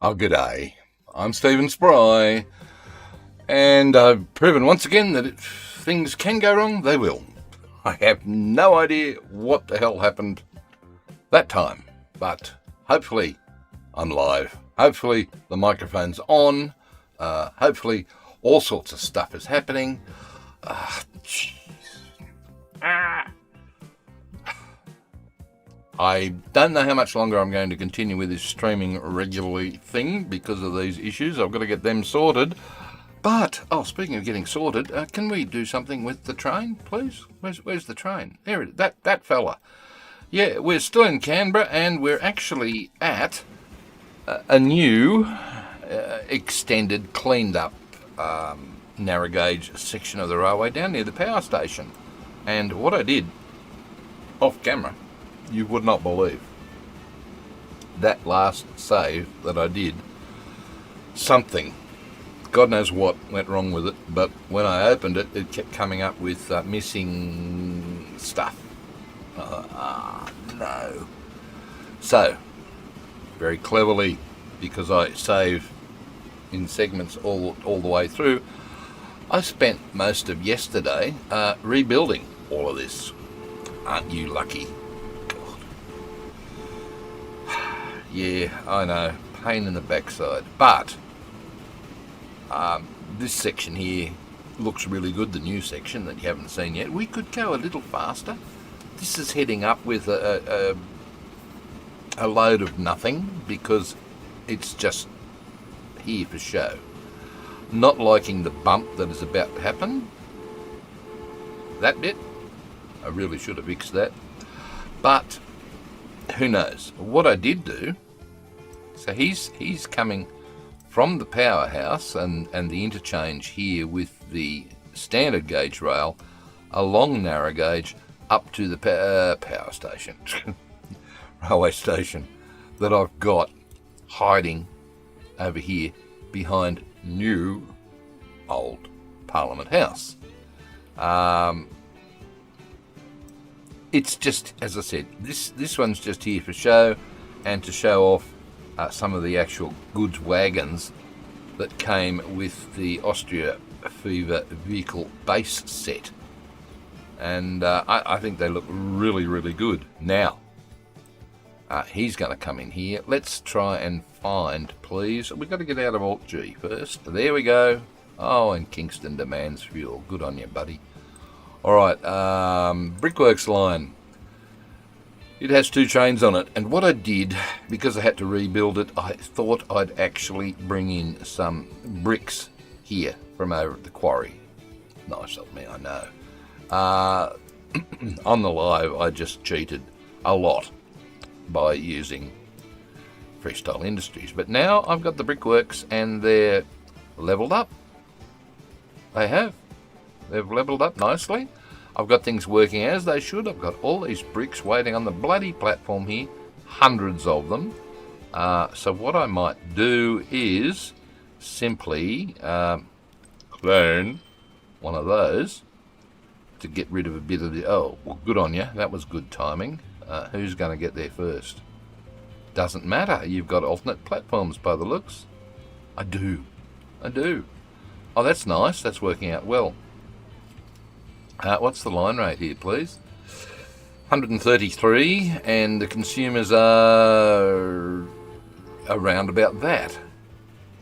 Oh, g'day. I'm Stephen Spry, and I've proven once again that if things can go wrong, they will. I have no idea what the hell happened that time, but hopefully I'm live. Hopefully the microphone's on. Hopefully all sorts of stuff is happening. Jeez. I don't know how much longer I'm going to continue with this streaming regularly thing because of these issues. I've got to get them sorted. But, speaking of getting sorted, can we do something with the train, please? Where's the train? There it is, that fella. Yeah, we're still in Canberra, and we're actually at a new, extended, cleaned up, narrow gauge section of the railway down near the power station. And what I did, off camera, you would not believe. That last save that I did, something, God knows what went wrong with it, but when I opened it, it kept coming up with missing stuff. No. So, very cleverly, because I save in segments all the way through, I spent most of yesterday rebuilding all of this. Aren't you lucky? Yeah, I know, pain in the backside, but this section here looks really good, the new section that you haven't seen yet. We could go a little faster. This is heading up with a load of nothing because it's just here for show. Not liking the bump that is about to happen. That bit, I really should have fixed that, but who knows. What I did do, so he's coming from the powerhouse and the interchange here with the standard gauge rail along narrow gauge up to the power station, railway station that I've got hiding over here behind new old Parliament House. It's just, as I said, this one's just here for show and to show off some of the actual goods wagons that came with the Austria Fever vehicle base set. And I think they look really, really good. Now, he's going to come in here. Let's try and find, please. We've got to get out of Alt-G first. There we go. Oh, and Kingston demands fuel. Good on you, buddy. Alright, Brickworks line. It has 2 trains on it, and what I did, because I had to rebuild it, I thought I'd actually bring in some bricks here from over at the quarry. Nice of me, I know. On the live, I just cheated a lot by using Freestyle Industries, but now I've got the Brickworks and they're levelled up. They have. They've levelled up nicely. I've got things working as they should. I've got all these bricks waiting on the bloody platform here, hundreds of them. So what I might do is simply clone one of those to get rid of a bit of the... Oh, well, good on you. That was good timing. Who's going to get there first? Doesn't matter. You've got alternate platforms by the looks. I do. Oh, that's nice. That's working out well. What's the line rate here, please? 133, and the consumers are around about that.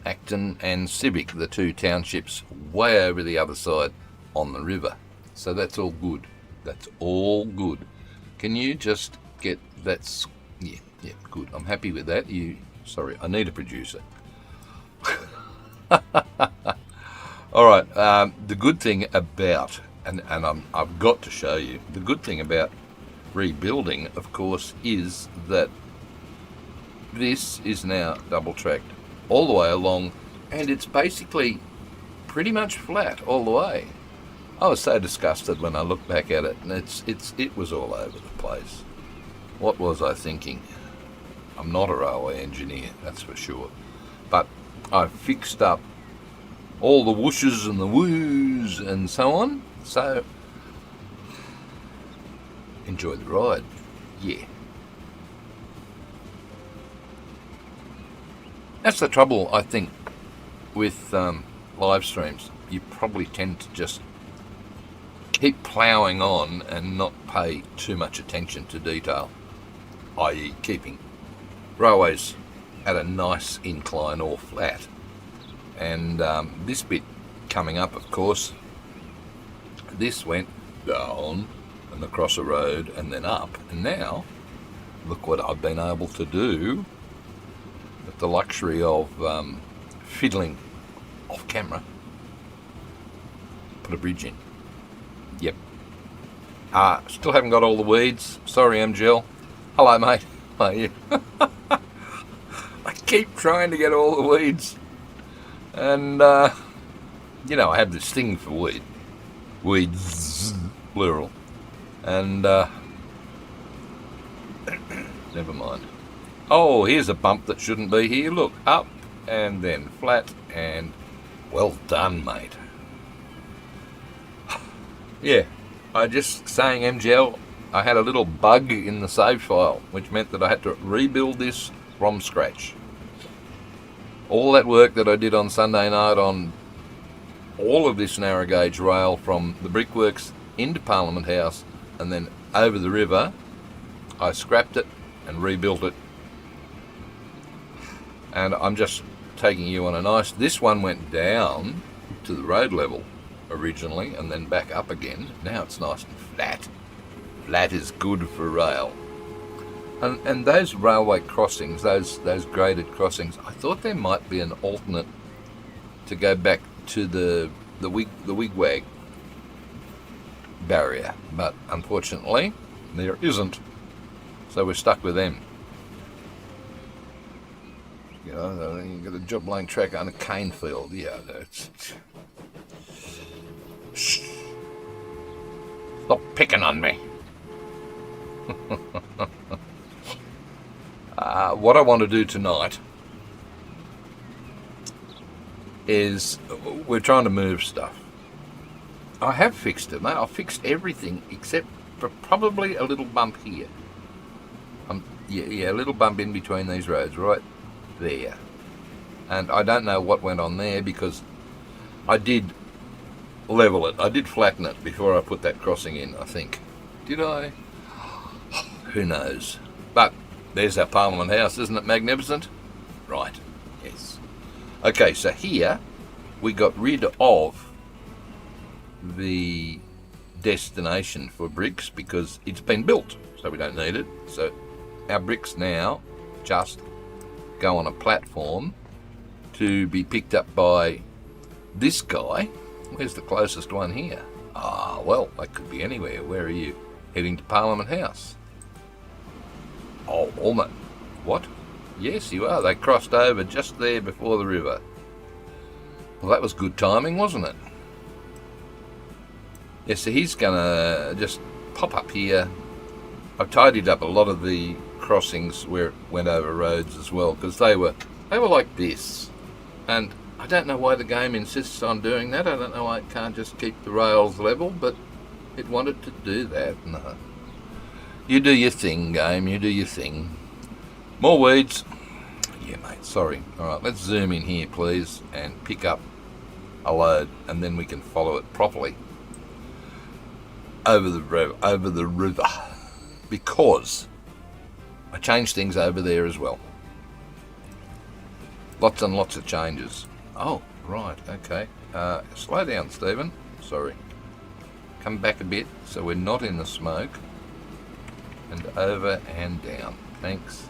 Acton and Civic, the 2 townships way over the other side on the river. So that's all good. That's all good. Can you just get that? Yeah, good. I'm happy with that. Sorry, I need a producer. All right. The good thing about, and I've got to show you, the good thing about rebuilding, of course, is that this is now double-tracked all the way along, and it's basically pretty much flat all the way. I was so disgusted when I looked back at it, and it was all over the place. What was I thinking? I'm not a railway engineer, that's for sure. But I fixed up all the whooshes and the woos and so on. So, enjoy the ride. Yeah. That's the trouble, I think, with live streams. You probably tend to just keep ploughing on and not pay too much attention to detail, i.e. keeping railways at a nice incline or flat. And this bit coming up, of course, this went down and across a road and then up, and now look what I've been able to do with the luxury of fiddling off camera. Put a bridge in. Yep. Still haven't got all the weeds. Sorry, MGL. Hello, mate. How are you? I keep trying to get all the weeds. And, you know, I have this thing for weeds, plural. And, never mind. Oh, here's a bump that shouldn't be here. Look, up and then flat, and well done, mate. Yeah, I just saying, MGL, I had a little bug in the save file, which meant that I had to rebuild this from scratch. All that work that I did on Sunday night on all of this narrow gauge rail from the brickworks into Parliament House and then over the river, I scrapped it and rebuilt it. And I'm just taking you on a nice... This one went down to the road level originally and then back up again. Now it's nice and flat. Flat is good for rail. And those railway crossings, those graded crossings, I thought there might be an alternate to go back to the wigwag barrier, but unfortunately there isn't. So we're stuck with them. You know, you've got a job laying track on a cane field. Yeah, that's... Shh. Stop picking on me. What I want to do tonight is we're trying to move stuff. I have fixed it, mate. I've fixed everything except for probably a little bump here. Yeah, a little bump in between these roads, right there. And I don't know what went on there because I did level it. I did flatten it before I put that crossing in, I think. Did I? Who knows? But there's our Parliament House, isn't it magnificent? Right, yes. Okay, so here we got rid of the destination for bricks because it's been built, so we don't need it. So our bricks now just go on a platform to be picked up by this guy. Where's the closest one here? Well, that could be anywhere. Where are you? Heading to Parliament House. Oh, almost. What? Yes, you are. They crossed over just there before the river. Well, that was good timing, wasn't it? Yeah, so he's going to just pop up here. I've tidied up a lot of the crossings where it went over roads as well, because they were like this. And I don't know why the game insists on doing that. I don't know why it can't just keep the rails level, but it wanted to do that. No. You do your thing, game. You do your thing. More weeds. Yeah, mate, sorry. All right, let's zoom in here, please, and pick up a load, and then we can follow it properly over the river, because I changed things over there as well. Lots and lots of changes. Oh, right, okay. Slow down, Stephen. Sorry. Come back a bit so we're not in the smoke. And over and down. Thanks.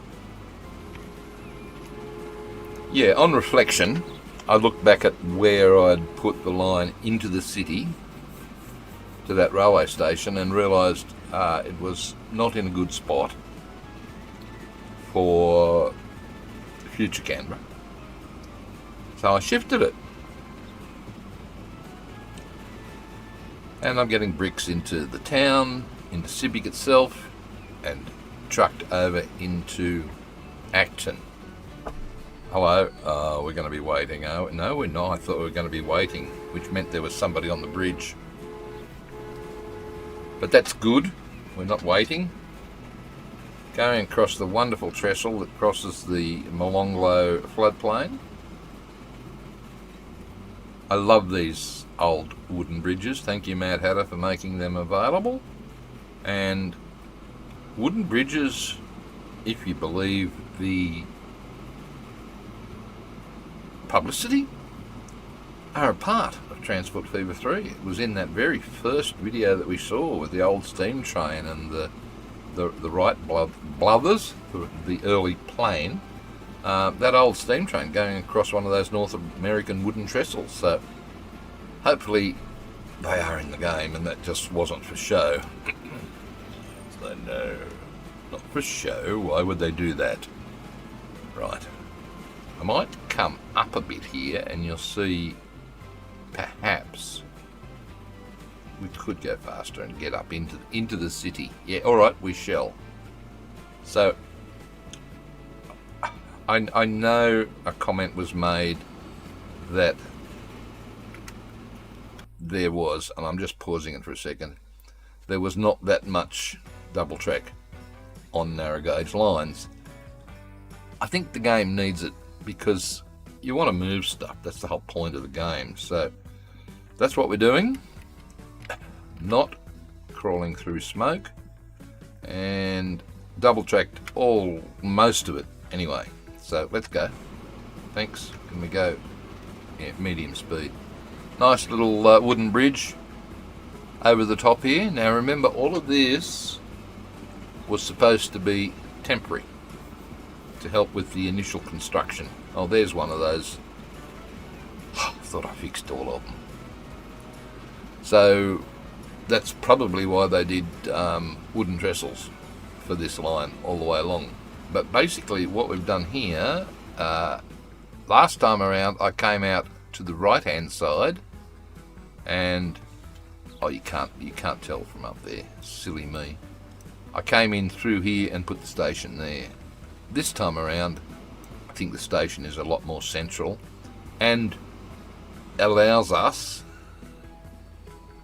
Yeah, on reflection, I looked back at where I'd put the line into the city to that railway station and realised it was not in a good spot for future Canberra. So I shifted it. And I'm getting bricks into the town, into Civic itself, and trucked over into Acton. Hello, we're going to be waiting. Oh, no, we're not. I thought we were going to be waiting, which meant there was somebody on the bridge. But that's good. We're not waiting. going across the wonderful trestle that crosses the Molonglo floodplain. I love these old wooden bridges. Thank you, Mad Hatter, for making them available. And wooden bridges, if you believe the publicity, are a part of Transport Fever 3. It was in that very first video that we saw with the old steam train and the Wright brothers, the early plane, that old steam train going across one of those North American wooden trestles. So hopefully they are in the game and that just wasn't for show. So no, not for show. Why would they do that? Right. I might come up a bit here and you'll see perhaps we could go faster and get up into the city. Yeah, all right, we shall. So I know a comment was made that there was, and I'm just pausing it for a second, there was not that much double track on narrow gauge lines. I think the game needs it because you want to move stuff. That's the whole point of the game. So that's what we're doing. Not crawling through smoke, and double tracked most of it anyway. So let's go. Thanks. Can we go? Yeah, medium speed. Nice little wooden bridge over the top here. Now remember, all of this was supposed to be temporary to help with the initial construction. Oh, there's one of those. I thought I fixed all of them. So that's probably why they did wooden trestles for this line all the way along. But basically what we've done here, last time around I came out to the right hand side and you can't tell from up there, silly me. I came in through here and put the station there. This time around I think the station is a lot more central and allows us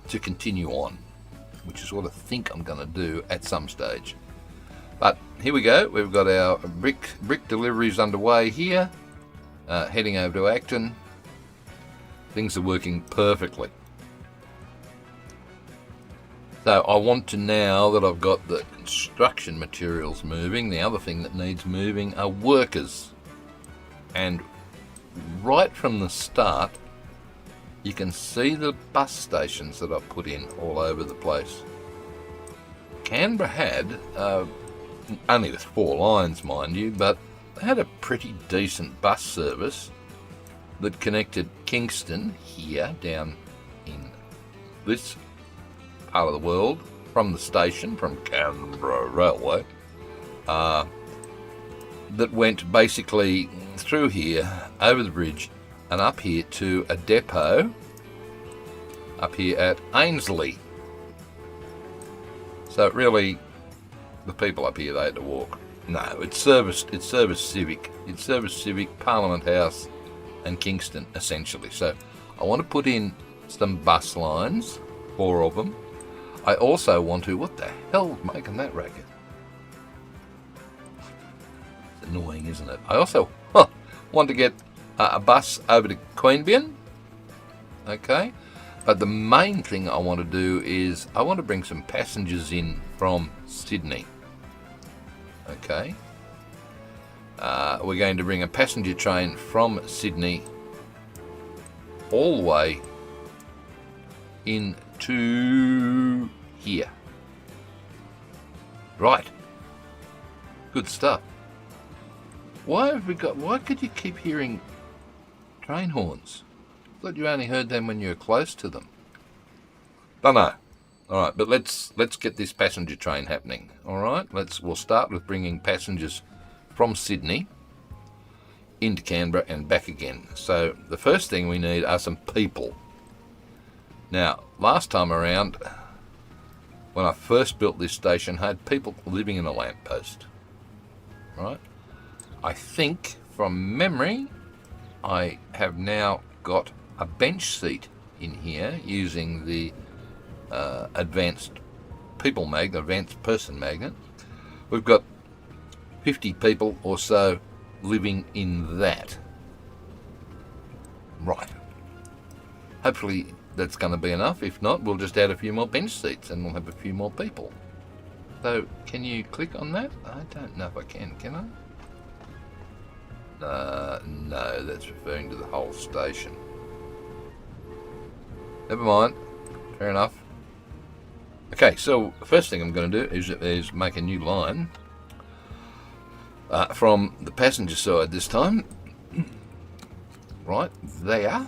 to continue on, which is what I think I'm going to do at some stage. But here we go. We've got our brick deliveries underway here, heading over to Acton. Things are working perfectly. So I want to, now that I've got the construction materials moving, the other thing that needs moving are workers. And right from the start, you can see the bus stations that I've put in all over the place. Canberra had, only with 4 lines mind you, but they had a pretty decent bus service that connected Kingston here down in this part of the world from the station, from Canberra Railway, that went basically through here, over the bridge, and up here to a depot up here at Ainslie. So really, the people up here, they had to walk. No, it serviced Civic. It serviced Civic, Parliament House and Kingston, essentially. So I want to put in some bus lines, 4 of them. I also want to, what the hell's making that racket? It's annoying, isn't it? I also want to get a bus over to Queanbeyan. Okay. But the main thing I want to do is I want to bring some passengers in from Sydney. Okay. We're going to bring a passenger train from Sydney all the way into here. Right. Good stuff. Why could you keep hearing train horns? I thought you only heard them when you were close to them. Don't know. All right, but let's get this passenger train happening. All right, we'll start with bringing passengers from Sydney into Canberra and back again. So the first thing we need are some people. Now, last time around, when I first built this station, I had people living in a lamppost. Right? I think, from memory, I have now got a bench seat in here using the advanced person magnet. We've got 50 people or so living in that. Right. Hopefully that's going to be enough. If not, we'll just add a few more bench seats and we'll have a few more people. So, can you click on that? I don't know if I can I? No, that's referring to the whole station. Never mind. Fair enough. Okay, so the first thing I'm going to do is make a new line from the passenger side this time. Right there.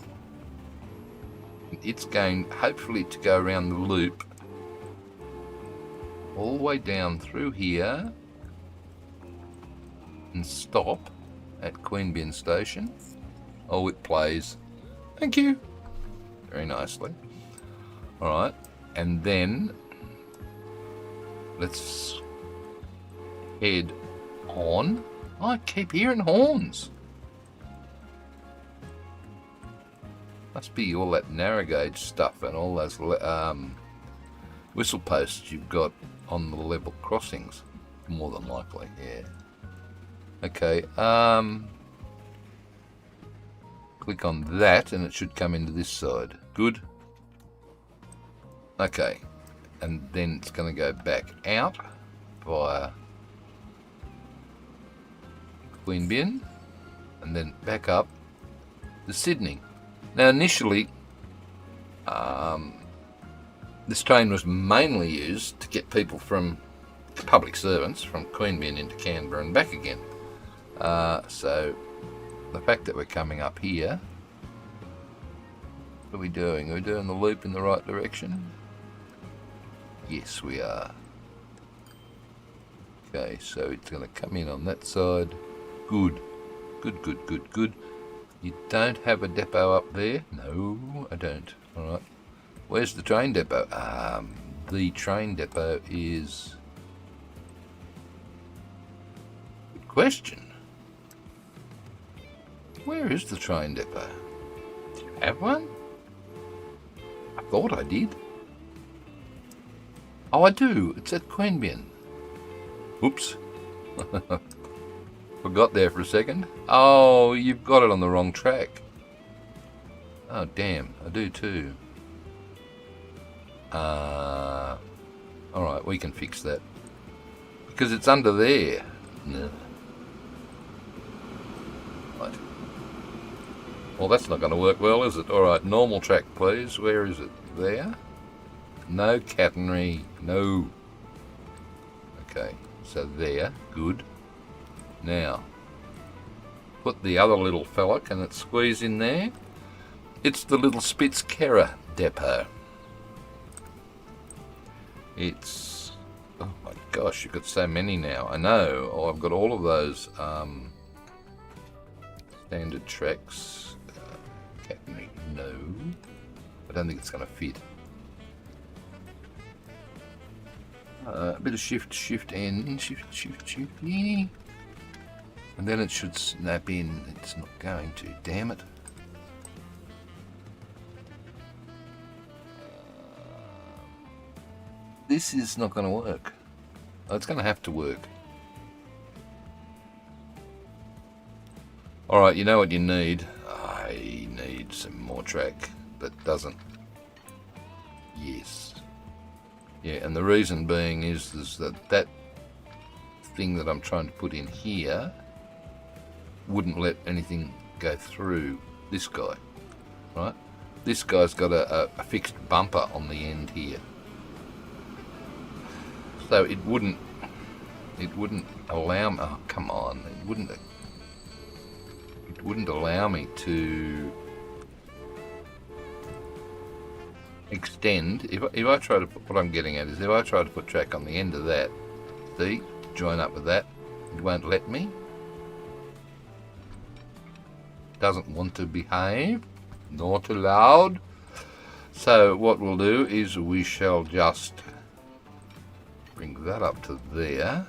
It's going hopefully to go around the loop all the way down through here and stop at Queanbeyan Station. Oh, it plays. Thank you. Very nicely. Alright, and then let's head on. I keep hearing horns. Must be all that narrow gauge stuff and all those whistle posts you've got on the level crossings. More than likely, yeah. Okay, click on that and it should come into this side. Good. Okay, and then it's going to go back out via Queanbeyan and then back up to Sydney. Now initially this train was mainly used to get people from public servants from Queanbeyan into Canberra and back again. So the fact that we're coming up here, what are we doing? Are we doing the loop in the right direction? Yes, we are. Okay, so it's going to come in on that side. Good. Good. You don't have a depot up there? No, I don't. Alright. Where's the train depot? The train depot is... Good question. Where is the train depot? Do you have one? I thought I did. Oh, I do. It's at Queanbeyan. Oops. Forgot there for a second. Oh, you've got it on the wrong track. Oh, damn. I do too. Alright, we can fix that. Because it's under there. No. Right. Well, that's not going to work well, is it? Alright, normal track, please. Where is it? There? No catenary. No. Okay, so there. Good. Now, put the other little fella, can it squeeze in there? It's the little Spitzkehrer depot. It's, oh my gosh, you've got so many now. I know, oh, I've got all of those standard tracks. Catenary, no. I don't think it's going to fit. A bit of shift N, shift, yeah. And then it should snap in. It's not going to, damn it. This is not going to work. Oh, it's going to have to work. Alright, you know what you need? I need some more track that doesn't. Yes. Yeah, and the reason being is that thing that I'm trying to put in here wouldn't let anything go through this guy, right? This guy's got a fixed bumper on the end here, so it wouldn't allow me. Oh, come on! It wouldn't allow me to extend. If I try to put, what I'm getting at is if I try to put track on the end of that, see, join up with that, it won't let me. Doesn't want to behave, not allowed. So what we'll do is we shall just bring that up to there.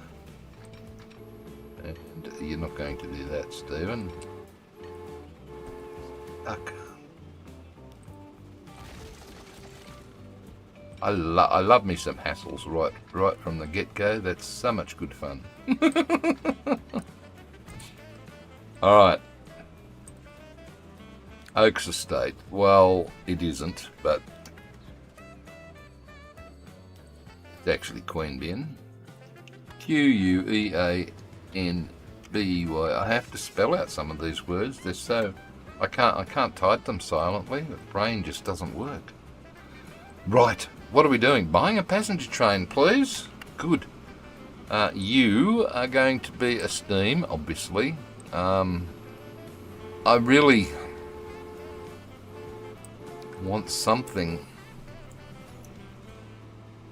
And you're not going to do that, Stephen. Okay. I love me some hassles right from the get-go. That's so much good fun. All right. Oaks Estate. Well, it isn't, but it's actually Queanbeyan. Queanbey. I have to spell out some of these words. They're so I can't type them silently. The brain just doesn't work. Right. What are we doing? Buying a passenger train, please. Good. You are going to be a steam, obviously. I really want something.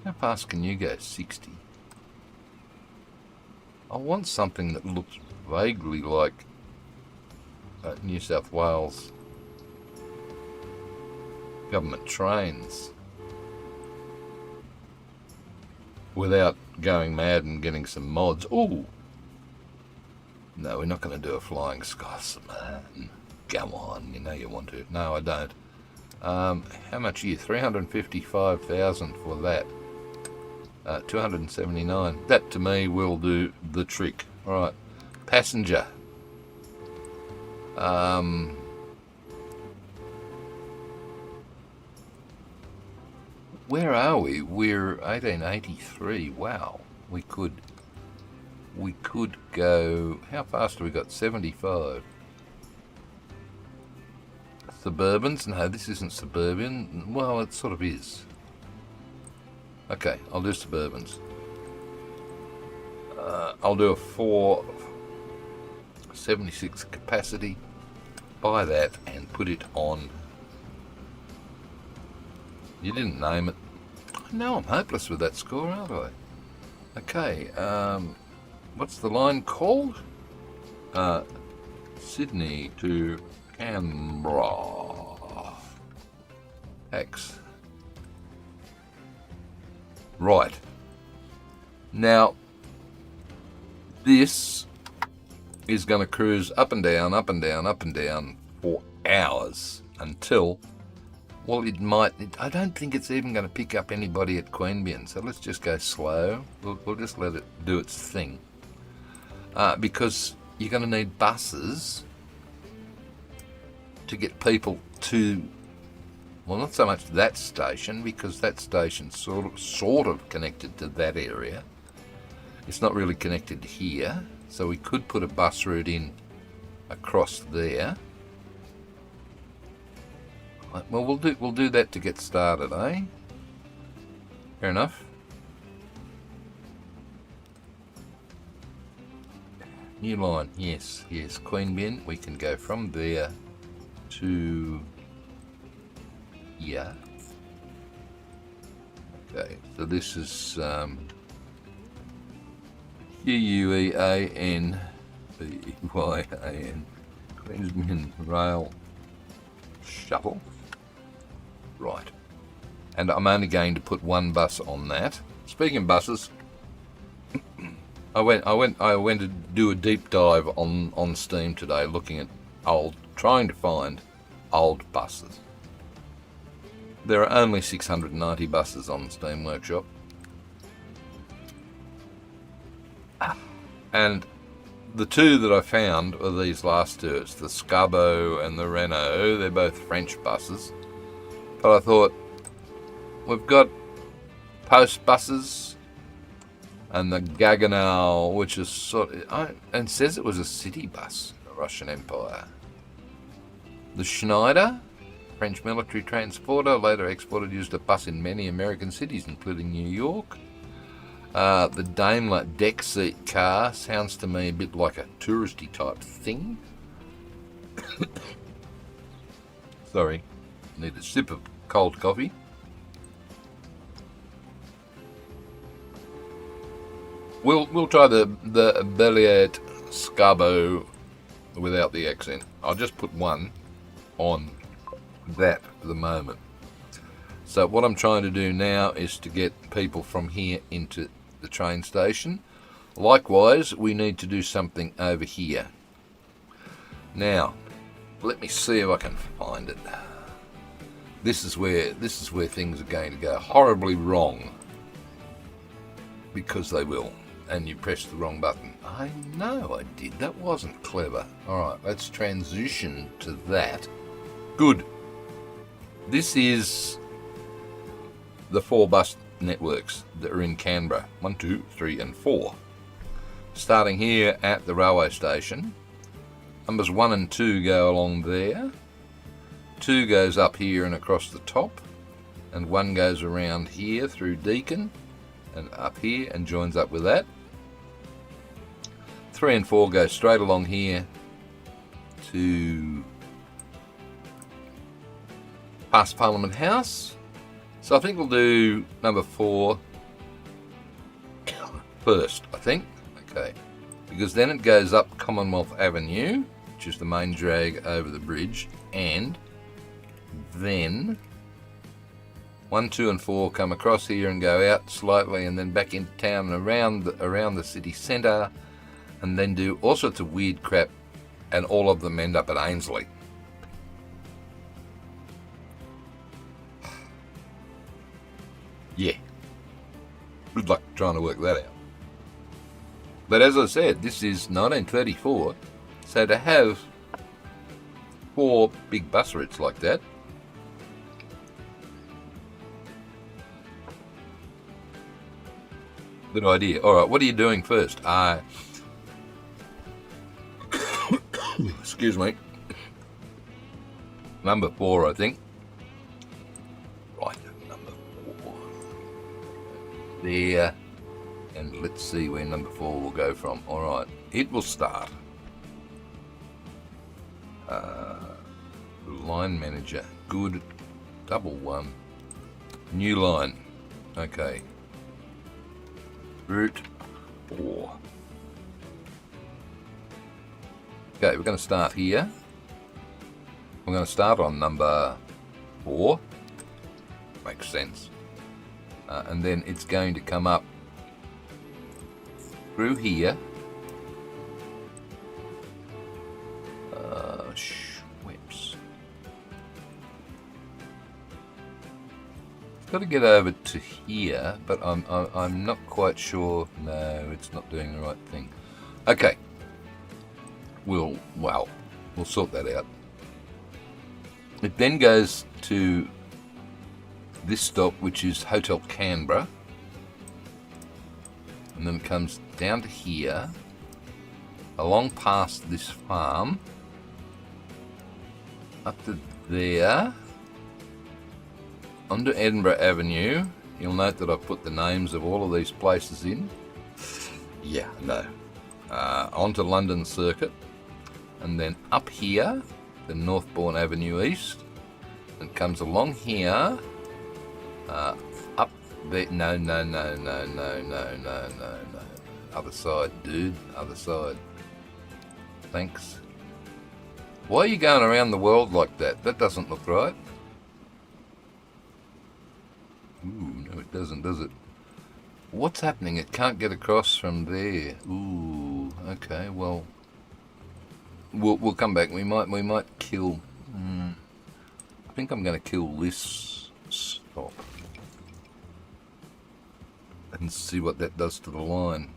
How fast can you go? 60. I want something that looks vaguely like New South Wales government trains without going mad and getting some mods. Ooh! No, we're not going to do a flying Scotsman. Come on, you know you want to. No, I don't. How much are you? 355,000 for that. 279. That to me will do the trick. Alright. Passenger. Where are we? We're 1883. Wow. We could go. How fast have we got? 75. Suburbans? No, this isn't suburban. Well, it sort of is. Okay, I'll do Suburbans. I'll do a 476 capacity. Buy that and put it on. You didn't name it. No, I'm hopeless with that score, aren't I? Okay, what's the line called? Sydney to Canberra. X. Right. Now, this is going to cruise up and down, up and down, up and down for hours until, well, I don't think it's even going to pick up anybody at Queanbeyan, so let's just go slow. We'll just let it do its thing. Because you're going to need buses to get people to, well, not so much that station, because that station's sort of connected to that area. It's not really connected here, so we could put a bus route in across there. Well, we'll do that to get started, eh? Fair enough. New line, yes. Queanbeyan. We can go from there to here. Okay, so this is Queanbeyan, Queanbeyan Rail Shuttle. Right. And I'm only going to put one bus on that. Speaking of buses, I went to do a deep dive on Steam today, looking at trying to find old buses. There are only 690 buses on Steam Workshop. And the two that I found are these last two. It's the Scabo and the Renault. They're both French buses. But I thought, we've got post buses and the Gaggenau, which is and says it was a city bus in the Russian Empire. The Schneider, French military transporter, later exported, used a bus in many American cities, including New York. The Daimler deck seat car sounds to me a bit like a touristy type thing. Sorry, need a sip of cold coffee. We'll try the Belliet Scabo without the accent. I'll just put one on that for the moment. So what I'm trying to do now is to get people from here into the train station. Likewise, we need to do something over here. Now, let me see if I can find it. This is where things are going to go horribly wrong, because they will. And you pressed the wrong button. I know I did. That wasn't clever. All right, let's transition to that. Good. This is the 4 bus networks that are in Canberra. 1, 2, 3, and 4. Starting here at the railway station. Numbers 1 and 2 go along there. 2 goes up here and across the top. And 1 goes around here through Deakin and up here and joins up with that. 3 and 4 go straight along here to past Parliament House. So I think we'll do number 4 first, I think. Okay. Because then it goes up Commonwealth Avenue, which is the main drag over the bridge, and then 1, 2 and 4 come across here and go out slightly and then back into town and around the city centre, and then do all sorts of weird crap, and all of them end up at Ainslie. Yeah. Good luck trying to work that out. But as I said, this is 1934, so to have 4 big bus routes like that, good idea. All right, what are you doing first? Excuse me. Number 4, I think. Right, number 4. There. And let's see where number 4 will go from. All right, it will start. Line manager. Good. Double 1. New line. Okay. Route 4. Okay, we're going to start here. I'm going to start on number 4. Makes sense. And then it's going to come up through here. Whips. Got to get over to here, but I'm not quite sure. No, it's not doing the right thing. Okay. We'll sort that out. It then goes to this stop, which is Hotel Canberra, and then it comes down to here, along past this farm, up to there, onto Edinburgh Avenue. You'll note that I've put the names of all of these places in. Yeah, no. Onto London Circuit, and then up here, the Northbourne Avenue East, and comes along here, up there. No. Other side, dude. Other side. Thanks. Why are you going around the world like that? That doesn't look right. Ooh, no it doesn't, does it? What's happening? It can't get across from there. Ooh, okay, well, we'll come back. We might kill. I think I'm going to kill this stop and see what that does to the line.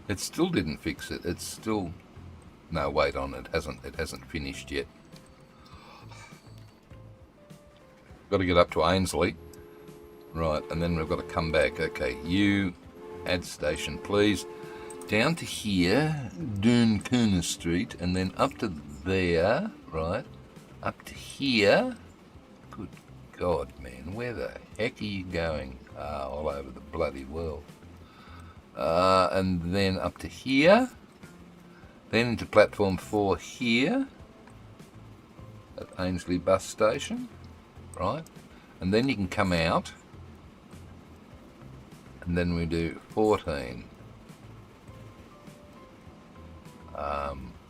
It still didn't fix it. It's still. No, wait on it. It hasn't finished yet. Got to get up to Ainslie. Right, and then we've got to come back. Okay, you add station, please. Down to here, Dooncoona Street, and then up to there, right? Up to here. Good God, man, where the heck are you going? All over the bloody world. And then up to here. Then into platform 4 here at Ainslie bus station, right? And then you can come out, and then we do 14.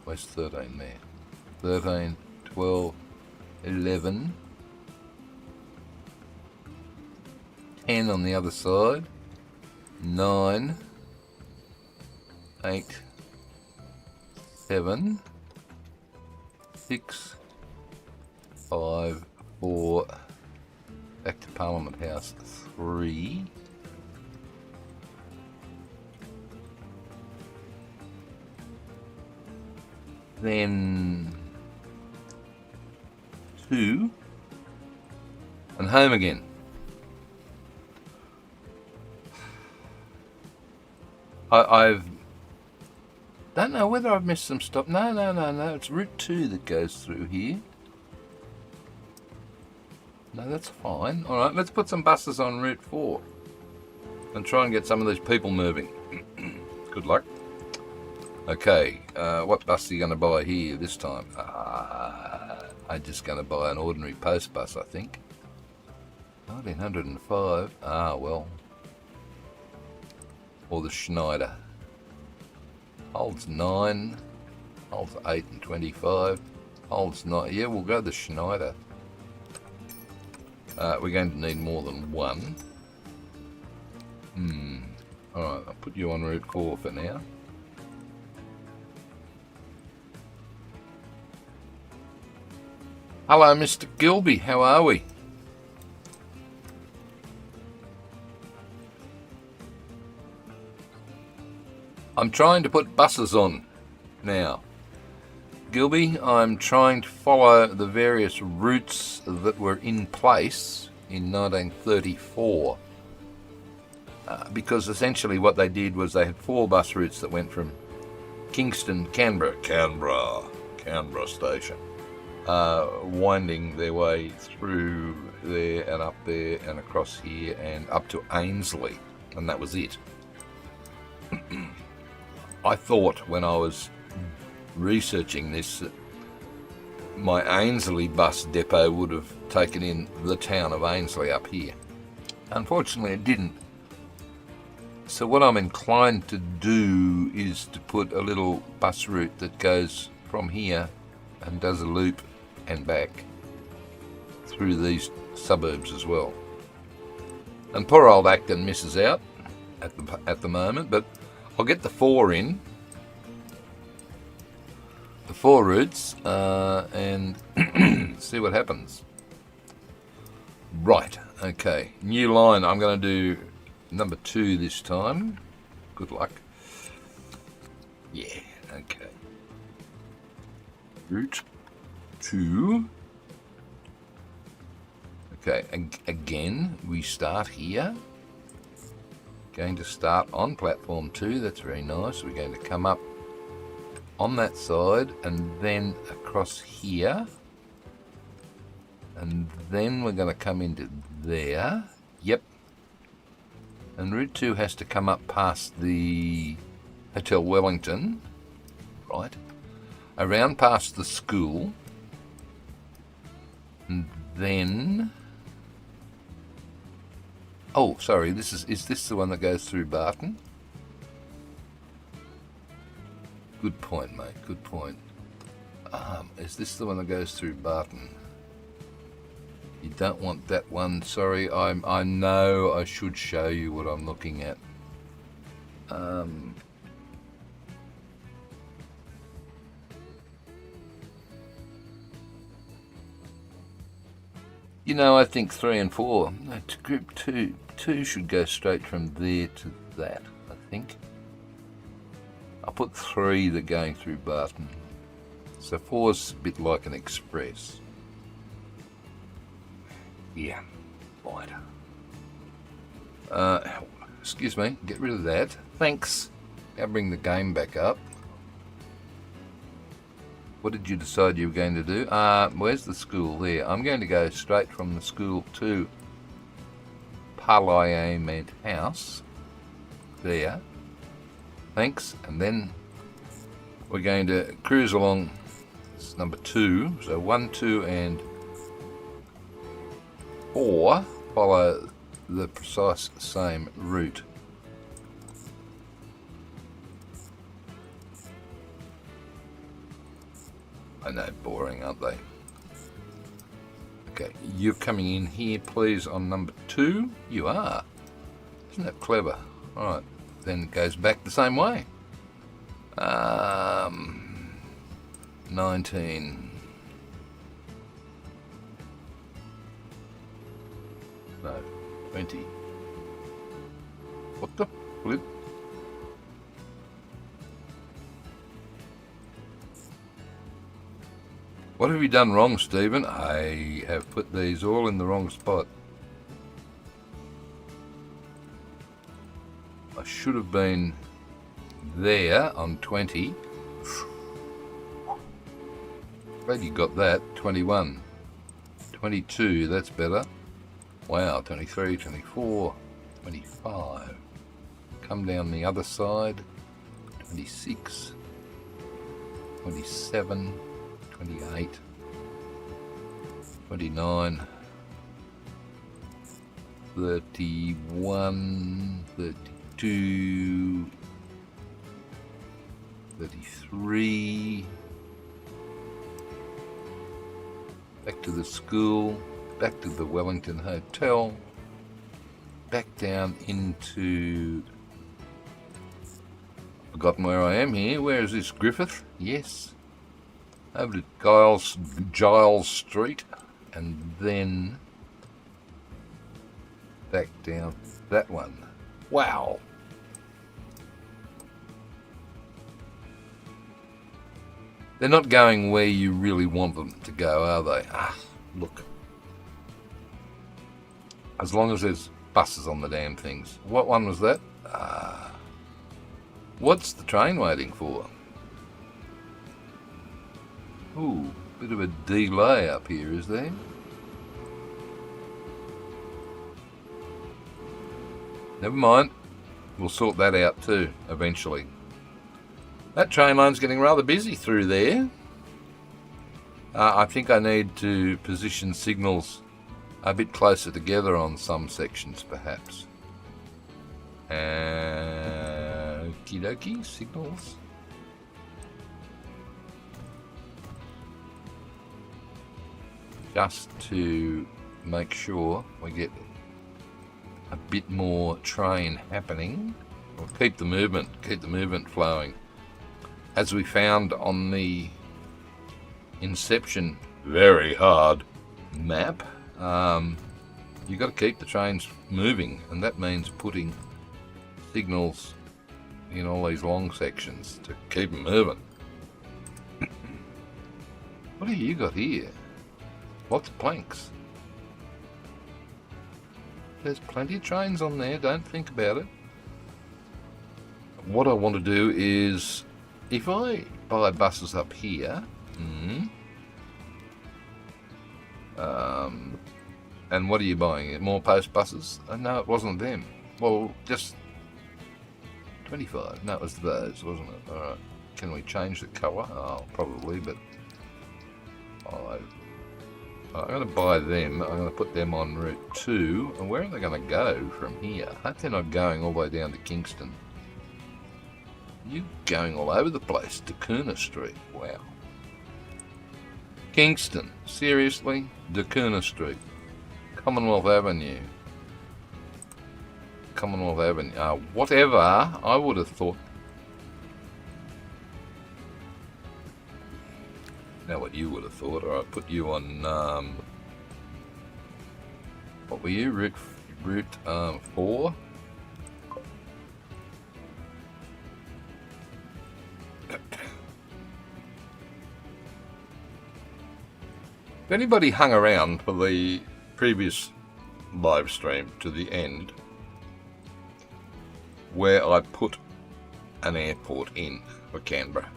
Where's 13 there? 13, 12, 11, 10 on the other side, 9, 8, 7, 6, 5, 4, back to Parliament House 3, then 2, and home again. I don't know whether I've missed some stop. No. It's Route 2 that goes through here. No, that's fine. All right, let's put some buses on Route 4 and try and get some of these people moving. Good luck. Okay, what bus are you going to buy here this time? I'm just going to buy an ordinary post bus, I think. 1905. Well. Or the Schneider. Holds 9, holds 8 and 25, holds 9. Yeah, we'll go the Schneider. We're going to need more than one. Alright, I'll put you on Route 4 for now. Hello, Mr. Gilby, how are we? I'm trying to put buses on now. Gilby, I'm trying to follow the various routes that were in place in 1934. Because essentially what they did was they had 4 bus routes that went from Kingston, Canberra station, winding their way through there and up there and across here and up to Ainslie, and that was it. I thought when I was researching this that my Ainslie bus depot would have taken in the town of Ainslie up here. Unfortunately it didn't. So what I'm inclined to do is to put a little bus route that goes from here and does a loop and back through these suburbs as well. And poor old Acton misses out at the moment, but I'll get the 4 in, the 4 routes, and see what happens. Right, okay, new line. I'm going to do number 2 this time. Good luck. Yeah, okay. Route 2. Okay, again, we start here. Going to start on platform 2, that's very nice. We're going to come up on that side and then across here, and then we're going to come into there. Yep. And Route 2 has to come up past the Hotel Wellington, right, around past the school, and then, oh, sorry, is this the one that goes through Barton? Good point, mate, good point. Is this the one that goes through Barton? You don't want that one, sorry. I know I should show you what I'm looking at. You know, I think 3 and 4, no, to group 2 should go straight from there to that, I think. I'll put 3 that are going through Barton. So 4's a bit like an express. Yeah, right. Excuse me, get rid of that. Thanks. Now bring the game back up. What did you decide you were going to do? Where's the school? There. I'm going to go straight from the school to Parliament House. There. Thanks. And then we're going to cruise along. This is number 2. So 1, 2, and 4 follow the precise same route. I know, boring, aren't they? Okay, you're coming in here, please, on number 2. You are. Isn't that clever? Alright, then it goes back the same way. 19. No, 20. What the flip? What have you done wrong, Stephen? I have put these all in the wrong spot. I should have been there on 20. Glad you got that. 21. 22, that's better. Wow, 23, 24, 25. Come down the other side. 26, 27, 28, 29, 31, 32, 33. Back to the school, back to the Wellington Hotel, back down into... Forgotten where I am here. Where is this? Griffith? Yes. Over to Giles Street, and then back down that one. Wow. They're not going where you really want them to go, are they? Ah, look. As long as there's buses on the damn things. What one was that? What's the train waiting for? Ooh, bit of a delay up here, is there? Never mind. We'll sort that out too, eventually. That train line's getting rather busy through there. I think I need to position signals a bit closer together on some sections, perhaps. Okie dokie, signals. Just to make sure we get a bit more train happening. We'll keep the movement flowing. As we found on the Inception very hard map, you've got to keep the trains moving, and that means putting signals in all these long sections to keep them moving. What have you got here? Lots of planks. There's plenty of trains on there, don't think about it. What I want to do is, if I buy buses up here, and what are you buying? More post buses? No, it wasn't them. Well, just 25. No, it was those, wasn't it? All right. Can we change the colour? Oh, probably, but I'm going to buy them. I'm going to put them on route 2. And where are they going to go from here? I hope they're not going all the way down to Kingston. You're going all over the place. Dakuna Street. Wow. Kingston. Seriously? Dakuna Street. Commonwealth Avenue. Commonwealth Avenue. Whatever. I would have thought... Now what you would have thought. Or I put you on... what were you? Route 4? If anybody hung around for the previous live stream to the end, where I put an airport in for Canberra,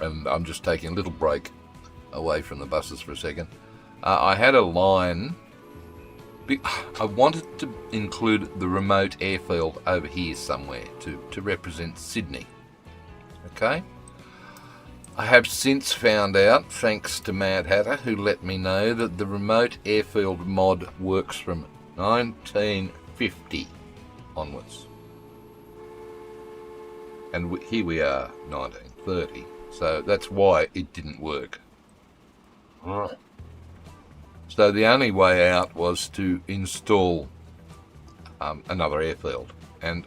and I'm just taking a little break away from the buses for a second, I had a line. I wanted to include the remote airfield over here somewhere to represent Sydney. Okay? I have since found out, thanks to Mad Hatter, who let me know that the remote airfield mod works from 1950 onwards. And here we are, 1930. So that's why it didn't work. So the only way out was to install another airfield. And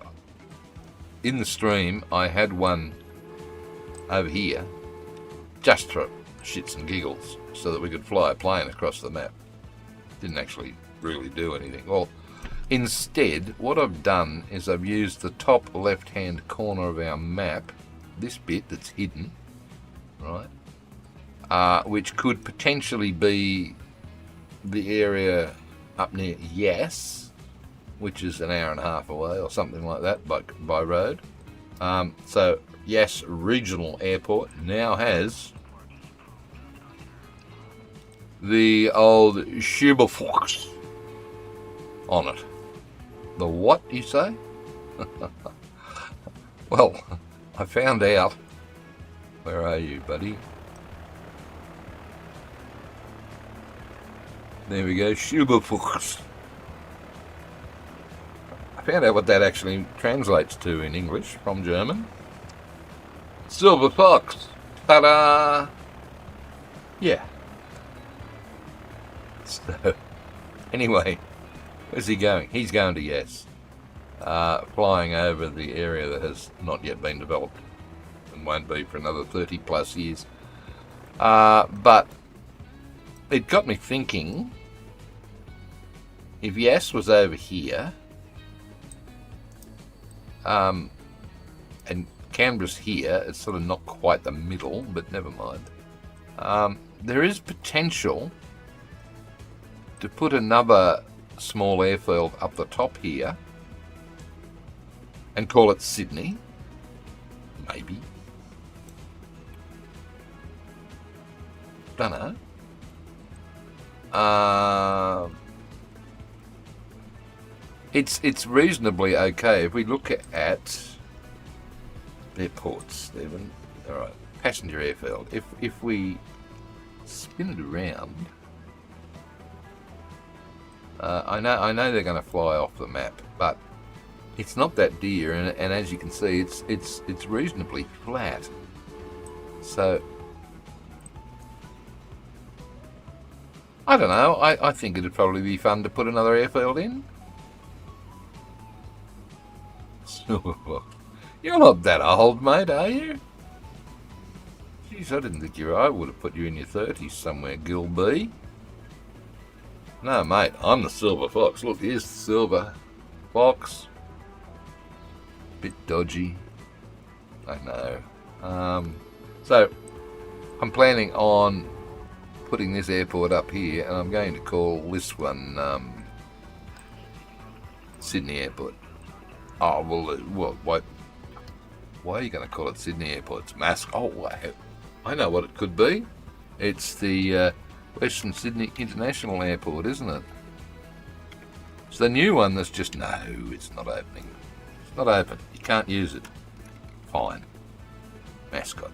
in the stream, I had one over here, just for shits and giggles, so that we could fly a plane across the map. Didn't actually really do anything. Well, instead, what I've done is I've used the top left-hand corner of our map, this bit that's hidden, right, which could potentially be the area up near Yass, which is an hour and a half away or something like that by road. So Yass Regional Airport now has the old Schubelfox on it. The what, you say? Well, I found out. Where are you, buddy? There we go, Schubelfox. I found out what that actually translates to in English from German. Silver fox. Ta-da! Yeah. So, anyway, where's he going? He's going to Yass. Flying over the area that has not yet been developed and won't be for another 30 plus years. But it got me thinking, if Yass was over here, and Canberra's here, it's sort of not quite the middle, but never mind. There is potential to put another small airfield up the top here and call it Sydney, maybe. Dunno. It's reasonably okay if we look at airports, Stephen. All right, passenger airfield. If we spin it around, I know they're going to fly off the map, but it's not that dear, and as you can see, it's reasonably flat. So I don't know. I think it'd probably be fun to put another airfield in. You're not that old, mate, are you? Jeez, I didn't think I would have put you in your 30s somewhere, Gilby. No, mate, I'm the silver fox. Look, here's the silver fox. Bit dodgy, I know. So, I'm planning on putting this airport up here, and I'm going to call this one Sydney Airport. Oh, well, why are you going to call it Sydney Airport? It's Mask. Oh, I know what it could be. It's the Western Sydney International Airport, isn't it? It's the new one that's just... No, it's not opening. It's not open. You can't use it. Fine. Mascot.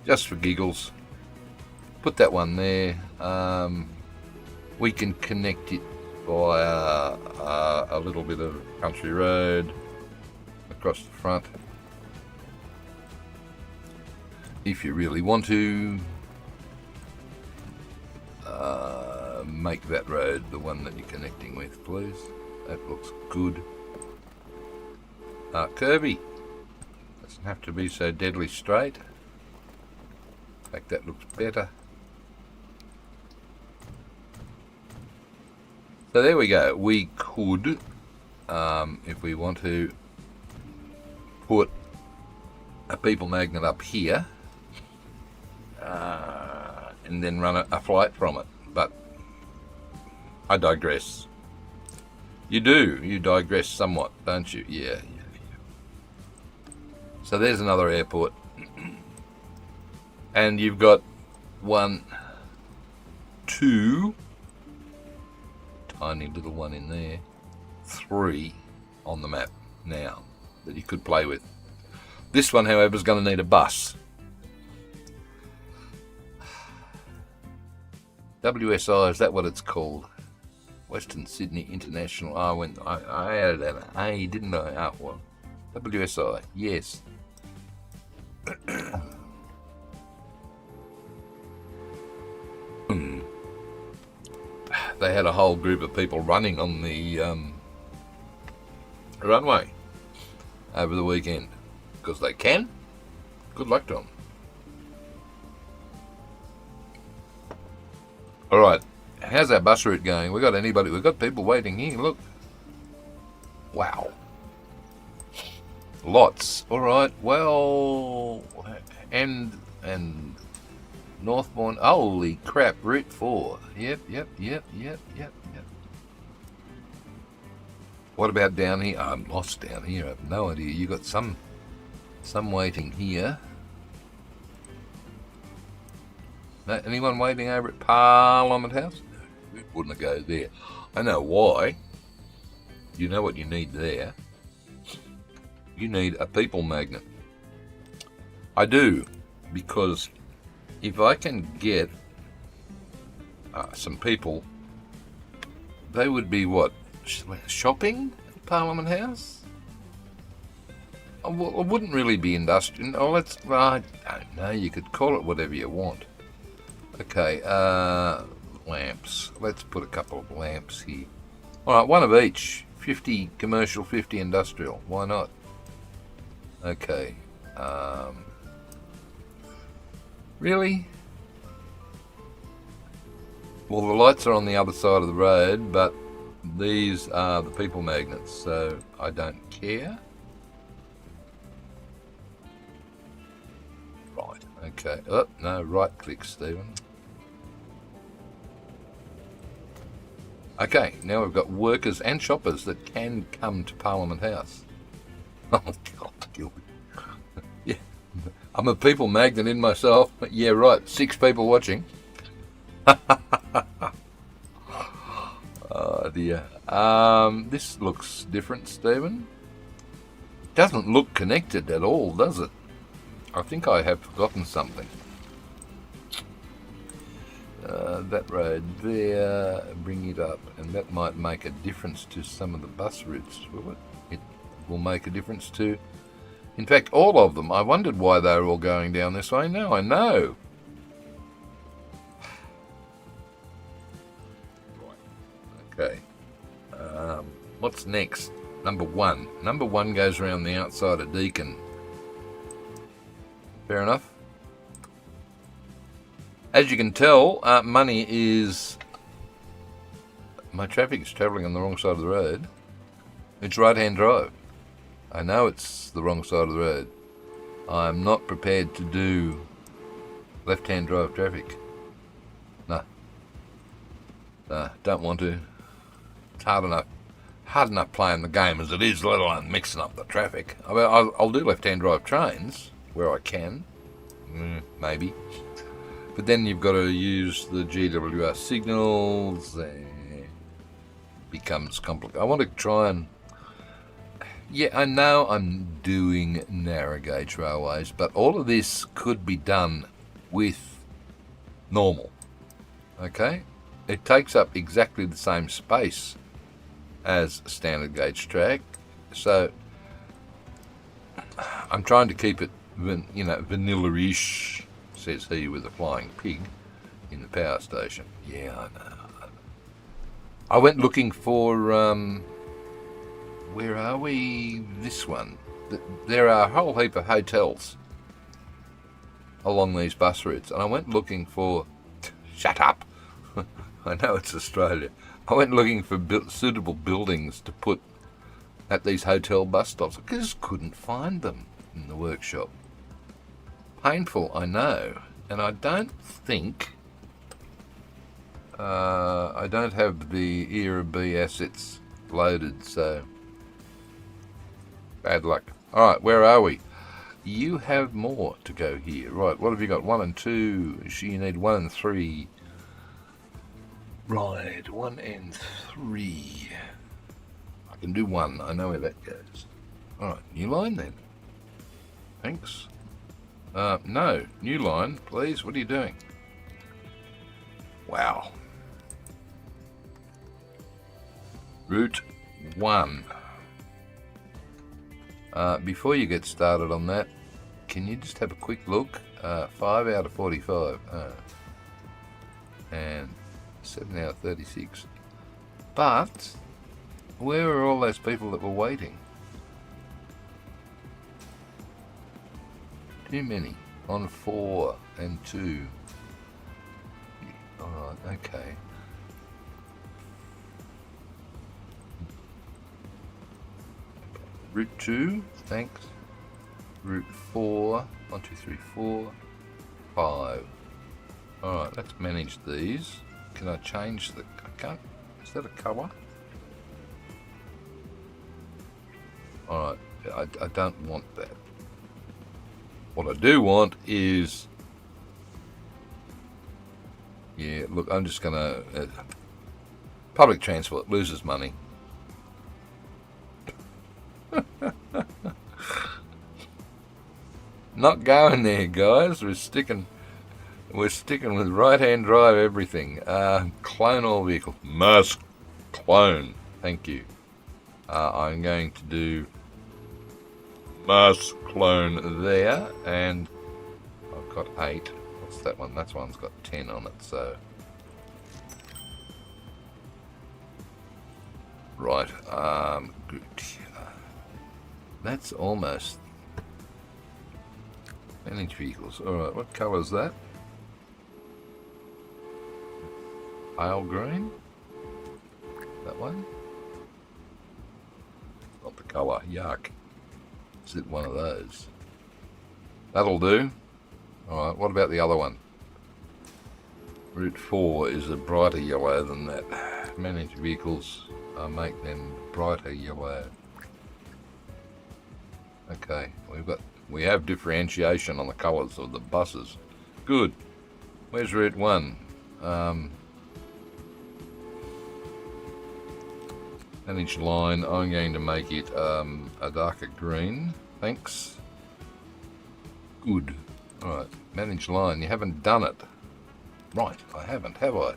Just for giggles. Put that one there. We can connect it via a little bit of country road across the front. If you really want to make that road the one that you're connecting with, please. That looks good. Curvy. Doesn't have to be so deadly straight. In fact, that looks better. So there we go. We could, if we want to, put a people magnet up here and then run a flight from it. But I digress. You do. You digress somewhat, don't you? Yeah. So there's another airport. And you've got 1, 2, tiny little one in there, 3 on the map now that you could play with. This one, however, is going to need a bus. WSI, is that what it's called? Western Sydney International. I added an A, didn't I? Oh, well. WSI, yes. They had a whole group of people running on the runway over the weekend. because they can. Good luck to them. All right, how's our bus route going? We got anybody? We got people waiting here. Look, wow, lots. All right, well, and Northbourne. Holy crap, Route 4. Yep. What about down here? I'm lost down here. I have no idea. You got some waiting here. No, anyone waiting over at Parliament House? No, we wouldn't go there. I know why. You know what you need there? You need a people magnet. I do, because if I can get some people, they would be what? Shopping at Parliament House? Well, it wouldn't really be industrial. Oh, I don't know. You could call it whatever you want. Okay, lamps. Let's put a couple of lamps here. All right, one of each. 50 commercial, 50 industrial. Why not? Okay. Really? Well, the lights are on the other side of the road, but these are the people magnets, so I don't care. Right, okay. Oh, no, right click, Stephen. Okay, now we've got workers and shoppers that can come to Parliament House. Oh, God, Gilbert. Yeah, I'm a people magnet in myself. Yeah, right, 6 people watching. Oh, dear. This looks different, Stephen. Doesn't look connected at all, does it? I think I have forgotten something. That road there, bring it up, and that might make a difference to some of the bus routes, will it? It will make a difference to, in fact, all of them. I wondered why they were all going down this way. Now I know. Okay. What's next? Number 1. Number 1 goes around the outside of Deakin. Fair enough. As you can tell, money is... My traffic is travelling on the wrong side of the road. It's right-hand drive. I know it's the wrong side of the road. I'm not prepared to do left-hand drive traffic. No. No, don't want to. It's hard enough playing the game as it is, let alone mixing up the traffic. I mean, I'll do left-hand drive trains where I can. Maybe. But then you've got to use the GWR signals, and it becomes complicated. I want to try and... Yeah, I know I'm doing narrow gauge railways, but all of this could be done with normal. Okay? It takes up exactly the same space as standard gauge track, so I'm trying to keep it, vanilla-ish, says he with a flying pig in the power station. Yeah, I know. I went looking for, where are we? This one. There are a whole heap of hotels along these bus routes, and I went looking for... Shut up! I know it's Australia. I went looking for suitable buildings to put at these hotel bus stops. I just couldn't find them in the workshop. Painful, I know, and I don't think I don't have the Era B assets loaded, so bad luck. All right, where are we? You have more to go here. Right, what have you got? 1 and 2. You need 1 and 3. Right, 1 and 3. I can do 1. I know where that goes. All right, new line then. Thanks. No, new line, please. What are you doing? Wow. Route 1. Before you get started on that, can you just have a quick look? 5 out of 45. And 7 out of 36. But, where are all those people that were waiting? Too many. On 4 and 2. Alright, okay. Route 2, thanks. Route 4, 1, 2, 3, 4, 5. Alright, let's manage these. Can I change the... I can't... Is that a colour? Alright, I don't want that. What I do want is... Yeah, look, I'm just going to... public transport loses money. Not going there, guys. We're sticking with right-hand drive everything. Clone all vehicles. Must clone. Thank you. I'm going to do must clone there, and I've got 8. What's that one? That one's got 10 on it, so... Right, good. That's almost... Manage vehicles. Alright, what colour is that? Pale green? That one? Not the colour, yuck. Is it one of those? That'll do. Alright, what about the other one? Route 4 is a brighter yellow than that. Manage vehicles, make them brighter yellow. Okay, we have differentiation on the colours of the buses. Good. Where's Route 1? Manage line, I'm going to make it a darker green. Thanks. Good. Alright, manage line, you haven't done it. Right, I haven't, have I?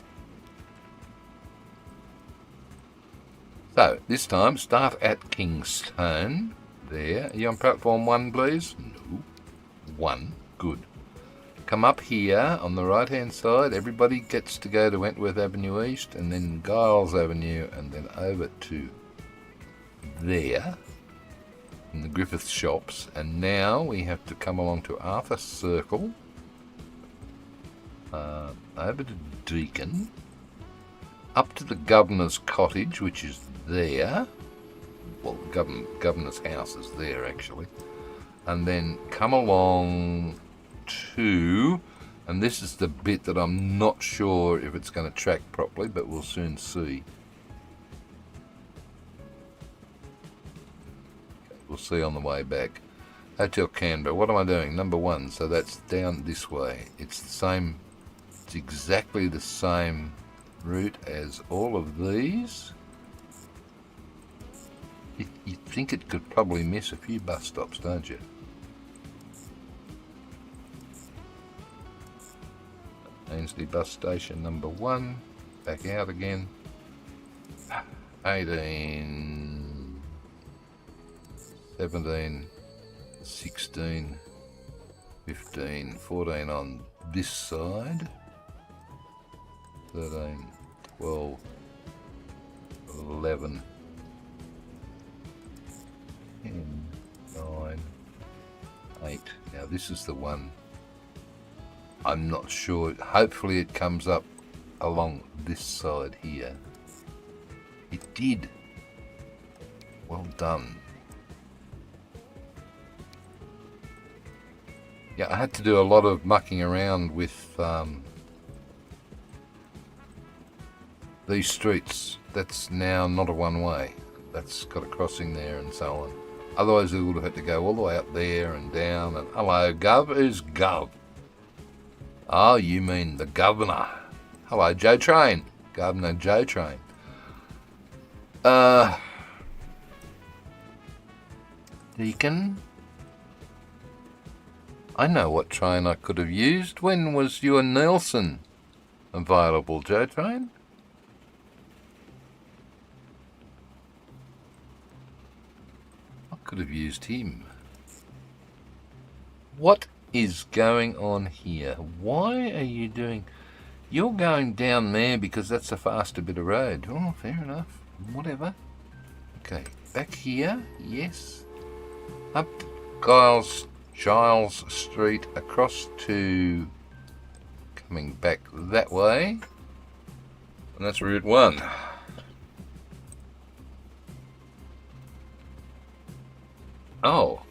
So, this time, start at Kingston. There. Are you on platform 1, please? No. 1. Good. Come up here on the right-hand side. Everybody gets to go to Wentworth Avenue East, and then Giles Avenue, and then over to there, in the Griffith shops. And now we have to come along to Arthur Circle, over to Deakin, up to the Governor's Cottage, which is there. Well, Governor's house is there, actually. And then come along to... And this is the bit that I'm not sure if it's going to track properly, but we'll soon see. Okay, we'll see on the way back. Hotel Canberra. What am I doing? Number 1. So that's down this way. It's the same... It's exactly the same route as all of these. You'd think it could probably miss a few bus stops, don't you? Ainsley bus station number 1. Back out again. 18, 17, 16, 15, 14 on this side. 13, 12, 11, 10, 9, 8. Now this is the one. I'm not sure. Hopefully it comes up along this side here. It did. Well done. Yeah, I had to do a lot of mucking around with these streets. That's now not a one-way. That's got a crossing there and so on. Otherwise we would have had to go all the way up there and down. And hello, Gov. Who's Gov? Oh, you mean the Governor. Hello, Joe Train. Governor Joe Train. Deacon? I know what train I could have used. When was your Nelson available, Joe Train? I could have used him. What is going on here? Why are you doing... You're going down there because that's a faster bit of road. Oh, fair enough. Whatever. Okay, back here. Yes. Up to Giles Giles Street across to coming back that way, and that's Route 1. Oh,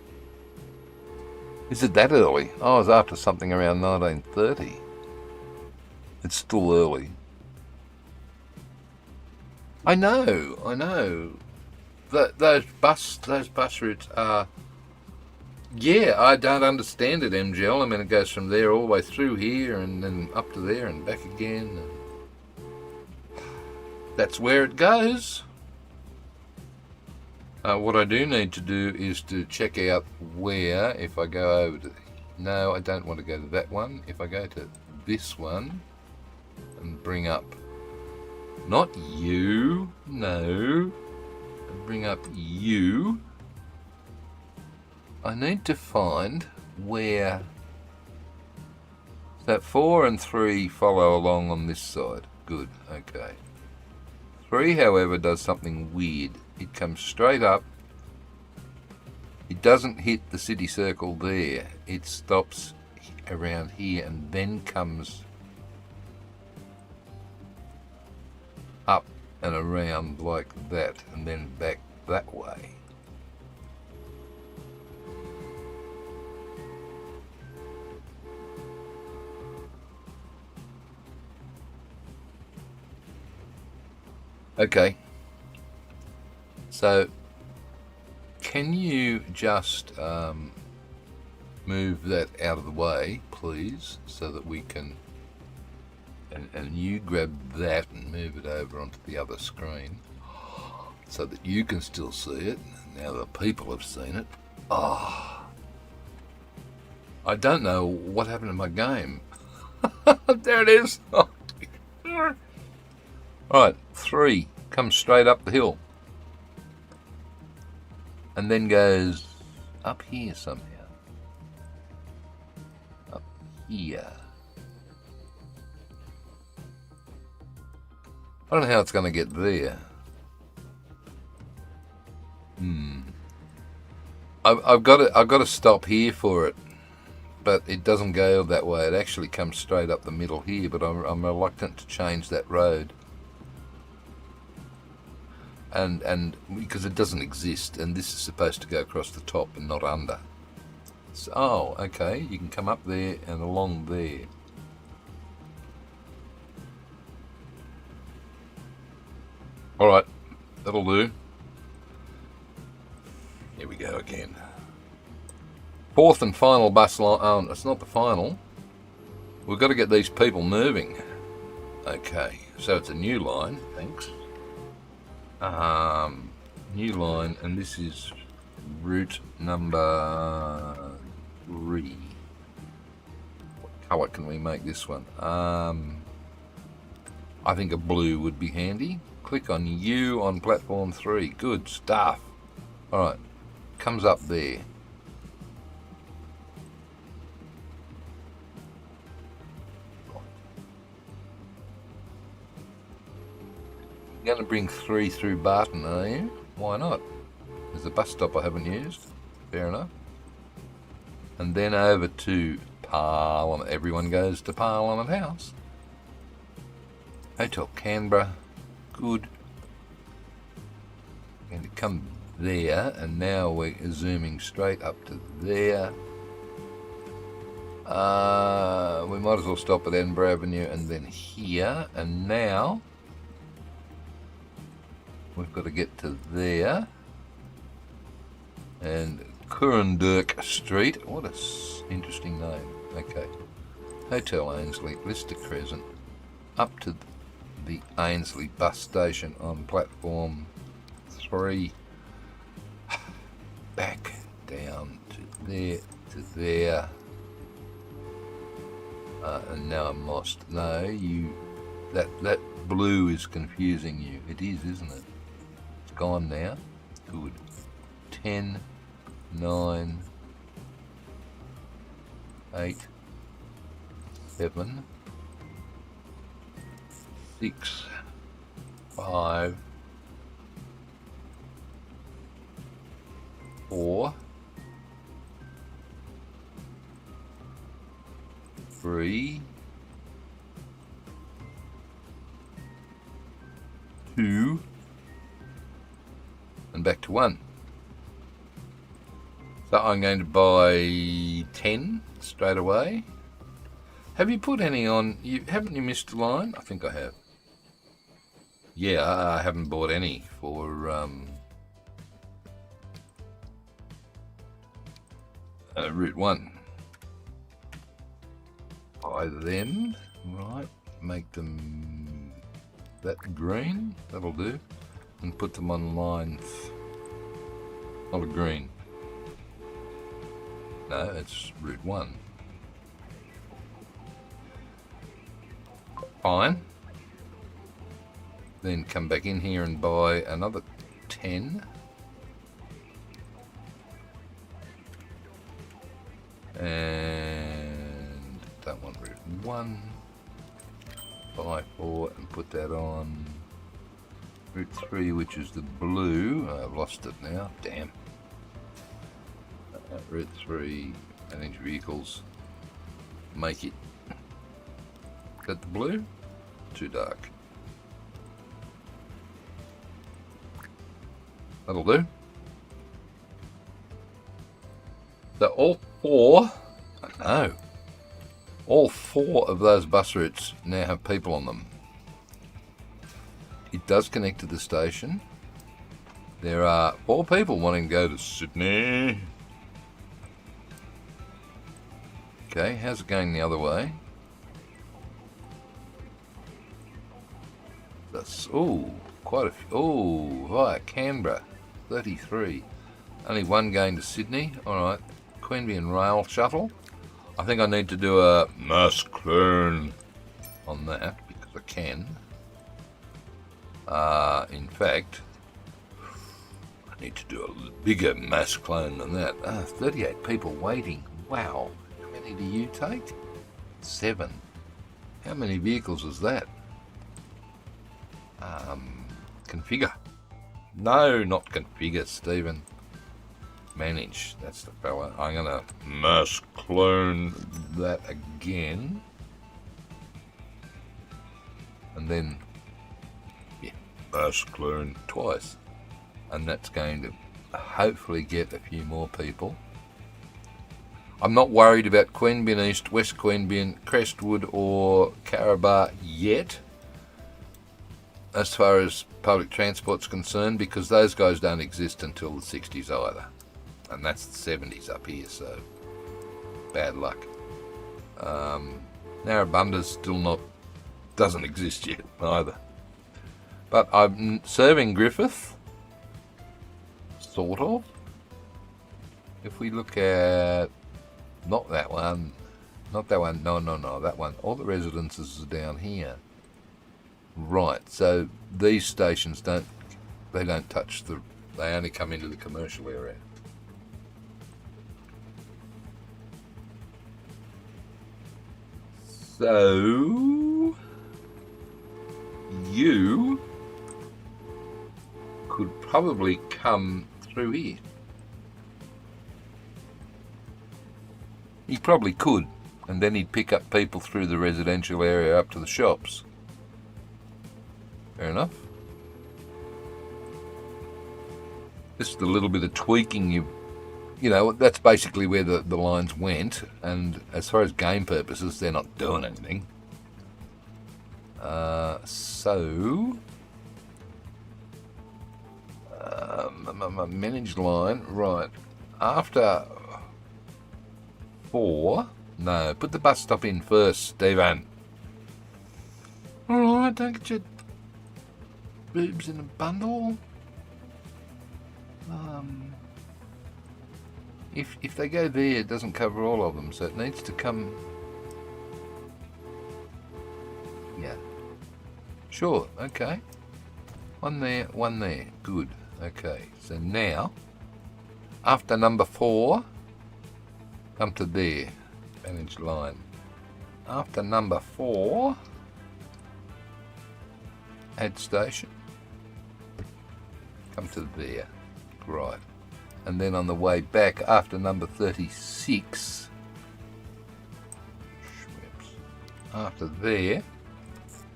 is it that early? I was after something around 1930. It's still early. I know. Those bus routes are. Yeah, I don't understand it, MGL. I mean, it goes from there all the way through here and then up to there and back again. And that's where it goes. What I do need to do is to check out where, if I go over to... No, I don't want to go to that one. If I go to this one and bring up... Not you, no. Bring up you. I need to find where... So 4 and 3 follow along on this side. Good, okay. 3, however, does something weird. It comes straight up. It doesn't hit the city circle there. It stops around here and then comes up and around like that and then back that way. Okay. So, can you just move that out of the way, please, so that we can... And you grab that and move it over onto the other screen so that you can still see it. Now the people have seen it. Ah, I don't know what happened to my game. There it is. Alright, 3 comes straight up the hill and then goes up here somehow. Up here. I don't know how it's going to get there. I've got to stop here for it, but it doesn't go that way. It actually comes straight up the middle here, but I'm reluctant to change that road. And because it doesn't exist, and this is supposed to go across the top and not under. So, oh, okay, you can come up there and along there. Alright, that'll do. Here we go again. 4th and final bus line. Oh, it's not the final. We've got to get these people moving. Okay, so it's a new line, thanks. New line, and this is route number 3. What colour can we make this one? I think a blue would be handy. Click on you on platform 3. Good stuff. Alright, comes up there. You're going to bring 3 through Barton, are you? Why not? There's a bus stop I haven't used. Fair enough. And then over to Parliament. Everyone goes to Parliament House. Hotel Canberra. Good. Going to come there, and now we're zooming straight up to there. We might as well stop at Edinburgh Avenue and then here, and now we've got to get to there. And Currandurk Street. What a interesting name. Okay. Hotel Ainsley, Lister Crescent, up to the Ainsley bus station on platform 3. Back down to there. And now I'm lost. No, that blue is confusing you. It is, isn't it? It's gone now. Good. 10, 9, 8, 7, 6, 5, 4, 3, 2, and back to 1. So I'm going to buy 10 straight away. Have you put any on? Haven't you missed a line? I think I have. Yeah, I haven't bought any for Route 1. Buy them, right, make them that green, that'll do, and put them on lines, not a green. No, it's Route 1. Fine. Then come back in here and buy another 10. And don't want Route 1. Buy 4 and put that on Route 3, which is the blue. Oh, I've lost it now, damn. Route 3, manage vehicles. Make it. Is that the blue? Too dark. That'll do. So all 4, all 4 of those bus routes now have people on them. It does connect to the station. There are 4 people wanting to go to Sydney. Okay, how's it going the other way? That's, quite a few. Right, Canberra, 33. Only 1 going to Sydney. Alright, Queanbeyan Rail Shuttle. I think I need to do a mass clone on that, because I can. In fact, I need to do a bigger mass clone than that. 38 people waiting. Wow. How many do you take? 7. How many vehicles is that? Configure. No, not configure, Stephen. Manage. That's the fella. I'm going to mass clone that again. And then, mass clone twice. And that's going to hopefully get a few more people. I'm not worried about Queanbeyan East, West Queanbeyan, Crestwood or Canberra yet, as far as public transport's concerned, because those guys don't exist until the 60s either. And that's the 70s up here, so bad luck. Narrabunda's still doesn't exist yet either. But I'm serving Griffith, sort of. If we look at, not that one, no, that one. All the residences are down here. Right, so these stations don't touch they only come into the commercial area. So you could probably come through here. He probably could, and then he'd pick up people through the residential area up to the shops. Fair enough. Just a little bit of tweaking, you know, that's basically where the lines went, and as far as game purposes, they're not doing anything. So managed line, right, after 4, no, put the bus stop in first, Stephen. Alright, don't get your boobs in a bundle. If they go there, it doesn't cover all of them, so it needs to come. Yeah. Sure, okay. One there, good. Okay, so now, after number 4, come to there, managed line. After number 4, add station. Come to there, right. And then on the way back, after number 36, Schweppes. after there,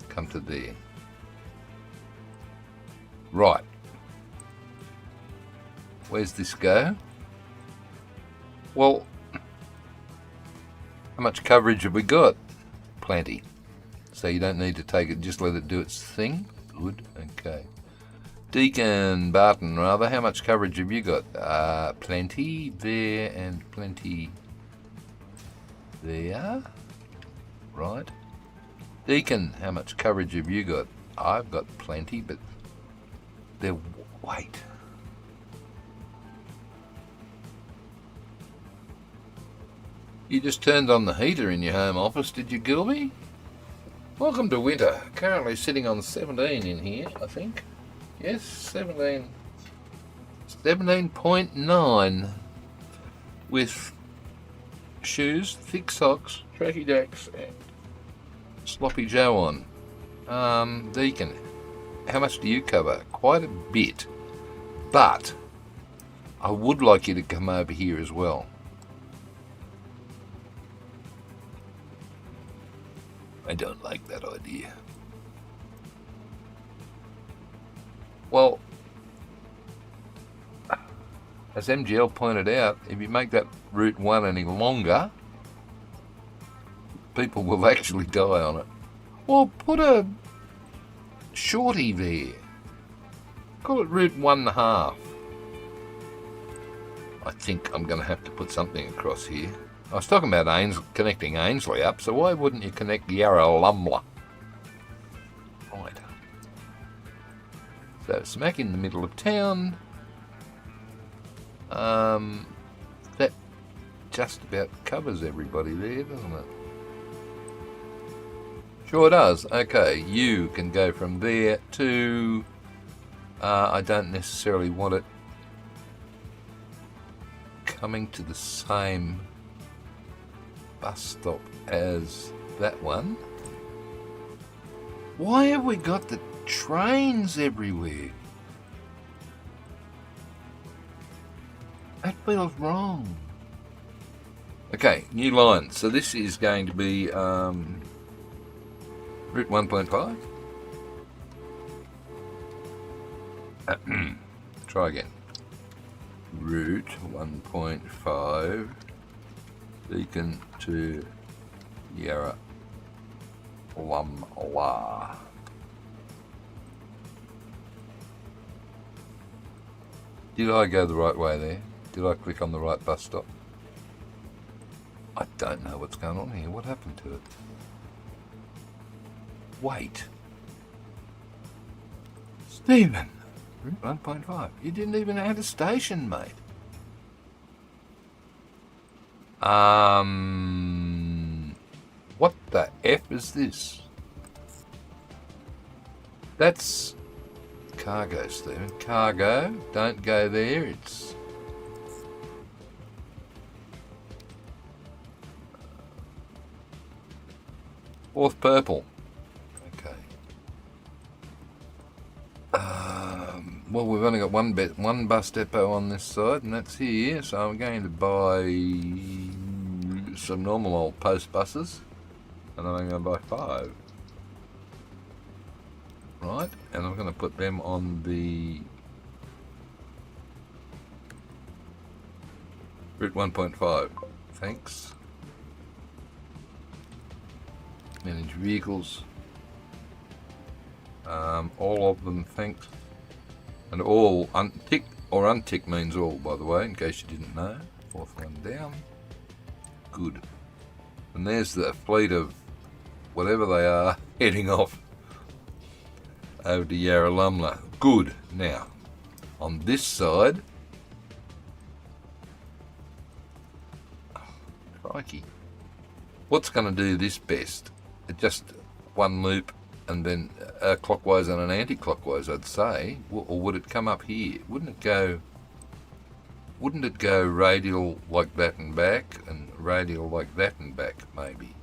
come to there. Right. Where's this go? Well, how much coverage have we got? Plenty. So you don't need to take it, just let it do its thing. Good, okay. Deacon Barton, rather, how much coverage have you got? Plenty there and plenty there. Right. Deacon, how much coverage have you got? I've got plenty, but they're... Wait. You just turned on the heater in your home office, did you, Gilby? Welcome to winter. Currently sitting on 17 in here, I think. Yes, 17. 17.9 with shoes, thick socks, tracky jacks, and sloppy Joe on. Deacon, how much do you cover? Quite a bit. But I would like you to come over here as well. I don't like that idea. Well, as MGL pointed out, if you make that Route 1 any longer, people will actually die on it. Well, put a shorty there. Call it Route 1.5. I think I'm going to have to put something across here. I was talking about connecting Ainsley up, so why wouldn't you connect Yarralumla? Right. So smack in the middle of town. That just about covers everybody there, doesn't it? Sure does. Okay, you can go from there to... I don't necessarily want it coming to the same bus stop as that one. Why have we got the trains everywhere? That feels wrong. Okay, new line. So this is going to be Route 1.5. Try again. Route 1.5. Beacon to Yarralumla. Did I go the right way there? Did I click on the right bus stop? I don't know what's going on here. What happened to it? Wait. Stephen, Route 1.5. You didn't even add a station, mate. What the F is this? That's cargo, Stephen. Cargo. Don't go there. It's... Fourth purple. Okay. Well, we've only got one bus depot on this side, and that's here. So I'm going to buy some normal old post buses, and then I'm going to buy 5. Right, and I'm going to put them on the Route 1.5. Thanks. Manage vehicles. All of them, thanks. And all untick or untick means all, by the way, in case you didn't know. Fourth one down. Good. And there's the fleet of whatever they are heading off over to Yarralumla. Good. Now, on this side, crikey, what's going to do this best? Just one loop and then clockwise and an anti-clockwise, I'd say. Or would it come up here? Wouldn't it go radial like that and back, and radial like that and back, maybe?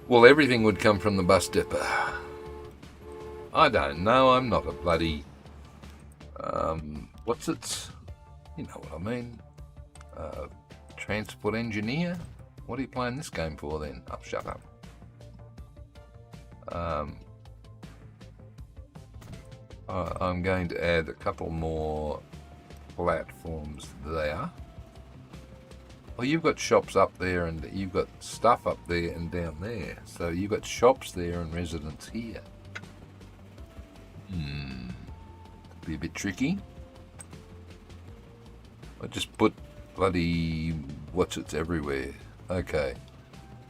Well, everything would come from the bus depot. I don't know, I'm not a bloody... what's it? You know what I mean. Transport engineer? What are you playing this game for then? Oh, shut up. I'm going to add a couple more platforms there. Oh, you've got shops up there and you've got stuff up there and down there. So you've got shops there and residents here. Be a bit tricky. I just put bloody what's it's everywhere. Okay.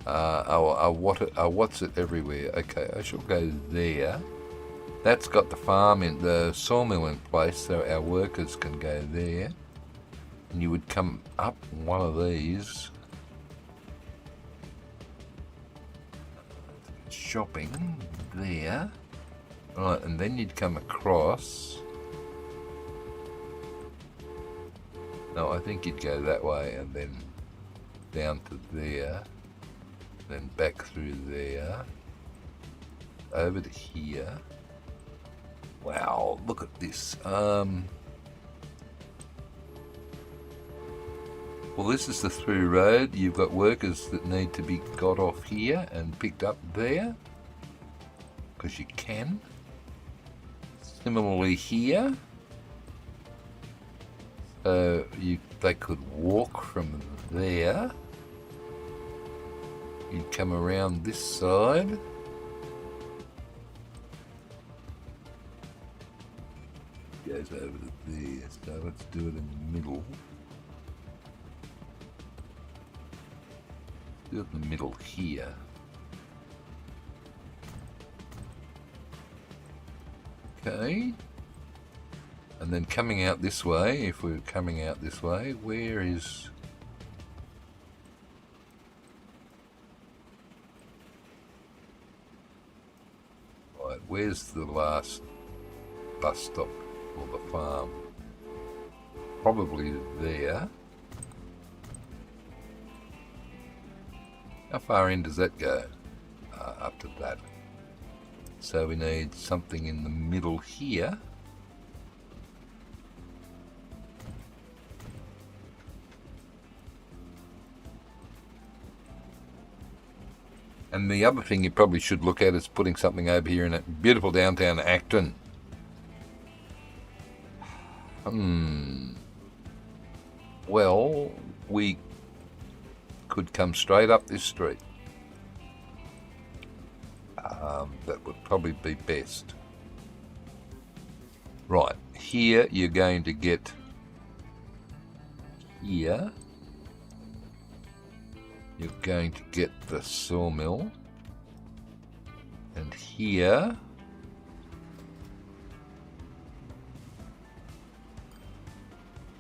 What's it everywhere? Okay, I shall go there. That's got the farm in the sawmill in place, so our workers can go there. And you would come up one of these. Shopping there. Right, and then you'd come across. No, I think you'd go that way and then down to there. Then back through there. Over to here. Wow, look at this. Well, this is the through road. You've got workers that need to be got off here and picked up there, because you can. Similarly here, so they could walk from there. You'd come around this side. Goes over to there. So let's do it in the middle. Do it in the middle here. Okay. And then coming out this way, if we're coming out this way, where is... Right, where's the last bus stop or the farm? Probably there. How far in does that go? Up to that. So we need something in the middle here. And the other thing you probably should look at is putting something over here in a beautiful downtown Acton. Well, we could come straight up this street. That would probably be best. Right, here you're going to get here. You're going to get the sawmill. And here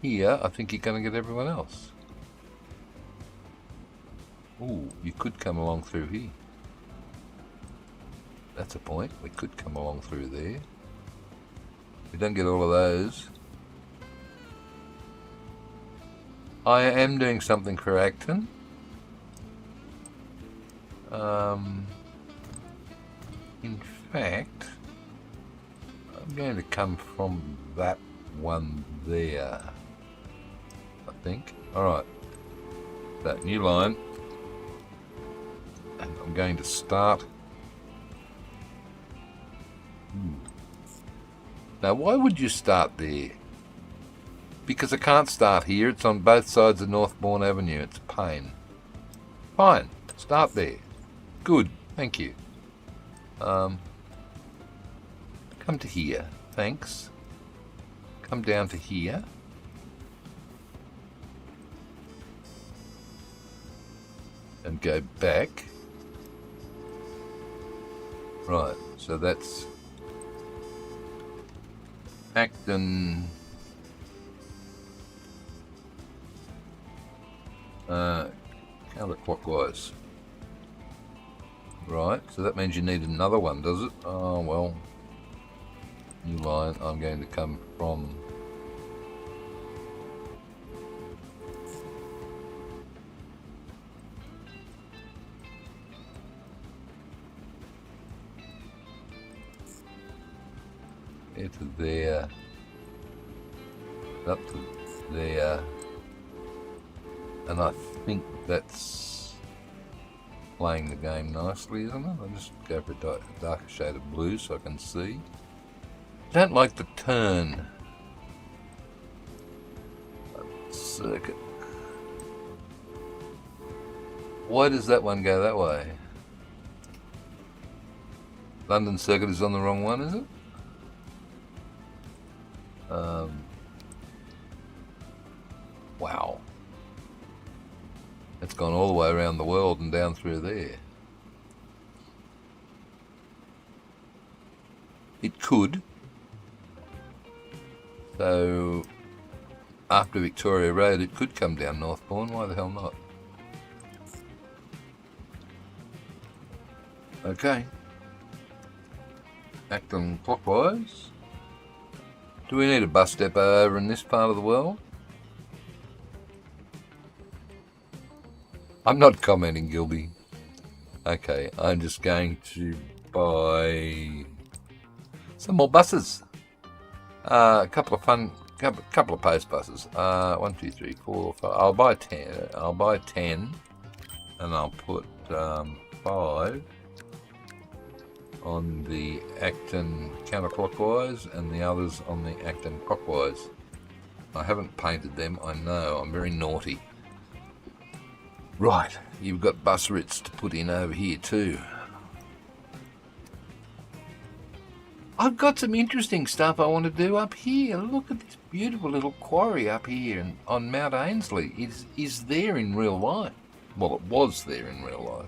I think you're going to get everyone else. Ooh, you could come along through here. That's a point. We could come along through there. We don't get all of those. I am doing something for Acton. In fact, I'm going to come from that one there, I think. Alright, that new line, and I'm going to start. Now, why would you start there? Because I can't start here. It's on both sides of Northbourne Avenue. It's a pain. Fine, start there. Good, thank you. Come to here, thanks. Come down to here. And go back. Right, so that's Acton. Counterclockwise. Right, so that means you need another one, does it? Oh, well. New line, I'm going to come from here to there, up to there, And I think that's playing the game nicely, isn't it? I'll just go for a darker shade of blue so I can see. Don't like the turn. Circuit. Why does that one go that way? London Circuit is on the wrong one, is it? Wow. It's gone all the way around the world and down through there. It could. So, after Victoria Road, it could come down Northbourne. Why the hell not? Okay. Acting clockwise. Do we need a bus depot over in this part of the world? I'm not commenting, Gilby. Okay, I'm just going to buy some more buses. A couple of post buses. 1, 2, 3, 4, 5. I'll buy 10. I'll buy 10, and I'll put 5 on the Acton counterclockwise and the others on the Acton clockwise. I haven't painted them. I know I'm very naughty. Right, you've got bus routes to put in over here too. I've got some interesting stuff I want to do up here. Look at this beautiful little quarry up here on Mount Ainslie. It is there in real life. Well, it was there in real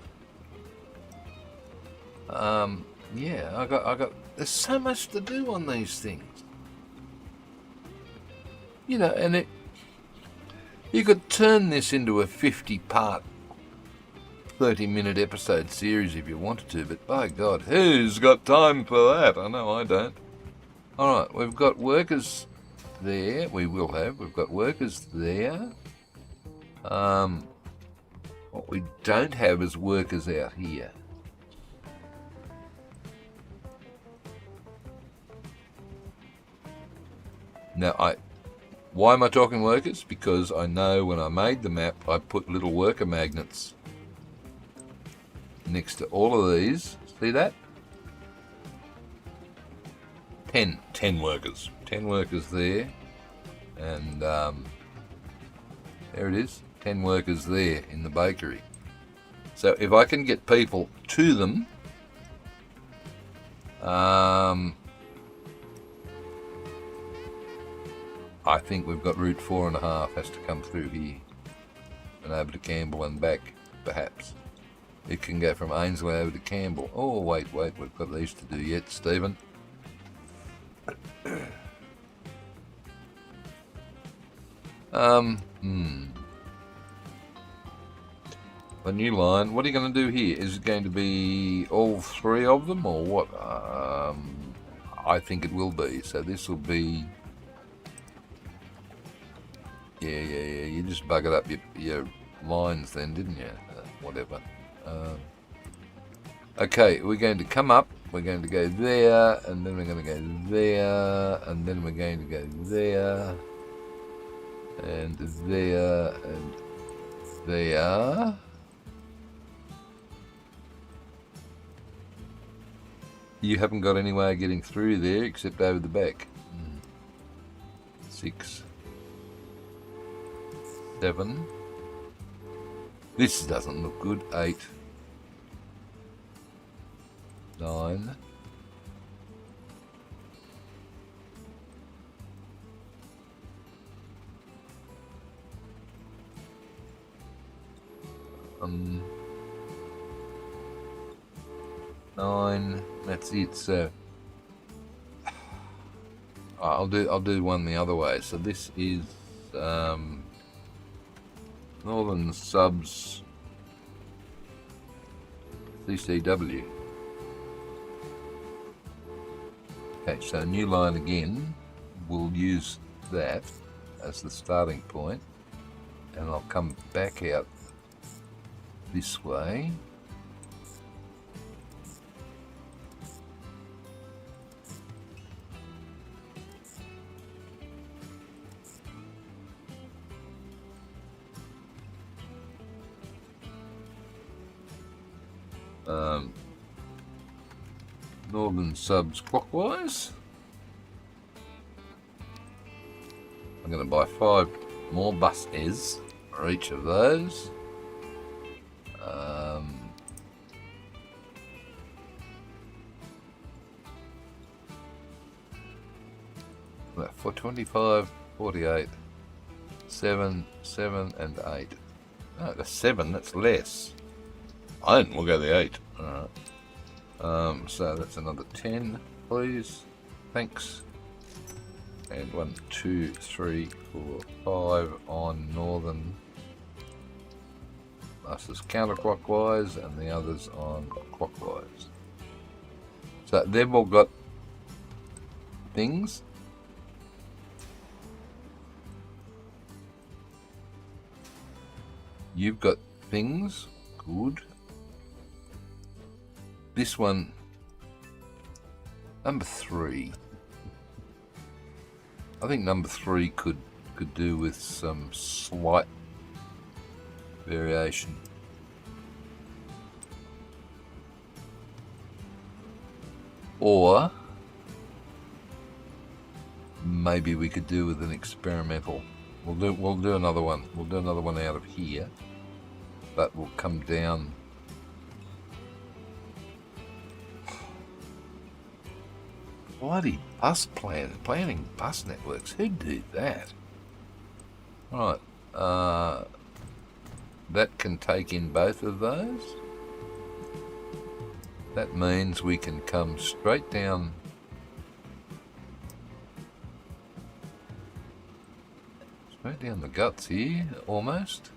life. Yeah, I got. There's so much to do on these things. You know, and you could turn this into a 50-part, 30-minute episode series if you wanted to, but by God, who's got time for that? I know I don't. All right, we've got workers there. We've got workers there. What we don't have is workers out here. Now, why am I talking workers? Because I know when I made the map, I put little worker magnets next to all of these. See that? 10 workers. 10 workers there. And there it is. 10 workers there in the bakery. So if I can get people to them, I think we've got route 4.5 has to come through here and over to Campbell and back, perhaps. It can go from Ainslie over to Campbell. Oh, wait, we've got these to do yet, Stephen. A new line. What are you going to do here? Is it going to be all 3 of them or what? I think it will be. So this will be... Yeah. You just buggered up your lines then, didn't you? Whatever. Okay, we're going to come up. We're going to go there, and then we're going to go there, and then we're going to go there, and there, and there. You haven't got any way of getting through there except over the back. 6, 7. This doesn't look good. 8, 9. Nine. That's it. So I'll do one the other way. So this is Northern Subs CCW. Okay, so new line again. We'll use that as the starting point, and I'll come back out this way. Northern subs clockwise. I'm going to buy 5 more buses for each of those. For 25, 48, 7, 7 and 8. Oh, the 7, that's less. I didn't, we'll go the 8. Alright. So that's another 10, please. Thanks. And 1, 2, 3, 4, 5 on northern buses counterclockwise and the others on clockwise. So they've all got things. You've got things. Good. This one, number 3. I think number 3 could do with some slight variation. Or maybe we could do with an experimental. We'll do another one. We'll do another one out of here, but we'll come down. Bloody bus planning bus networks. Who'd do that? Right. That can take in both of those. That means we can come straight down. Straight down the guts here, almost.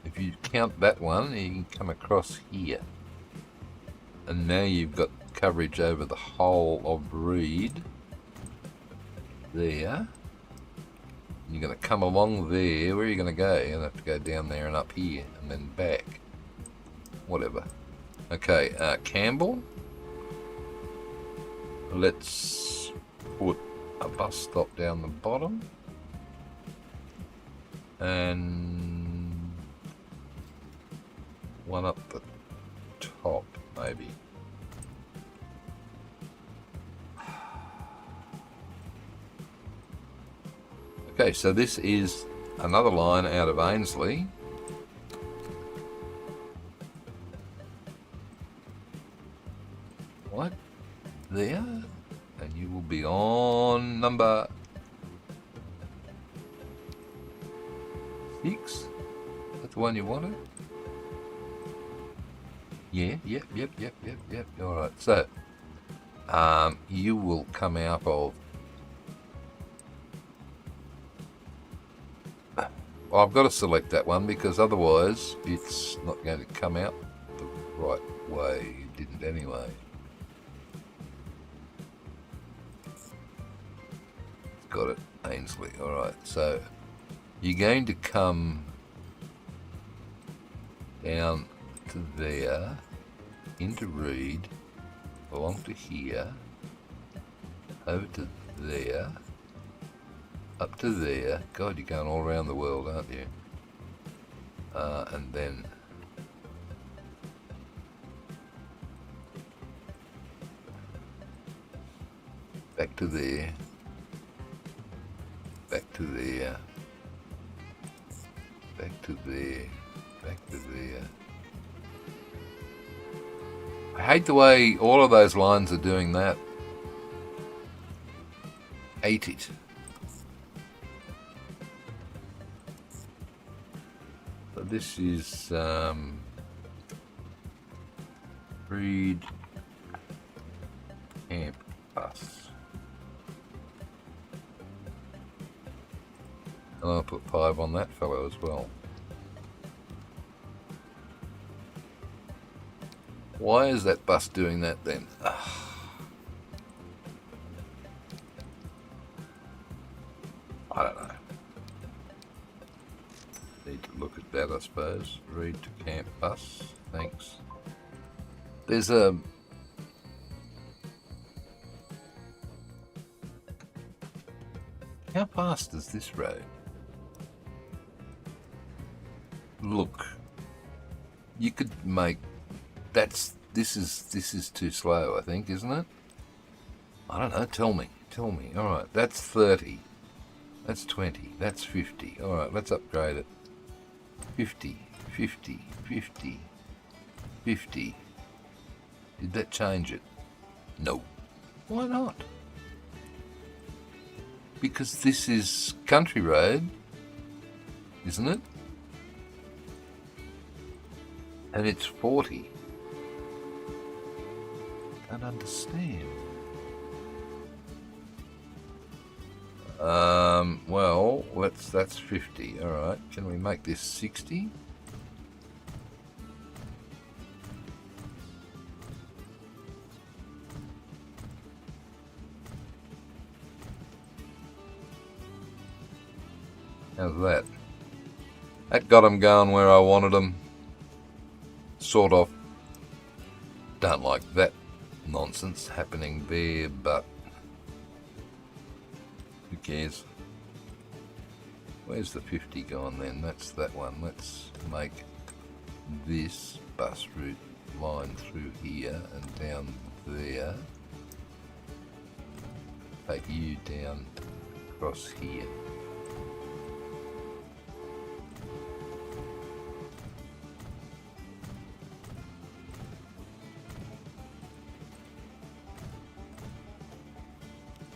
If you count that one, you can come across here. And now you've got coverage over the whole of Reed. There. You're going to come along there. Where are you going to go? You're going to have to go down there and up here and then back. Whatever. Okay, Campbell. Let's put a bus stop down the bottom. And one up the top, maybe. Okay, so this is another line out of Ainsley. What? There? And you will be on number 6? That's the one you wanted? Yeah, yep. Alright, so you will come out of... Well, I've got to select that one because otherwise it's not going to come out the right way. It didn't anyway. Got it, Ainsley. Alright, so you're going to come down to there, into Reed, along to here, over to there, up to there. God, you're going all around the world, aren't you? And then back to there, back to there, back to there, back to there. I hate the way all of those lines are doing that. Hate it. So this is Reed Camp Bus. And I'll put 5 on that fellow as well. Why is that bus doing that then? I don't know. Need to look at that, I suppose. Read to camp bus. Thanks. There's a... How fast is this road? Look. You could make this is too slow, I think, isn't it? I don't know. Tell me. All right, that's 30. That's 20. That's 50. All right, let's upgrade it. 50, 50, 50, 50. Did that change it? No. Why not? Because this is country road, isn't it? And it's 40. Don't understand. Well, that's 50. All right. Can we make this 60? How's that? That got them going where I wanted them. Sort of. Don't like that nonsense happening there, but who cares? Where's the 50 gone then? That's that one. Let's make this bus route line through here and down there. Take you down across here.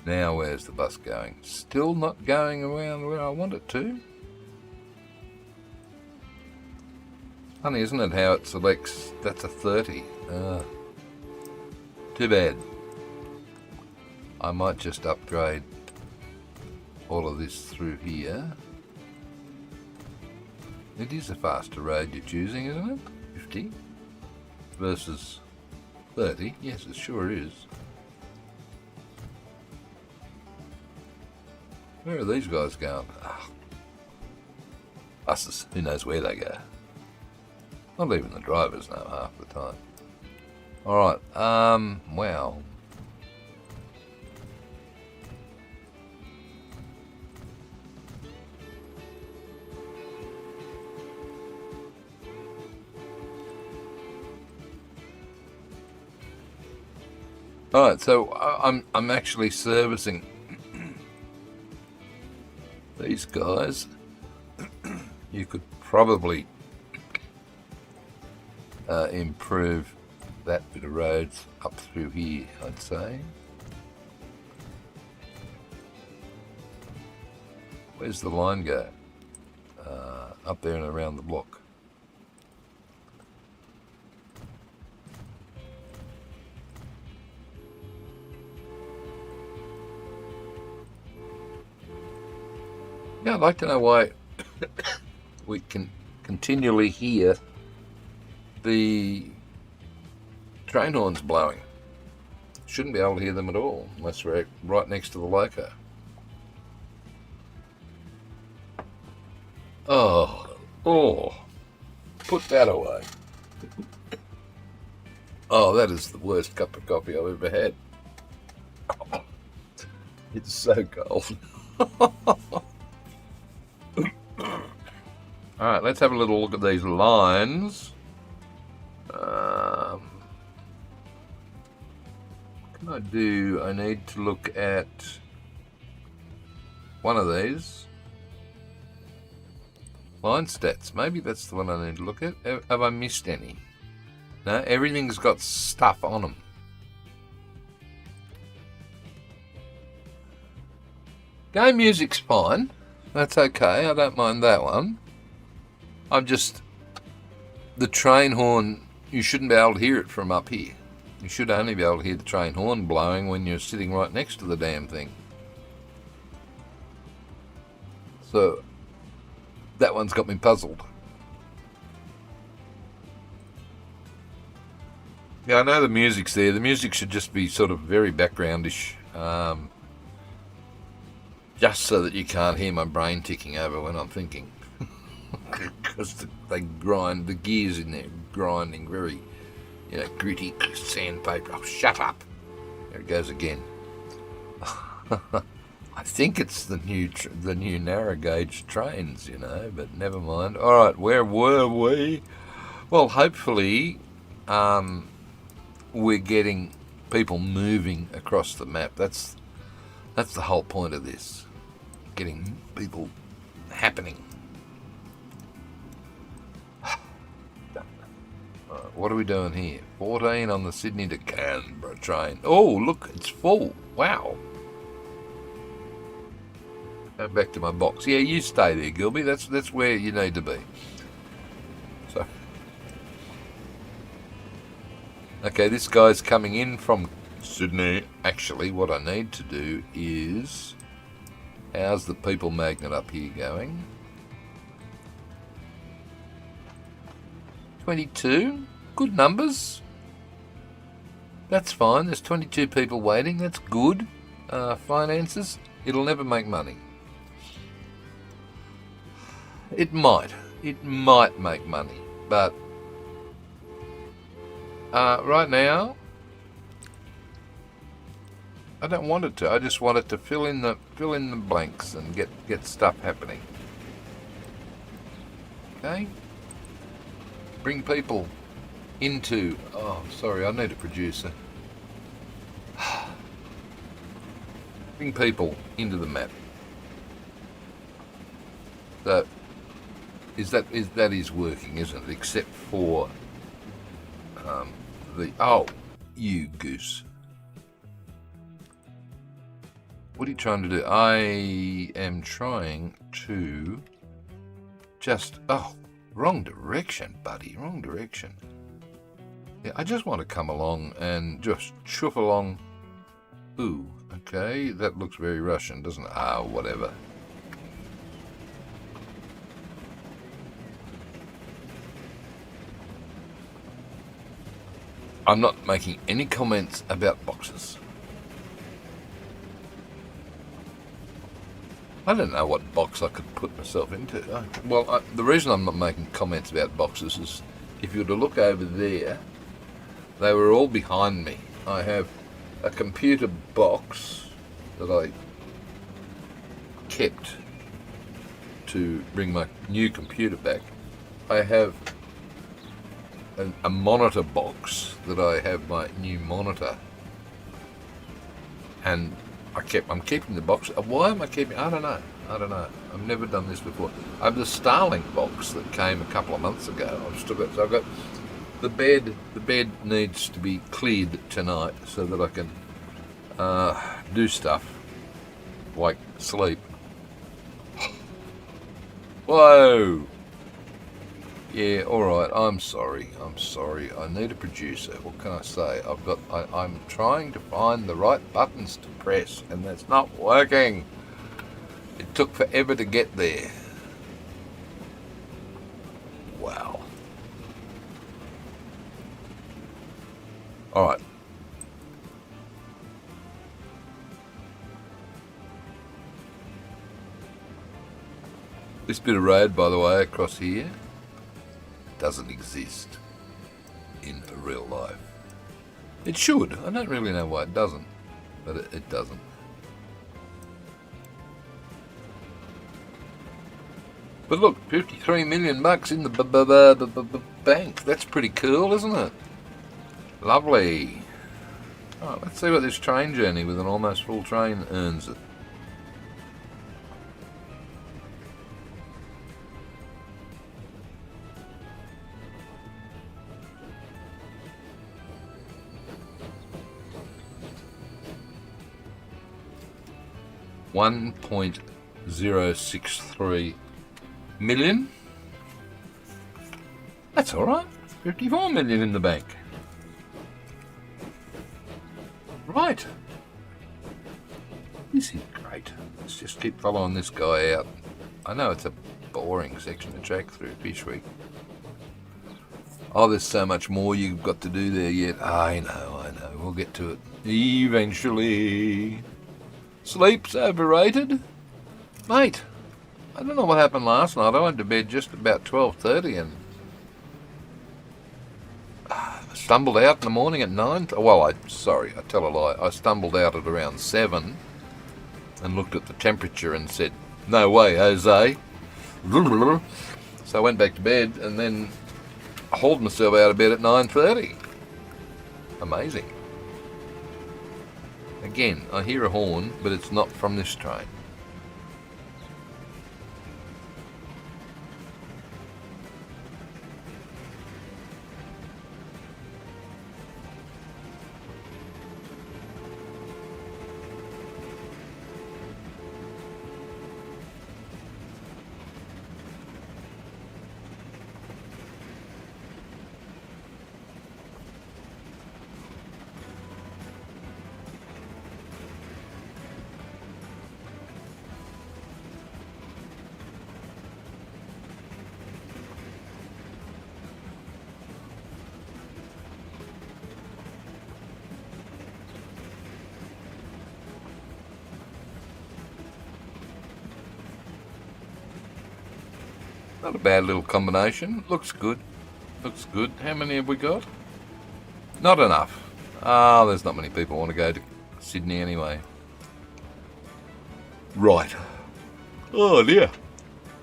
Now where's the bus going? Still not going around where I want it to. Funny, isn't it, how it selects, that's a 30. Too bad. I might just upgrade all of this through here. It is a faster road you're choosing, isn't it? 50 versus 30. Yes, it sure is. Where are these guys going? Buses, who knows where they go. Not even the drivers know half the time. Alright, wow. Alright, so I'm actually servicing these guys. You could probably improve that bit of roads up through here, I'd say. Where's the line go? Up there and around the block. Yeah, I'd like to know why we can continually hear the train horns blowing. Shouldn't be able to hear them at all unless we're right next to the loco. Oh, put that away. Oh, that is the worst cup of coffee I've ever had. Oh, it's so cold. Alright, let's have a little look at these lines. What can I do? I need to look at one of these. Line stats. Maybe that's the one I need to look at. Have I missed any? No, everything's got stuff on them. Game music's fine. That's okay. I don't mind that one. I'm just... The train horn, you shouldn't be able to hear it from up here. You should only be able to hear the train horn blowing when you're sitting right next to the damn thing. So, that one's got me puzzled. Yeah, I know the music's there. The music should just be sort of very backgroundish. Just so that you can't hear my brain ticking over when I'm thinking. Because they grind, the gears in there grinding very, gritty sandpaper. Oh, shut up. There it goes again. I think it's the new narrow gauge trains, but never mind. All right, where were we? Well, hopefully we're getting people moving across the map. That's the whole point of this. Getting people happening. What are we doing here? 14 on the Sydney to Canberra train. Oh, look, it's full. Wow. Go back to my box. Yeah, you stay there, Gilby. That's where you need to be. So, okay, this guy's coming in from Sydney. Actually, what I need to do is, how's the people magnet up here going? 22. Good numbers. That's fine. There's 22 people waiting. That's good. Finances. It'll never make money. It might. It might make money, but right now I don't want it to. I just want it to fill in the blanks and get stuff happening. Okay. Bring people into. Oh, sorry. I need a producer. Bring people into the map. So that is working, isn't it? Except for you goose. What are you trying to do? I am trying to just wrong direction, buddy. Wrong direction. Yeah, I just want to come along and just chuff along. Ooh, okay, that looks very Russian, doesn't it? Whatever. I'm not making any comments about boxes. I don't know what box I could put myself into. The reason I'm not making comments about boxes is if you were to look over there, they were all behind me. I have a computer box that I kept to bring my new computer back. I have a monitor box that I have my new monitor, and I'm keeping the box. Why am I keeping? I don't know. I've never done this before. I have the Starlink box that came a couple of months ago. I've got the bed. The bed needs to be cleared tonight so that I can do stuff like sleep. Whoa. Yeah, all right. I'm sorry. I need a producer. What can I say? I'm trying to find the right buttons to press, and that's not working. It took forever to get there. Wow. All right. This bit of road, by the way, across here, doesn't exist in real life. It should. I don't really know why it doesn't, but it doesn't. But look, 53 million bucks in the bank. That's pretty cool, isn't it? Lovely. Oh, let's see what this train journey with an almost full train earns it. $1.063 million. That's all right. 54 million in the bank. Right. This is great. Let's just keep following this guy out. I know it's a boring section to track through Fish Week. Oh, there's so much more you've got to do there yet. I know. We'll get to it eventually. Sleep's overrated? Mate, I don't know what happened last night. I went to bed just about 12:30 and stumbled out in the morning at 9. Well, I tell a lie. I stumbled out at around 7 and looked at the temperature and said, no way, Jose. So I went back to bed, and then hauled myself out of bed at 9:30. Amazing. Again, I hear a horn, but it's not from this train. Not a bad little combination. Looks good. Looks good. How many have we got? Not enough. Ah, there's not many people want to go to Sydney anyway. Right. Oh dear.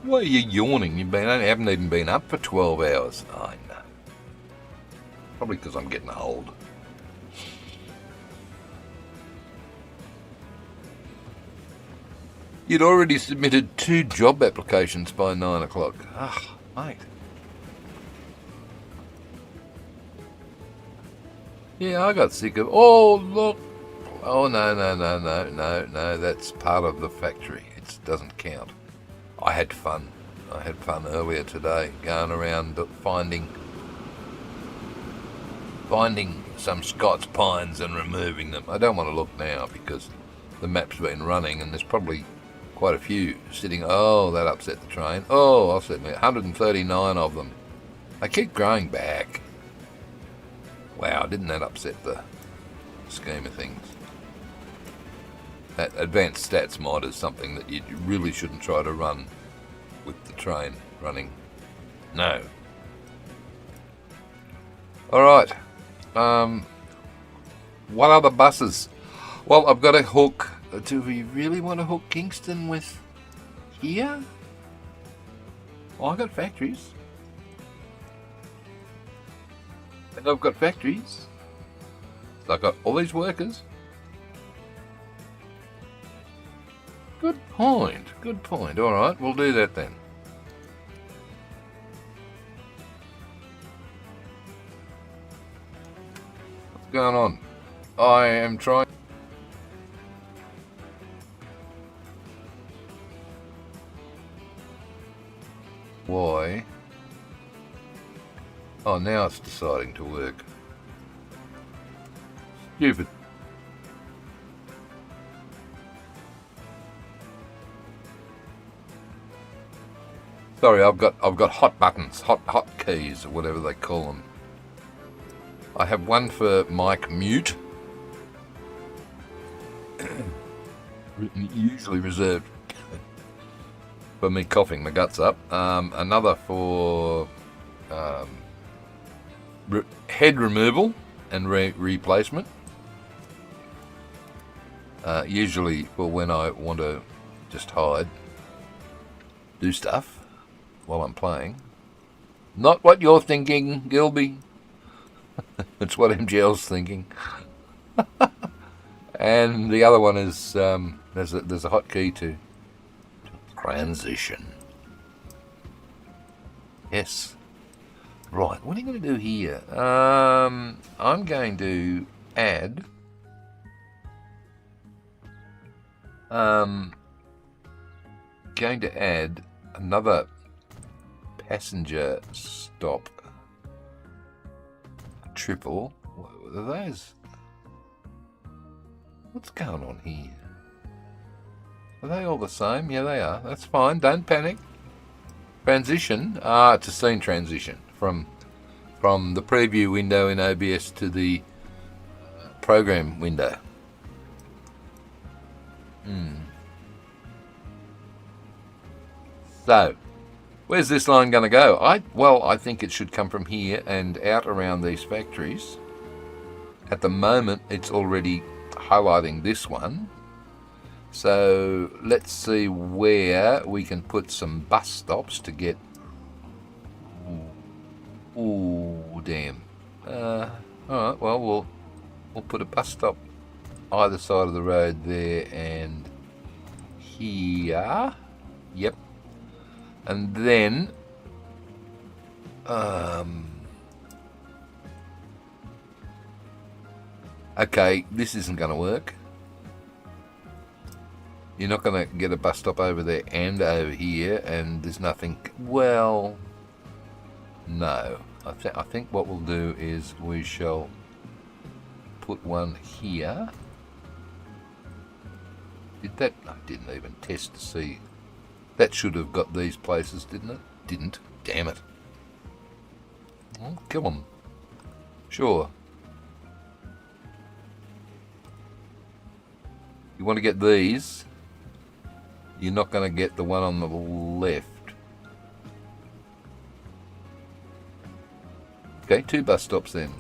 Why are you yawning? You haven't even been up for 12 hours. I know. Probably because I'm getting old. You'd already submitted 2 job applications by 9 o'clock. Ah, mate. Yeah, I got sick of... Oh, look. Oh, no. That's part of the factory. It doesn't count. I had fun. I had fun earlier today, going around finding some Scots pines and removing them. I don't want to look now because the map's been running and there's probably quite a few sitting. Oh, that upset the train. Oh, upset me. 139 of them. They keep growing back. Wow, didn't that upset the scheme of things? That advanced stats mod is something that you really shouldn't try to run with the train running. No. Alright. What other buses? Well, I've got a hook. Do we really want to hook Kingston with here? Well, I've got factories. And I've got factories. So I've got all these workers. Good point. Good point. All right, we'll do that then. What's going on? I am trying. Why? Oh, now it's deciding to work. Stupid. Sorry, I've got hot buttons, hot keys, or whatever they call them. I have one for mic mute, usually reserved for me coughing my guts up. Another for head removal and replacement. Usually for when I want to just hide, do stuff while I'm playing. Not what you're thinking, Gilby. It's what MGL's thinking. And the other one is there's a hotkey to transition. Yes. Right. What are you going to do here? I'm going to add. Going to add another passenger stop. Triple. What are those? What's going on here? Are they all the same? Yeah, they are. That's fine. Don't panic. Transition. It's a scene transition from the preview window in OBS to the program window. So, where's this line going to go? I think it should come from here and out around these factories. At the moment, it's already highlighting this one. So let's see where we can put some bus stops to get. Ooh. Oh, damn. Alright, well, we'll put a bus stop either side of the road there and here. Yep. And then okay, this isn't going to work. You're not going to get a bus stop over there and over here, and there's nothing. Well, no. I think what we'll do is we shall put one here. Did that? I didn't even test to see. That should have got these places, didn't it? Didn't. Damn it. Oh, come on. Sure. You want to get these? You're not going to get the one on the left. Okay, 2 bus stops then.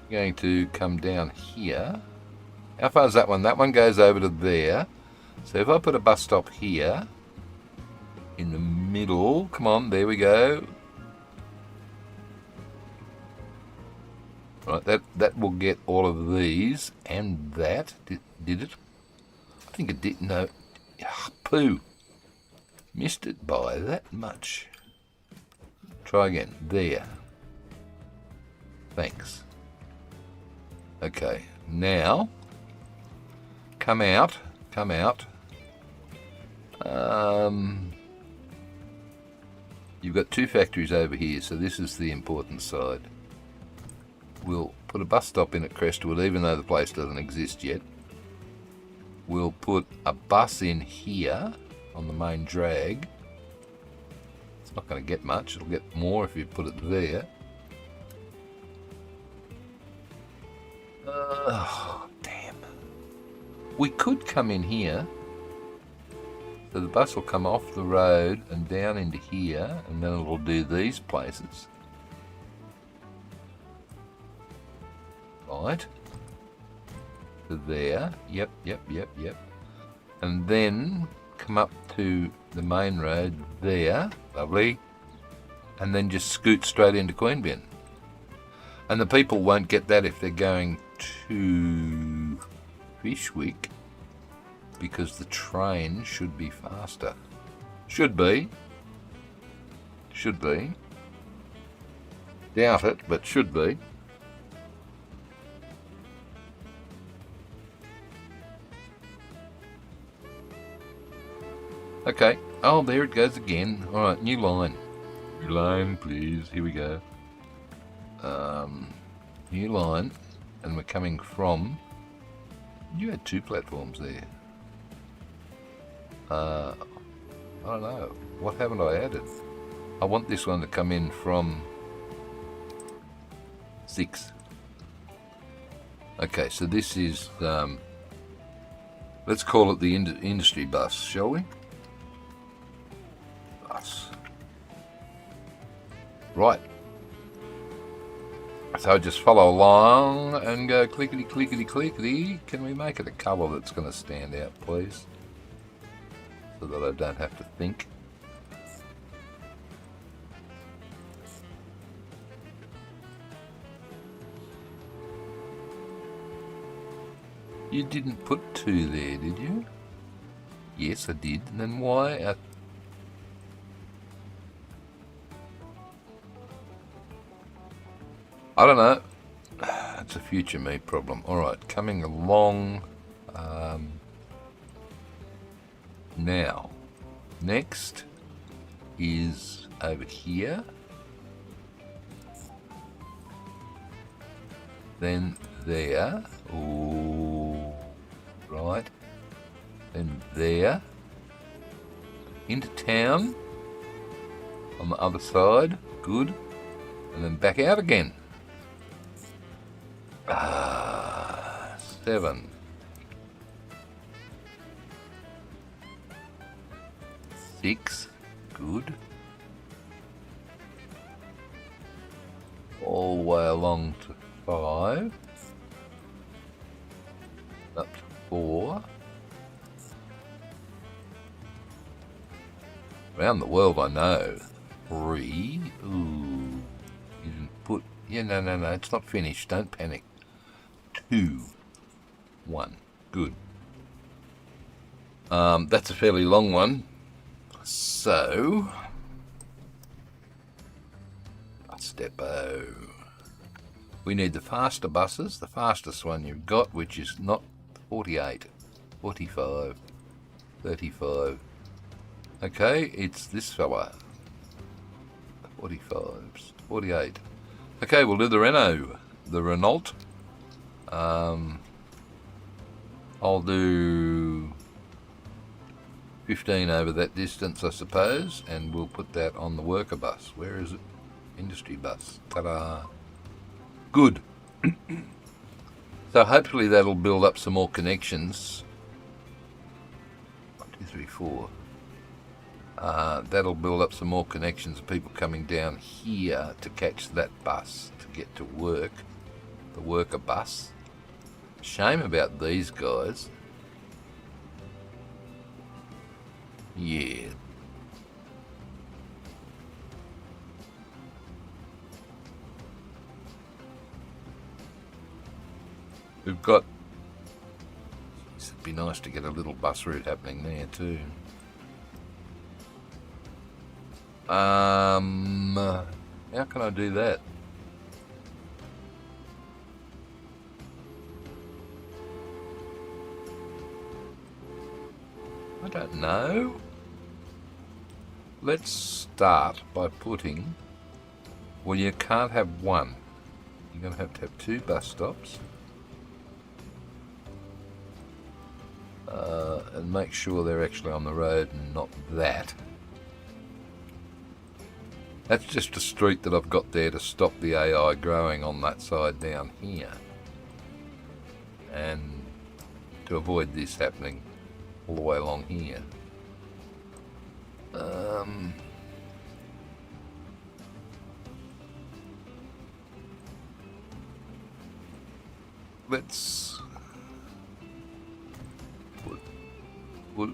Going to come down here. How far is that one? That one goes over to there. So if I put a bus stop here, in the middle, come on, there we go. Right, that will get all of these and that. Did it? I think it did. No. Poo. Missed it by that much. Try again. There. Thanks. Okay. Now, come out. Come out. You've got 2 factories over here, so this is the important side. We'll put a bus stop in at Crestwood, even though the place doesn't exist yet. We'll put a bus in here on the main drag. It's not going to get much. It'll get more if you put it there. Oh, damn. We could come in here. So the bus will come off the road and down into here, and then it'll do these places. Right. To there. Yep. And then come up to the main road there. Lovely. And then just scoot straight into Queanbeyan. And the people won't get that if they're going to Fishwick, because the train should be faster. Should be. Doubt it, but should be. Okay. Oh, there it goes again. Alright, new line. New line, please. Here we go. New line. And we're coming from... You had 2 platforms there. I don't know. What haven't I added? I want this one to come in from 6. Okay, so this is... let's call it the industry bus, shall we? Bus. Right. So just follow along and go clickety clickety clickety. Can we make it a colour that's going to stand out, please? So that I don't have to think. You didn't put 2 there, did you? Yes, I did. And then why? I don't know. It's a future me problem. Alright, coming along. Now, next is over here. Then there. Ooh, right. Then there. Into town. On the other side. Good. And then back out again. 7. 6. Good. All the way along to 5. Up to 4. Around the world, I know. 3. Ooh. Yeah, no, it's not finished. Don't panic. 2, 1. Good. That's a fairly long one. So, bus depot. We need the faster buses, the fastest one you've got, which is not 48, 45, 35. Okay, it's this fella. 45s, 48. Okay, we'll do the Renault. I'll do 15 over that distance, I suppose, and we'll put that on the worker bus. Where is it? Industry bus. Ta-da! Good. So hopefully that'll build up some more connections. 1, 2, 3, 4. That'll build up some more connections of people coming down here to catch that bus to get to work. The worker bus. Shame about these guys. Yeah. We've got... It'd be nice to get a little bus route happening there too. How can I do that? I don't know. Let's start by putting... Well, you can't have one. You're going to have 2 bus stops. And make sure they're actually on the road and not that. That's just a street that I've got there to stop the AI growing on that side down here. And to avoid this happening all the way along here.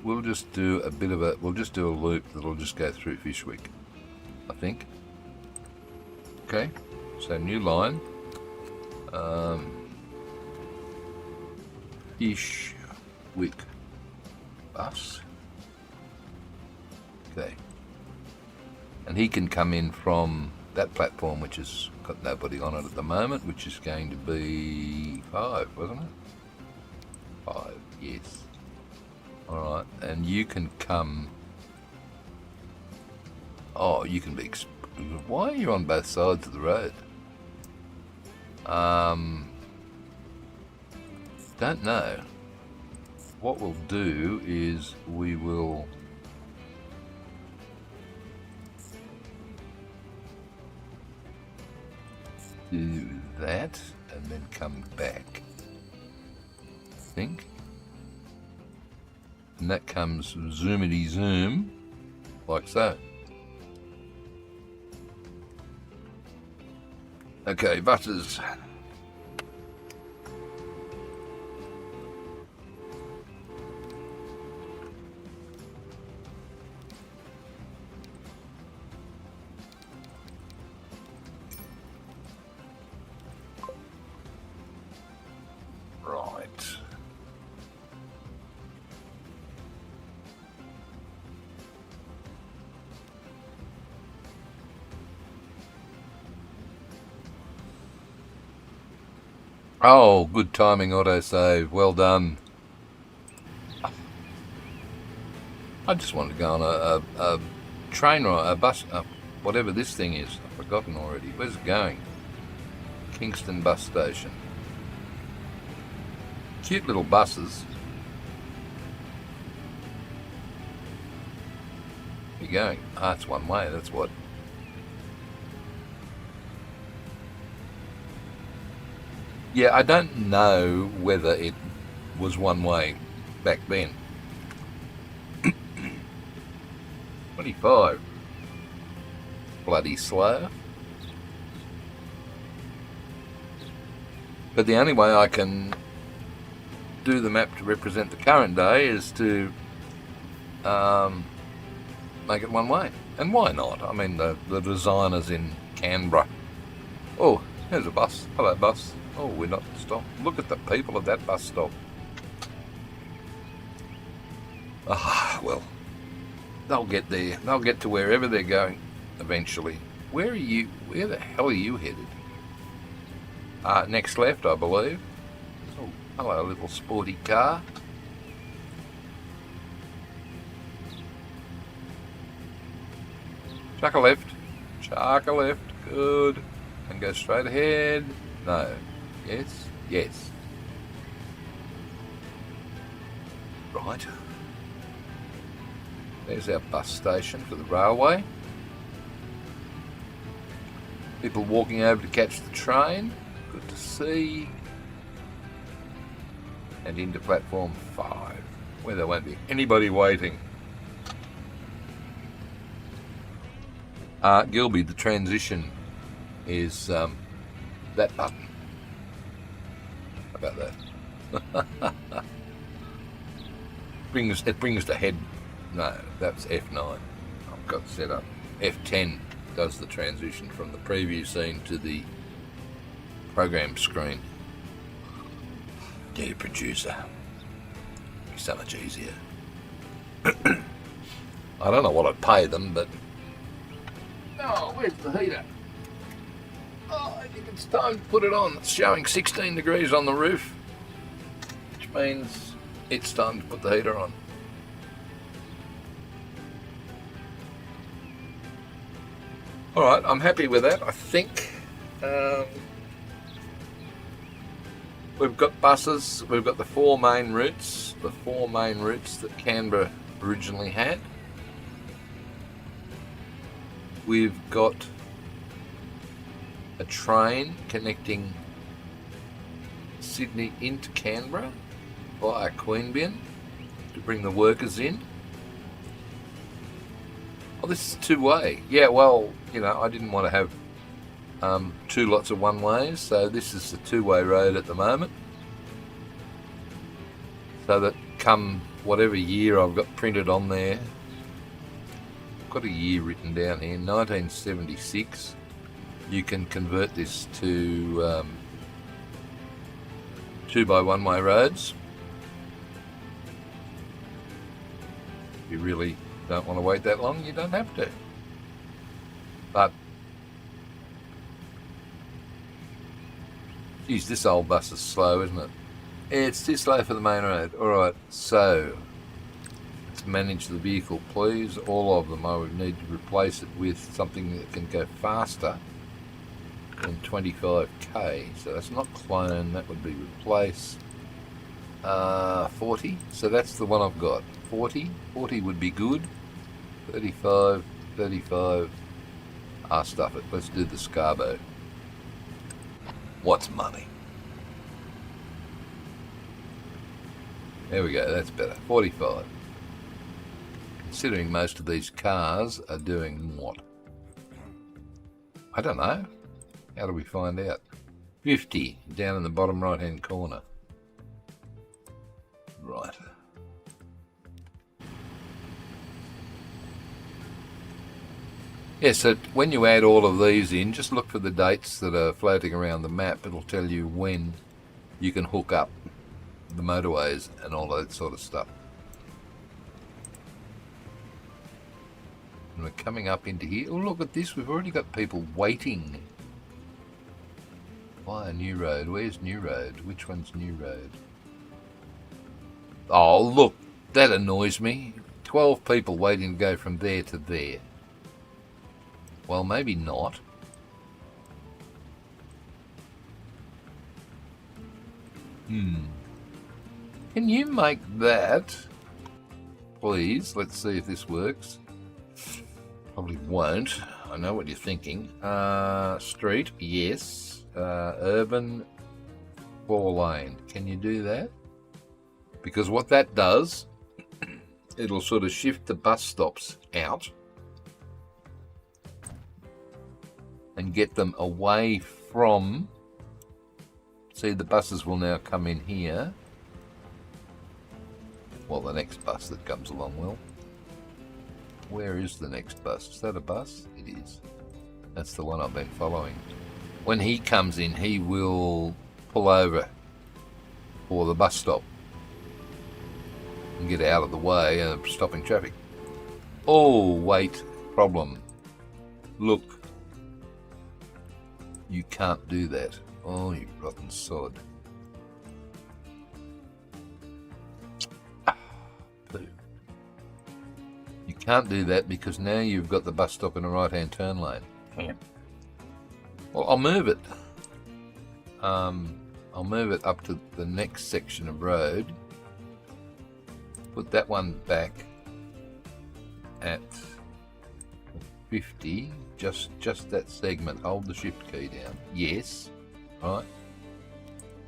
We'll just do a bit of a... We'll just do a loop that'll just go through Fishwick, I think. Okay, so new line. Fishwick bus. Okay. And he can come in from that platform, which has got nobody on it at the moment, which is going to be 5, wasn't it? 5, yes. Alright, and you can come... Oh, you can be... Why are you on both sides of the road? Don't know. What we'll do is we will... do that and then come back, I think. And that comes zoomity zoom, like so. Okay, buses. Right. Oh, good timing, autosave. Well done. I just wanted to go on a train or a bus, whatever this thing is. I've forgotten already. Where's it going? Kingston bus station. Cute little buses. Where are you going? Ah, it's one way, that's what. Yeah, I don't know whether it was one way back then. 25. Bloody slow. But the only way I can do the map to represent the current day is to make it one way. And why not? I mean, the designers in Canberra. Oh, There's a bus. Hello, bus. Oh, we're not stopped. Look at the people at that bus stop. Ah, well, they'll get there. They'll get to wherever they're going eventually. Where are you? Where the hell are you headed? Next left, I believe. Oh, hello, little sporty car. Chuck a left. Chuck a left. Good. And go straight ahead. No. Yes. Yes. Right. There's our bus station for the railway. People walking over to catch the train. Good to see. And into platform 5, where there won't be anybody waiting. Gilby, the transition is that button. How about that? It brings the head. No, that's F9. I've got set up. F10 does the transition from the preview scene to the program screen. Dear producer, it'd be so much easier. I don't know what I'd pay them, but... Oh, where's the heater? Oh, I think it's time to put it on. It's showing 16 degrees on the roof, which means it's time to put the heater on. Alright, I'm happy with that, I think. We've got buses, we've got the 4 main routes that Canberra originally had. We've got a train connecting Sydney into Canberra via Queanbeyan to bring the workers in. Oh, this is 2-way. Yeah, well, you know, I didn't want to have 2 lots of one-ways, so this is a 2-way road at the moment. So that come whatever year I've got printed on there, I've got a year written down here, 1976, you can convert this to 2-by one-way roads. If you really don't want to wait that long, you don't have to. But geez, this old bus is slow, isn't it? It's too slow for the main road. Alright, so let's manage the vehicle, please. All of them. I would need to replace it with something that can go faster than 25k. So that's not clone, that would be replace. 40, so that's the one I've got. 40 would be good. 35. Stuff it. Let's do the Scarbo. What's money? There we go, that's better. 45. Considering most of these cars are doing what? I don't know. How do we find out? 50 down in the bottom right hand corner. Right. Yeah, so when you add all of these in, just look for the dates that are floating around the map. It'll tell you when you can hook up the motorways and all that sort of stuff. And we're coming up into here. Oh, look at this. We've already got people waiting. Why a new road? Where's New Road? Which one's New Road? Oh, look. That annoys me. 12 people waiting to go from there to there. Well, maybe not. Can you make that? Please, let's see if this works. Probably won't. I know what you're thinking. Street, yes. Urban, 4-lane. Can you do that? Because what that does, it'll sort of shift the bus stops out and get them away from... See, the buses will now come in here. Well, the next bus that comes along will. Where is the next bus? Is that a bus? It is. That's the one I've been following when he comes in, he will pull over for the bus stop and get out of the way of stopping traffic. Oh, wait, problem. Look, you can't do that. Oh, you rotten sod. You can't do that because now you've got the bus stop in a right-hand turn lane. Yeah. Well, I'll move it. I'll move it up to the next section of road. Put that one back at 50. Just that segment. Hold the shift key down. Yes. Right.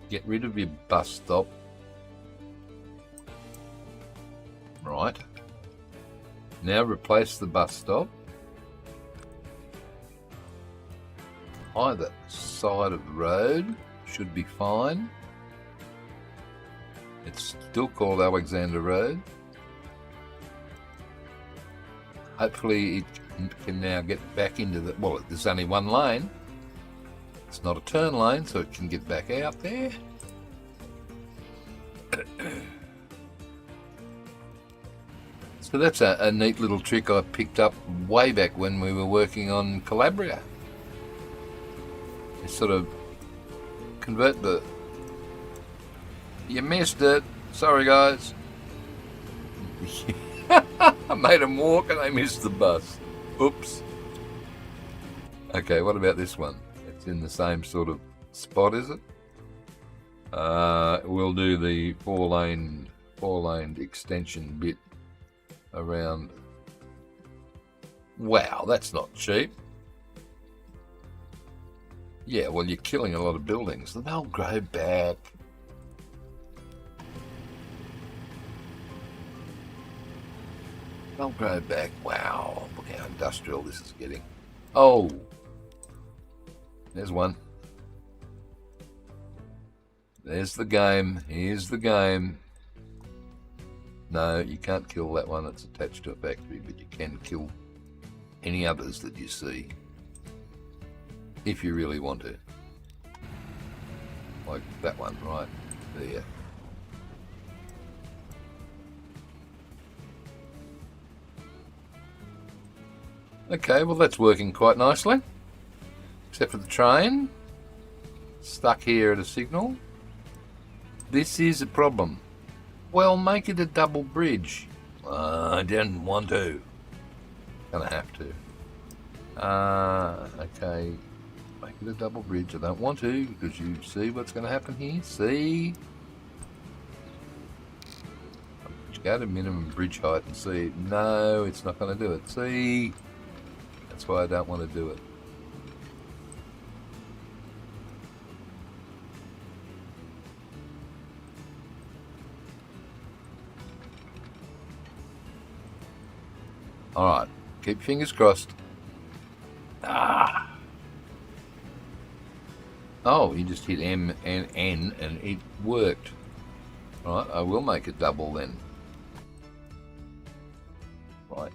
Get rid of your bus stop. Right. Now replace the bus stop. Either side of the road should be fine. It's still called Alexander Road. Hopefully it can now get back into the... Well, there's only one lane. It's not a turn lane, so it can get back out there. So that's a neat little trick I picked up way back when we were working on Canberra. You sort of convert the... You missed it. Sorry, guys. I made them walk and they missed the bus. Oops. Okay, what about this one? It's in the same sort of spot, is it? We'll do the four-lane extension bit around. Wow, that's not cheap. Yeah, well, you're killing a lot of buildings. They'll grow back. They'll grow back. Wow, look how industrial this is getting. Oh, there's one. There's the game. Here's the game. No, you can't kill that one that's attached to a factory, but you can kill any others that you see. If you really want to. Like that one right there. Okay, well that's working quite nicely. Except for the train. Stuck here at a signal. This is a problem. Well, make it a double bridge. I didn't want to. Gonna have to. Okay. Make it a double bridge. I don't want to because you see what's going to happen here. See? Just go to minimum bridge height and see. No, it's not going to do it. See? That's why I don't want to do it. Alright. Keep your fingers crossed. Ah! Oh, you just hit M and N and it worked. Right, I will make it double then. Right.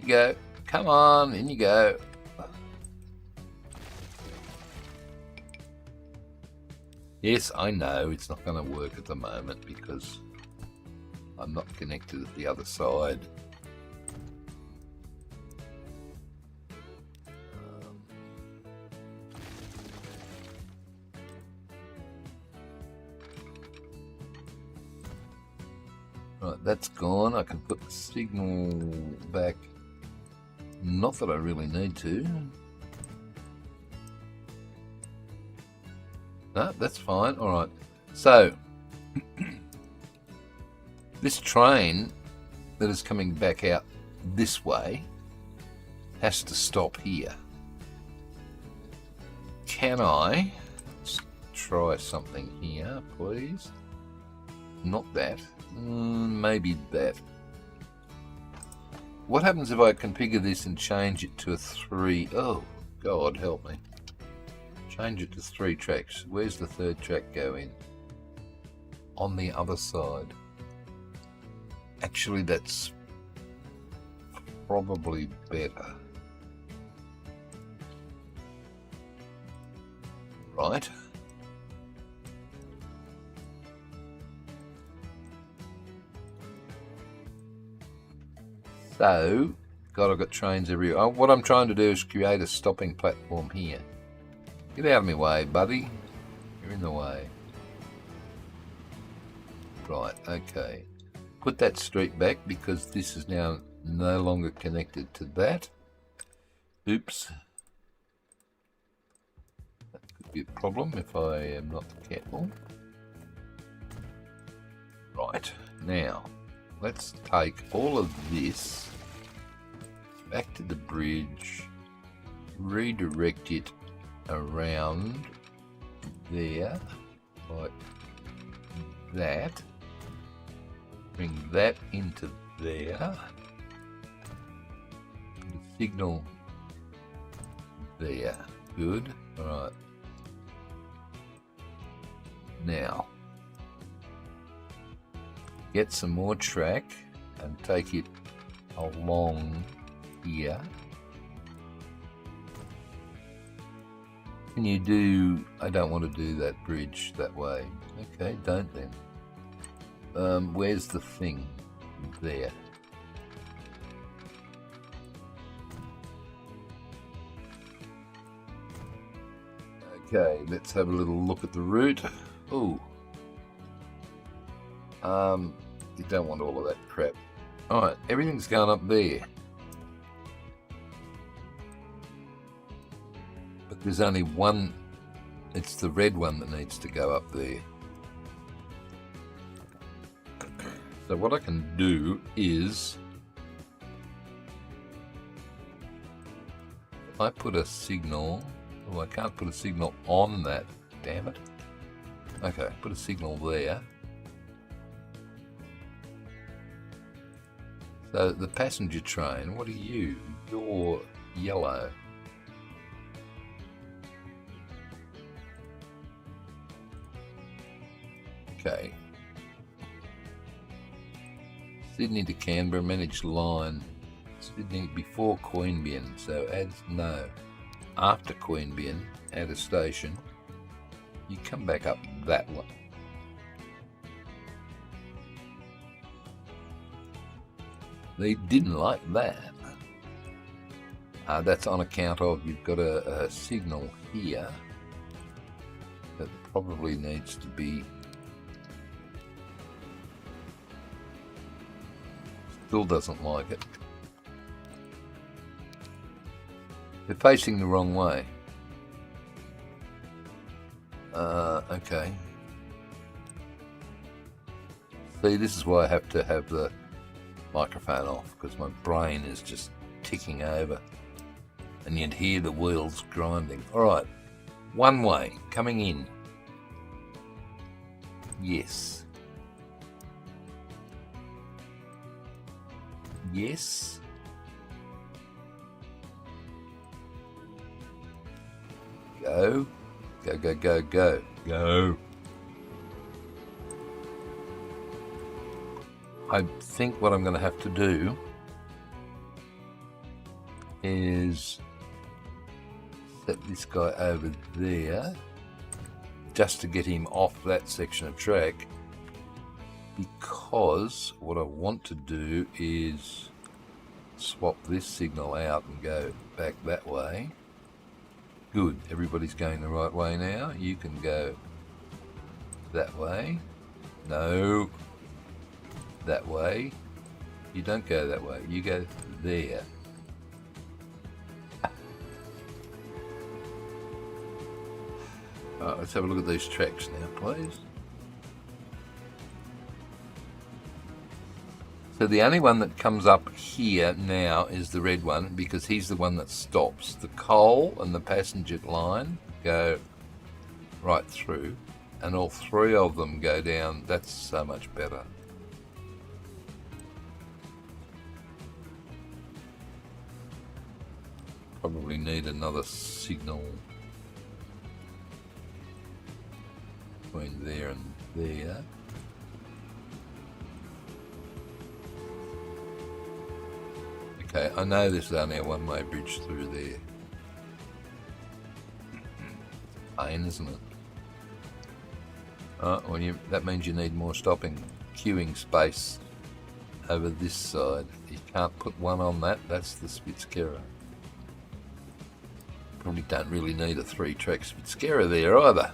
You go. Come on, in you go. Yes, I know it's not going to work at the moment because I'm not connected at the other side. Right, that's gone. I can put the signal back. Not that I really need to. No, that's fine. All right. So, this train that is coming back out this way has to stop here. Can I try something here, please? Not that. Maybe that. What happens if I configure this and change it to a 3? Oh, God help me. Change it to 3 tracks. Where's the third track go in? On the other side. Actually, that's probably better. Right. So, God, I've got trains everywhere. What I'm trying to do is create a stopping platform here. Get out of my way, buddy. You're in the way. Right, okay. Put that street back because this is now no longer connected to that. Oops. That could be a problem if I am not careful. Right, now let's take all of this back to the bridge, redirect it around there, like that. Bring that into there. The signal there. Good. Alright. Now, get some more track and take it along here. Can you do... I don't want to do that bridge that way. Okay, don't then. Where's the thing? There. Okay, let's have a little look at the route. Ooh. You don't want all of that crap. Alright, everything's going up there. But there's only one, it's the red one that needs to go up there. So what I can do is, I put a signal, oh, I can't put a signal on that, damn it. Okay, put a signal there. So the passenger train, what are you? You're yellow. Okay. Sydney to Canberra, managed line. Sydney before Queanbeyan, so add no. After Queanbeyan, add a station. You come back up that way. They didn't like that. That's on account of you've got a signal here that probably needs to be... Still doesn't like it. They're facing the wrong way. Okay. See, this is why I have to have the microphone off, because my brain is just ticking over and you'd hear the wheels grinding. Alright, one way, coming in. Yes. Yes. Go. Go, go, go, go. Go. I think what I'm going to have to do is set this guy over there just to get him off that section of track, because what I want to do is swap this signal out and go back that way. Good, everybody's going the right way now. You can go that way. No. That way. You don't go that way, you go there. Alright, let's have a look at these tracks now, please. So the only one that comes up here now is the red one, because he's the one that stops. The coal and the passenger line go right through, and all three of them go down. That's so much better. Probably need another signal between there and there. Okay, I know there's only a one-way bridge through there. pain, isn't it? That means you need more queuing space over this side. You can't put one on that. That's the Spitskera. Probably don't really need a 3-track Spitskera there either.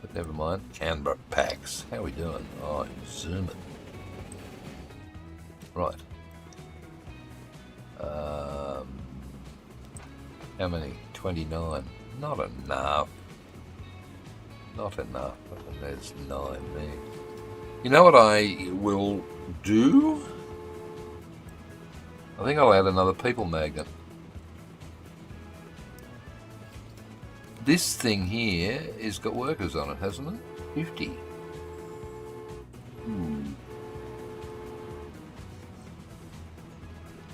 But never mind. Canberra packs. How are we doing? Oh, zoom it. Right. How many? 29. Not enough. Not enough. There's 9 there. You know what I will do? I think I'll add another people magnet. This thing here has got workers on it, hasn't it? 50.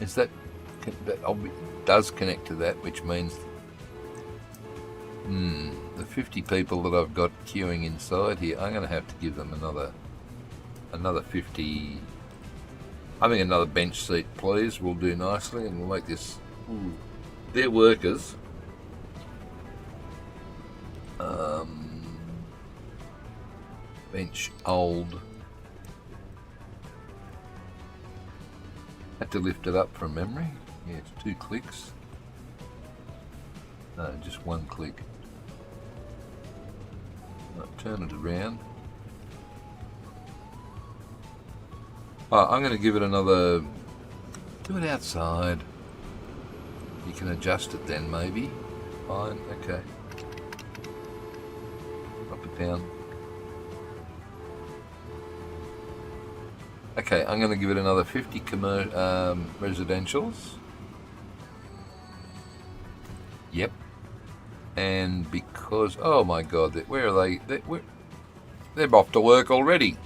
Is that does connect to that, which means the 50 people that I've got queuing inside here, I'm going to have to give them another 50. I think another bench seat, please, will do nicely, and we'll make this. They're workers. Bench old. Had to lift it up from memory. Yeah, it's 2 clicks. No, just 1 click. Turn it around. I'm going to give it another. Do it outside. You can adjust it then, maybe. Fine. Okay. Up it down. Okay, I'm going to give it another 50 residentials. Yep. And because, oh my God, where are they? They're off to work already.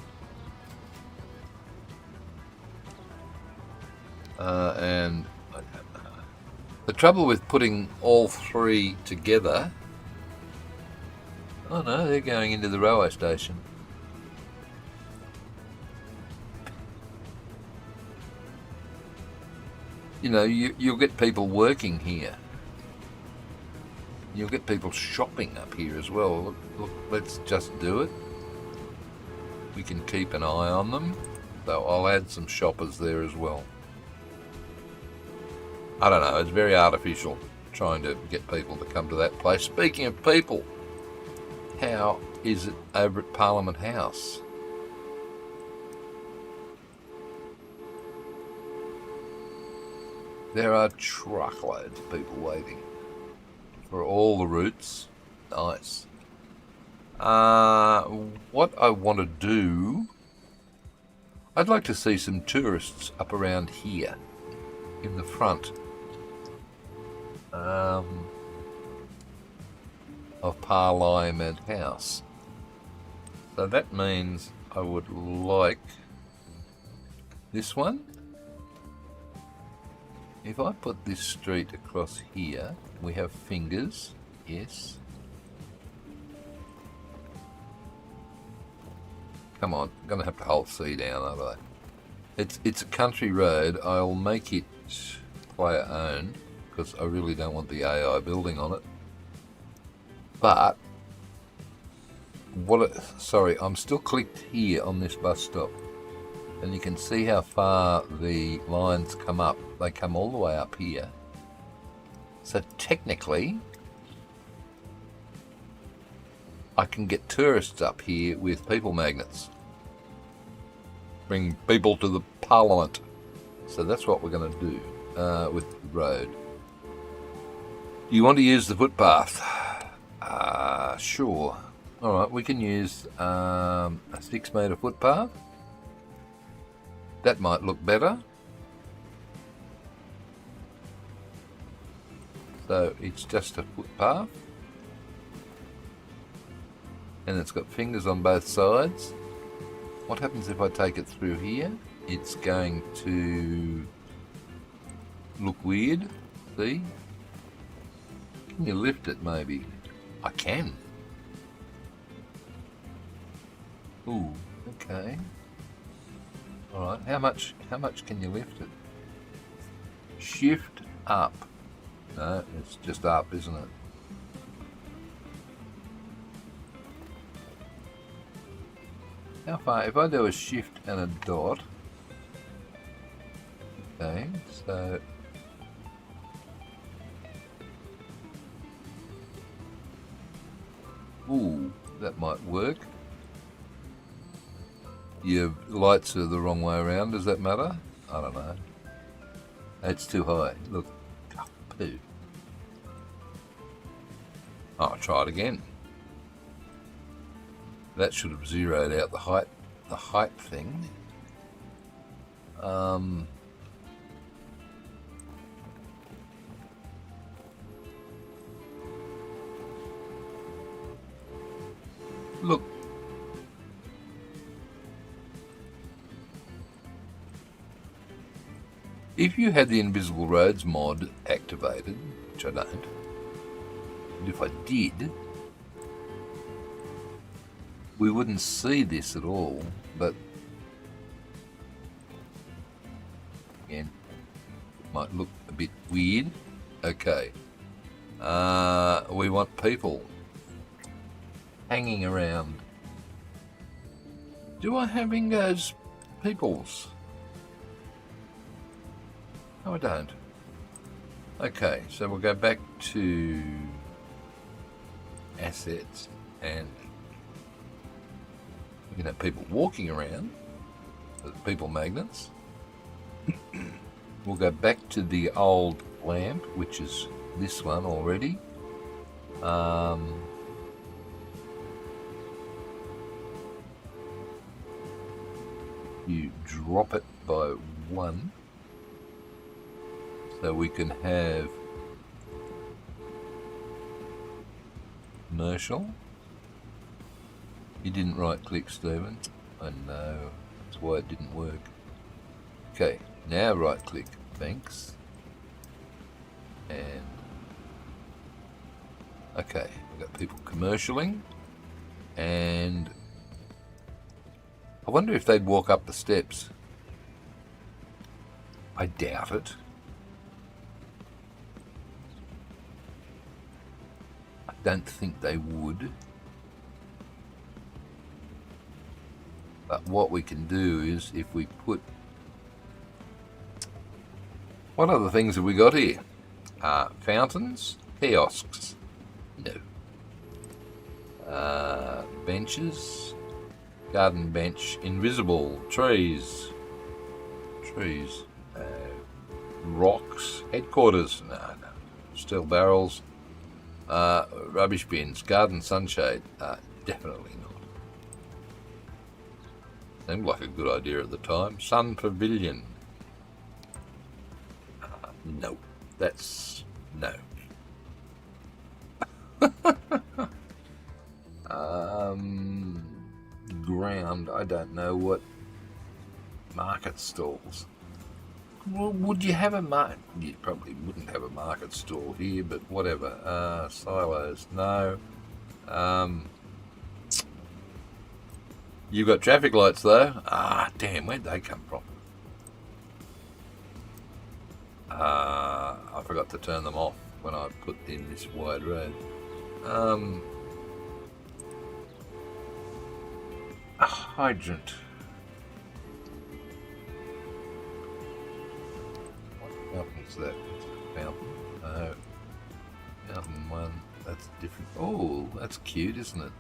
And the trouble with putting all 3 together. Oh no, they're going into the railway station. You know, you'll get people working here. You'll get people shopping up here as well. Look, let's just do it. We can keep an eye on them. So I'll add some shoppers there as well. I don't know, it's very artificial trying to get people to come to that place. Speaking of people, how is it over at Parliament House? There are truckloads of people waiting for all the routes. Nice. What I want to do, I'd like to see some tourists up around here in the front of Parliament House. So that means I would like this one. If I put this street across here, we have fingers, yes. Come on, I'm going to have to hold C down, aren't I? It's a country road. I'll make it player owned because I really don't want the AI building on it. But sorry, I'm still clicked here on this bus stop. And you can see how far the lines come up. They come all the way up here. So technically, I can get tourists up here with people magnets. Bring people to the Parliament. So that's what we're going to do with the road. Do you want to use the footpath? Sure. All right, we can use a 6-metre footpath. That might look better. So it's just a footpath. And it's got fingers on both sides. What happens if I take it through here? It's going to look weird. See? Can you lift it maybe? I can. Ooh, okay. Alright, how much can you lift it? Shift up. No, it's just up, isn't it? How far? If I do a shift and a dot. Okay, so. Ooh, that might work. Your lights are the wrong way around. Does that matter? I don't know. It's too high. Look. Oh, poo. Oh, I'll try it again. That should have zeroed out the height thing. Look. If you had the Invisible Roads mod activated, which I don't, and if I did, we wouldn't see this at all, but again, it might look a bit weird. Okay. We want people hanging around. Do I have Ingo's peoples? No, I don't. Okay, so we'll go back to assets and we can have people walking around, people magnets. We'll go back to the old lamp, which is this one already. You drop it by one. So we can have commercial. You didn't right click, Stephen. I know. That's why it didn't work. Okay, now right click. Thanks. And okay, we've got people commercialing. And I wonder if they'd walk up the steps. I doubt it. Don't think they would, but what we can do is if we put, what other things have we got here? Fountains, kiosks, no, benches, garden bench, invisible, trees, rocks, headquarters, no, steel barrels, rubbish bins, garden sunshade, definitely not. Seemed like a good idea at the time. Sun pavilion, no, that's no. Ground, I don't know what. Market stalls. Well, would you have a market? You probably wouldn't have a market stall here, but whatever. Silos, no. You've got traffic lights though. Damn, where'd they come from? I forgot to turn them off when I put in this wide road. A hydrant. What's that? Fountain. No. Fountain one. That's different. Oh, that's cute, isn't it?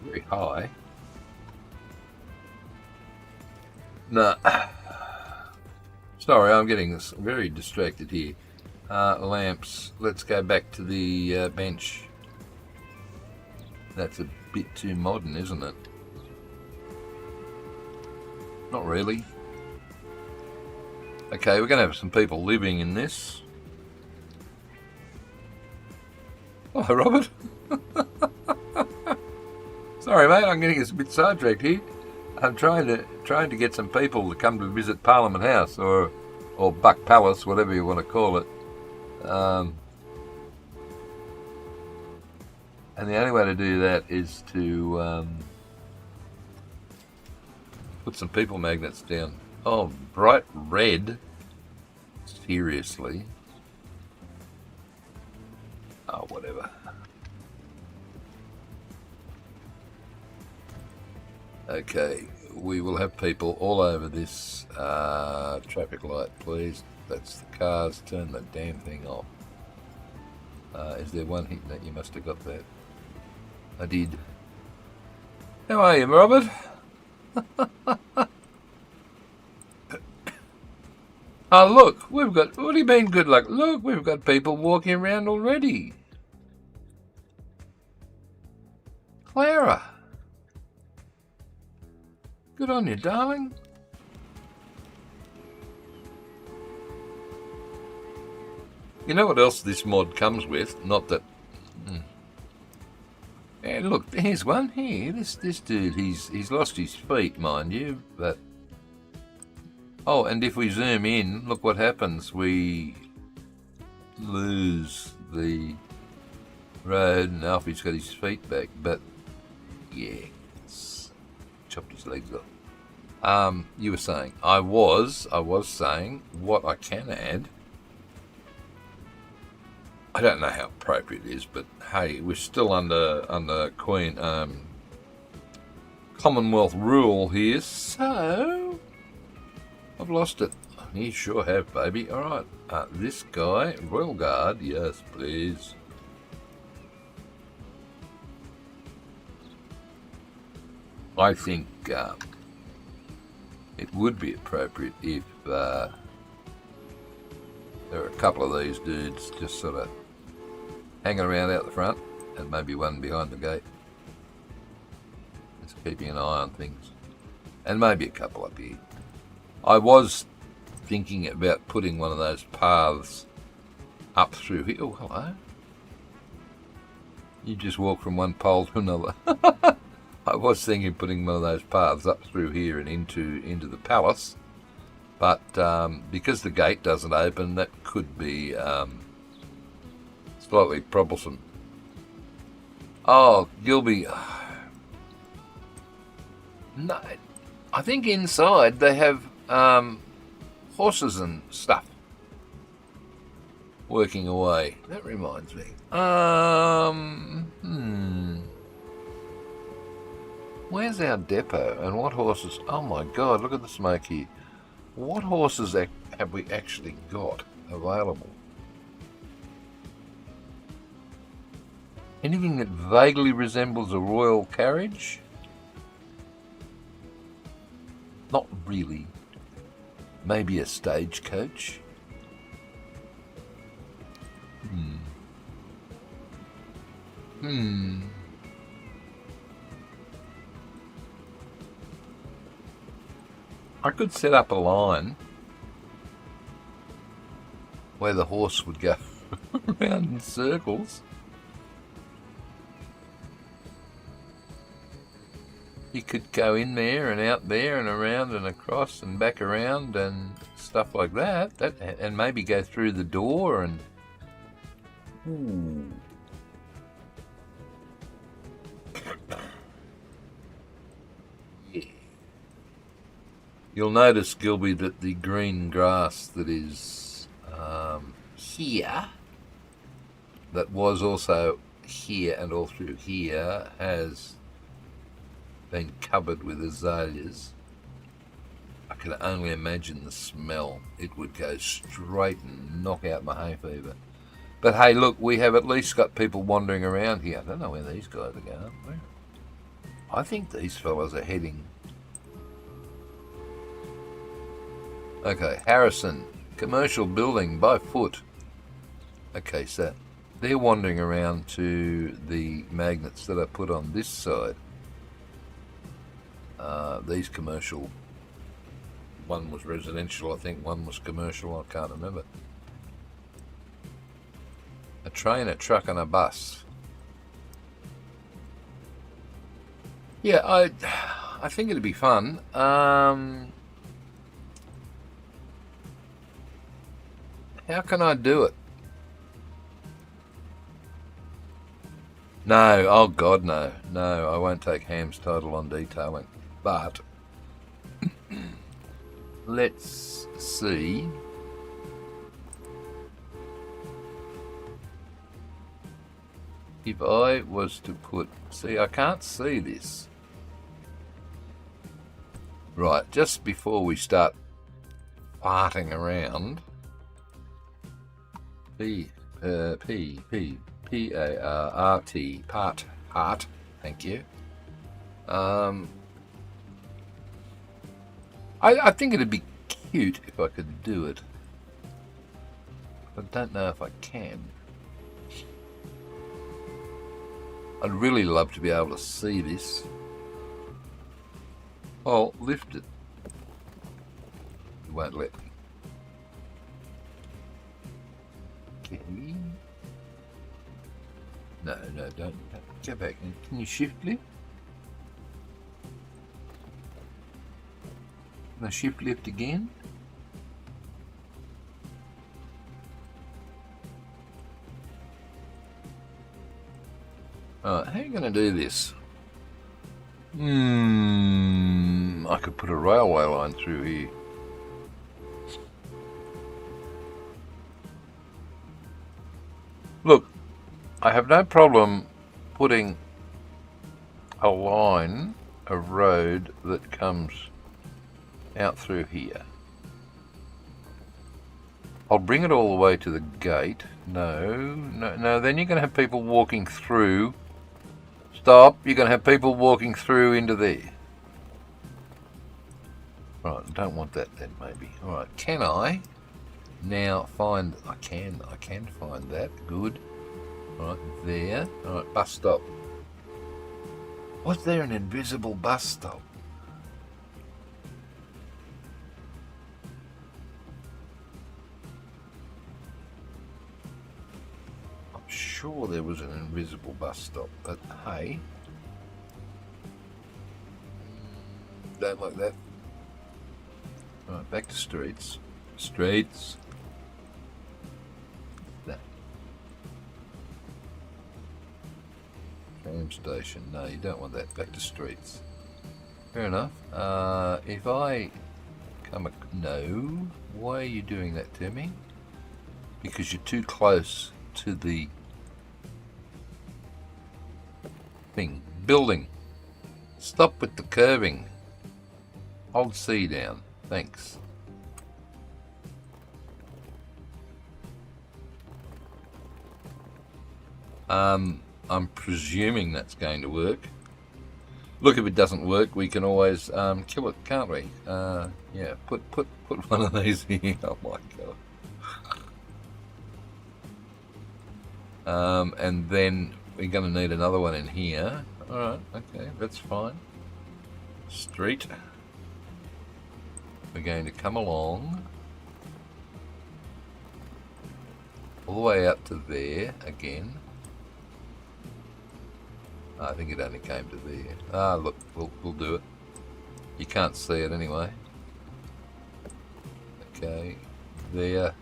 Very high. No. Sorry, I'm getting very distracted here. Lamps. Let's go back to the bench. That's a bit too modern, isn't it? Not really. Okay, we're going to have some people living in this. Oh, hi, Robert. Sorry, mate, I'm getting a bit sidetracked here. I'm trying to get some people to come to visit Parliament House or Buck Palace, whatever you want to call it. And the only way to do that is to put some people magnets down. Oh, bright red. Seriously. Oh, whatever. Okay, we will have people all over this traffic light, please. That's the cars. Turn the damn thing off. Is there one hit that you must have got that? I did. How are you, Robert? Oh, look, we've got... What do you mean, good luck? Look, we've got people walking around already. Clara. Good on you, darling. You know what else this mod comes with? Not that... And look, here's one here. This dude, he's lost his feet, mind you, but... Oh, and if we zoom in, look what happens. We lose the road, and Alfie's got his feet back. But yeah, chopped his legs off. You were saying I was saying what I can add. I don't know how appropriate it is, but hey, we're still under Queen Commonwealth rule here, so. I've lost it. You sure have, baby. All right. This guy, Royal Guard. Yes, please. I think it would be appropriate if there were a couple of these dudes just sort of hanging around out the front, and maybe one behind the gate. Just keeping an eye on things. And maybe a couple up here. I was thinking about putting one of those paths up through here. Oh, hello. You just walk from one pole to another. I was thinking of putting one of those paths up through here and into the palace. But because the gate doesn't open, that could be slightly troublesome. Oh, Gilby. No, I think inside they have horses and stuff working away. That reminds me. Where's our depot and what horses? Oh my God, look at the smoke here. What horses have we actually got available? Anything that vaguely resembles a royal carriage? Not really. Maybe a stagecoach? I could set up a line where the horse would go around in circles. You could go in there and out there and around and across and back around and stuff like that. And maybe go through the door and... You'll notice, Gilby, that the green grass that is here, that was also here and all through here, has been covered with azaleas. I can only imagine the smell. It would go straight and knock out my hay fever. But hey, look, we have at least got people wandering around here. I don't know where these guys are going. Where? I think these fellas are heading... Okay, Harrison, commercial building by foot. Okay, so they're wandering around to the magnets that I put on this side. These commercial, one was residential, I think, one was commercial, I can't remember. A train, a truck and a bus. Yeah, I think it'd be fun. How can I do it? No, oh God, no. No, I won't take Ham's title on detailing. But let's see. if I was to put, see, I can't see this. Right, just before we start farting around, P-A-R-T, part, thank you. I think it'd be cute if I could do it. I don't know if I can. I'd really love to be able to see this. I'll lift it. It won't let me. Can we? No, don't. Go back. Can you shift lift? Can I shift lift again? Alright, how are you going to do this? I could put a railway line through here. Look, I have no problem putting a line, a road that comes out through here. I'll bring it all the way to the gate. No, then you're going to have people walking through. Stop, you're going to have people walking through into there. Right, don't want that then, maybe. Alright, can I now find... I can find that. Good. Right, there. Alright, bus stop. Was there an invisible bus stop? I'm sure there was an invisible bus stop, but hey. Don't like that. Right, back to streets. Streets. That. Tram station. No, you don't want that. Back to streets. Fair enough. If I come... No. Why are you doing that to me? Because you're too close to the thing. Building. Stop with the curving. Hold C down. Thanks. I'm presuming that's going to work. Look, if it doesn't work, we can always kill it, can't we? Yeah, put one of these here. Oh my god. And then we're going to need another one in here. Alright, okay, that's fine. Street. We're going to come along all the way up to there again. I think it only came to there. Ah, look, we'll do it. You can't see it anyway. Okay, there.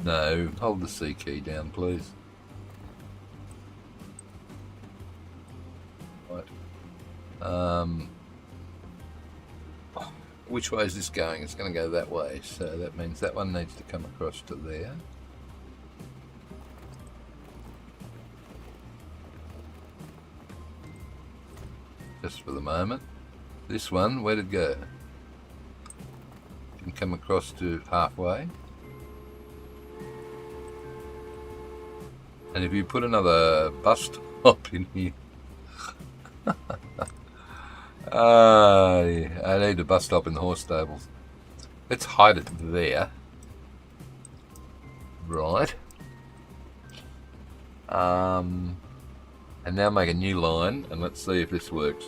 No, hold the C key down, please. Right. Which way is this going? It's going to go that way, so that means that one needs to come across to there. Just for the moment. This one, where'd it go? Can come across to halfway. And if you put another bus stop in here, I need a bus stop in the horse stables. Let's hide it there. Right. And now make a new line, and let's see if this works.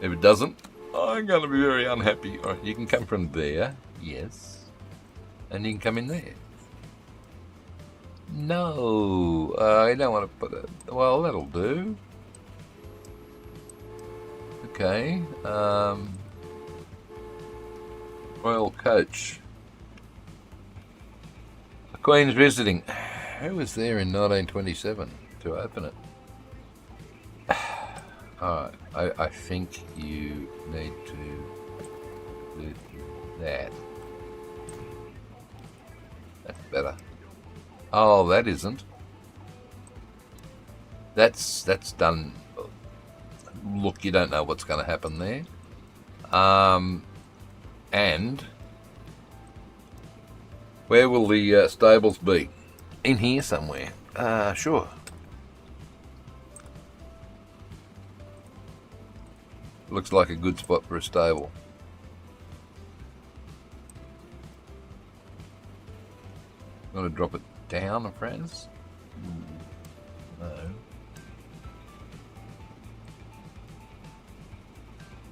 If it doesn't, I'm going to be very unhappy. All right, you can come from there, yes, and you can come in there. No, I don't want to put it. Well, that'll do. Okay. Royal coach. The Queen's visiting. Who was there in 1927 to open it? Alright, I think you need to do that. That's better. Oh, that isn't. That's done. Look, you don't know what's going to happen there. And where will the stables be? In here somewhere. Sure. Looks like a good spot for a stable. Want to drop it down, friends? No.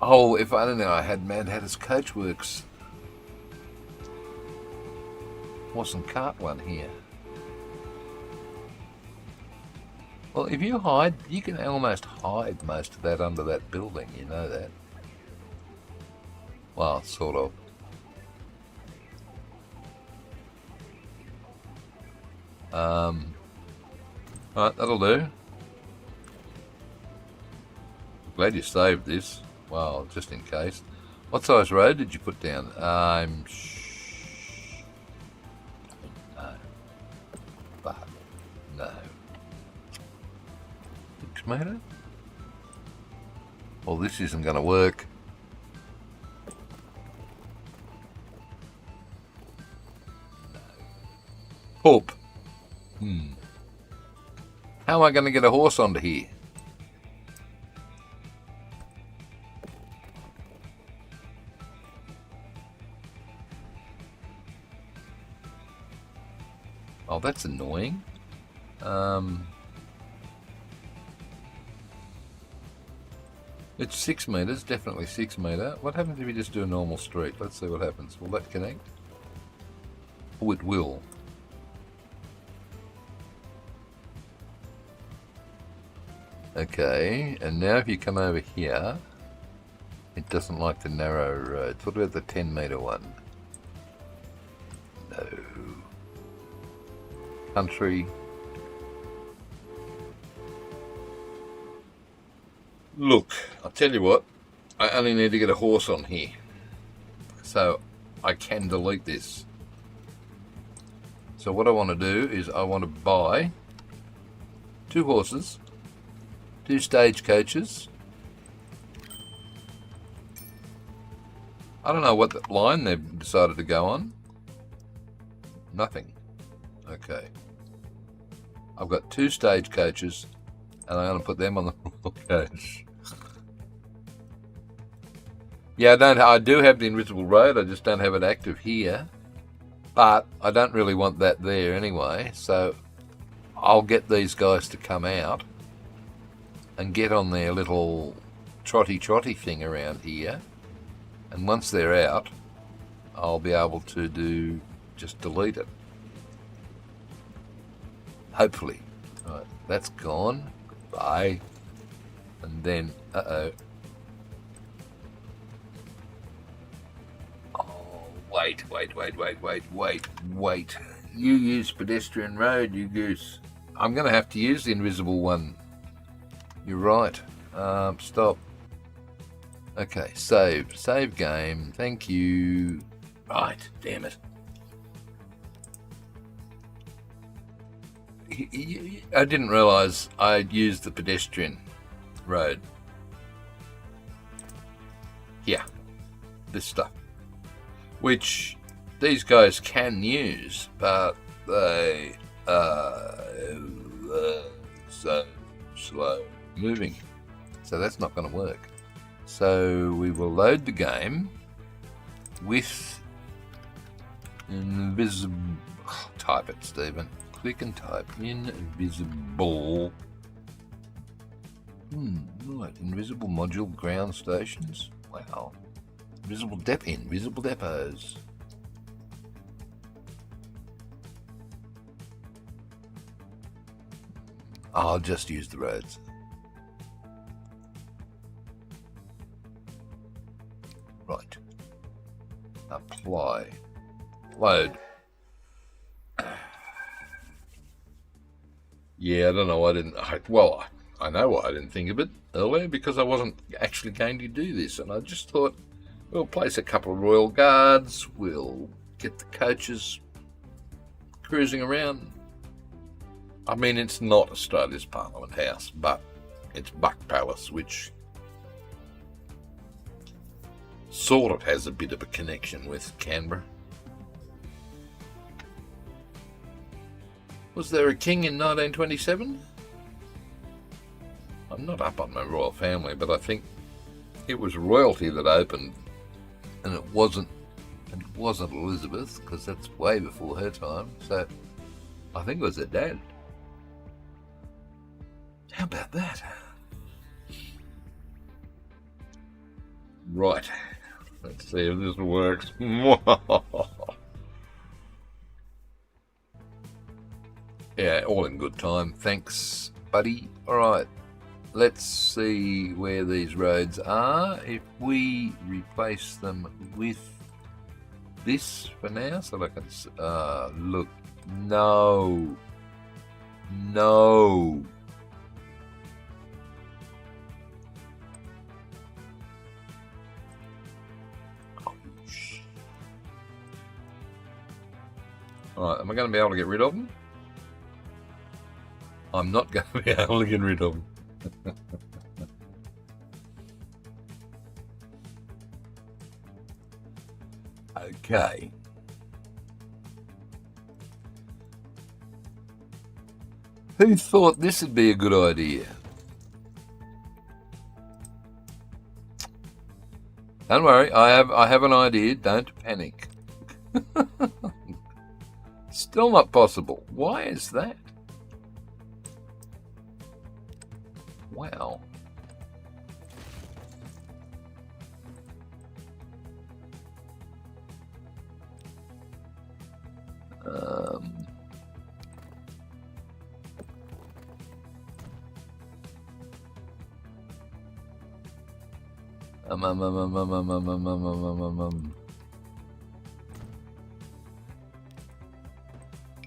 Oh, if I don't know, I had Mad Hatter's Coachworks horse and cart one here. Well, if you hide, you can almost hide most of that under that building, you know that. Well, sort of. Alright, that'll do. Glad you saved this. Well, just in case. What size road did you put down? No. But, no. 6 metre? Well, this isn't going to work. No. Hoop. How am I going to get a horse onto here? Oh, that's annoying. It's 6 metres, definitely 6 metre. What happens if you just do a normal street? Let's see what happens. Will that connect? Oh, it will. Okay, and now if you come over here, it doesn't like the narrow roads. What about the 10 metre one? No. Country. Look, I'll tell you what, I only need to get a horse on here. So I can delete this. So what I want to do is I want to buy 2 horses, 2 stagecoaches. I don't know what line they've decided to go on. Nothing. Okay. I've got 2 stagecoaches and I'm going to put them on the coach. Yeah, I do have the invisible road, I just don't have it active here. But I don't really want that there anyway, so I'll get these guys to come out and get on their little trotty thing around here. And once they're out, I'll be able to just delete it. Hopefully. Right, that's gone. Goodbye. And then, oh, wait. You use pedestrian road, you goose. I'm going to have to use the invisible one. You're right. Stop. Okay, save. Save game. Thank you. Right, damn it. I didn't realise I'd used the pedestrian road. Yeah, this stuff. Which these guys can use, but they are so slow moving. So that's not going to work. So we will load the game with invisible. Type it, Stephen. Click and type invisible. Right, invisible module ground stations. Wow. Invisible depots. I'll just use the roads. Right. Apply. Load. Yeah, I don't know why I didn't... I know why I didn't think of it earlier, because I wasn't actually going to do this, and I just thought, we'll place a couple of Royal Guards, we'll get the coaches cruising around, I mean, it's not Australia's Parliament House, but it's Buck Palace, which sort of has a bit of a connection with Canberra. Was there a king in 1927? I'm not up on my royal family, but I think it was royalty that opened, and it wasn't Elizabeth, because that's way before her time. So I think it was her dad. How about that? Right. Let's see if this works. Yeah, all in good time. Thanks, buddy. All right. Let's see where these roads are. If we replace them with this for now, so I can look. No. Alright, am I going to be able to get rid of them? I'm not going to be able to get rid of them. Okay. Who thought this would be a good idea? Don't worry, I have an idea. Don't panic. Still not possible. Why is that? Wow.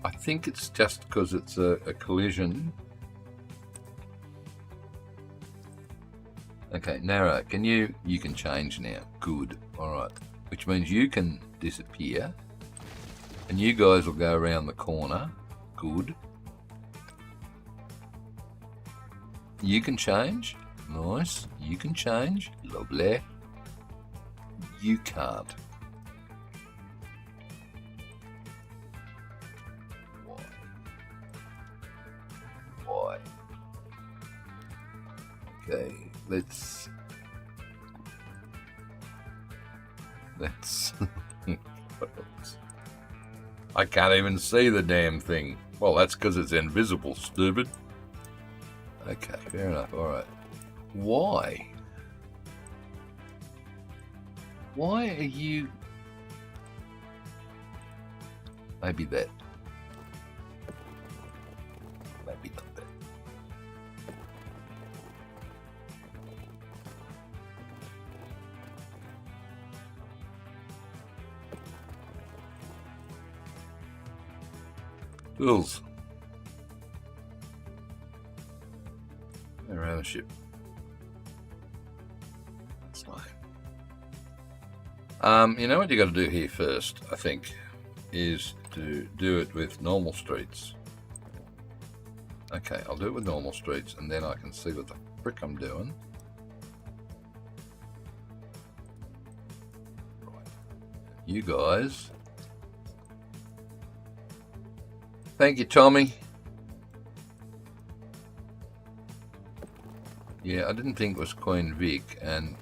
I think it's just because it's a collision. Okay, narrow. You can change now. Good. All right. Which means you can disappear, and you guys will go around the corner. Good. You can change. Nice. You can change. Lovely. You can't. Why? Okay, let's I can't even see the damn thing. Well, that's because it's invisible, stupid. Okay, fair enough. All right. Why? Why are you... Maybe that. Maybe not that. Bills. Their ownership. That's fine. You know what you got to do here first, I think, is to do it with normal streets. Okay, I'll do it with normal streets, and then I can see what the frick I'm doing. Right. You guys. Thank you, Tommy. Yeah, I didn't think it was Queen Vic, and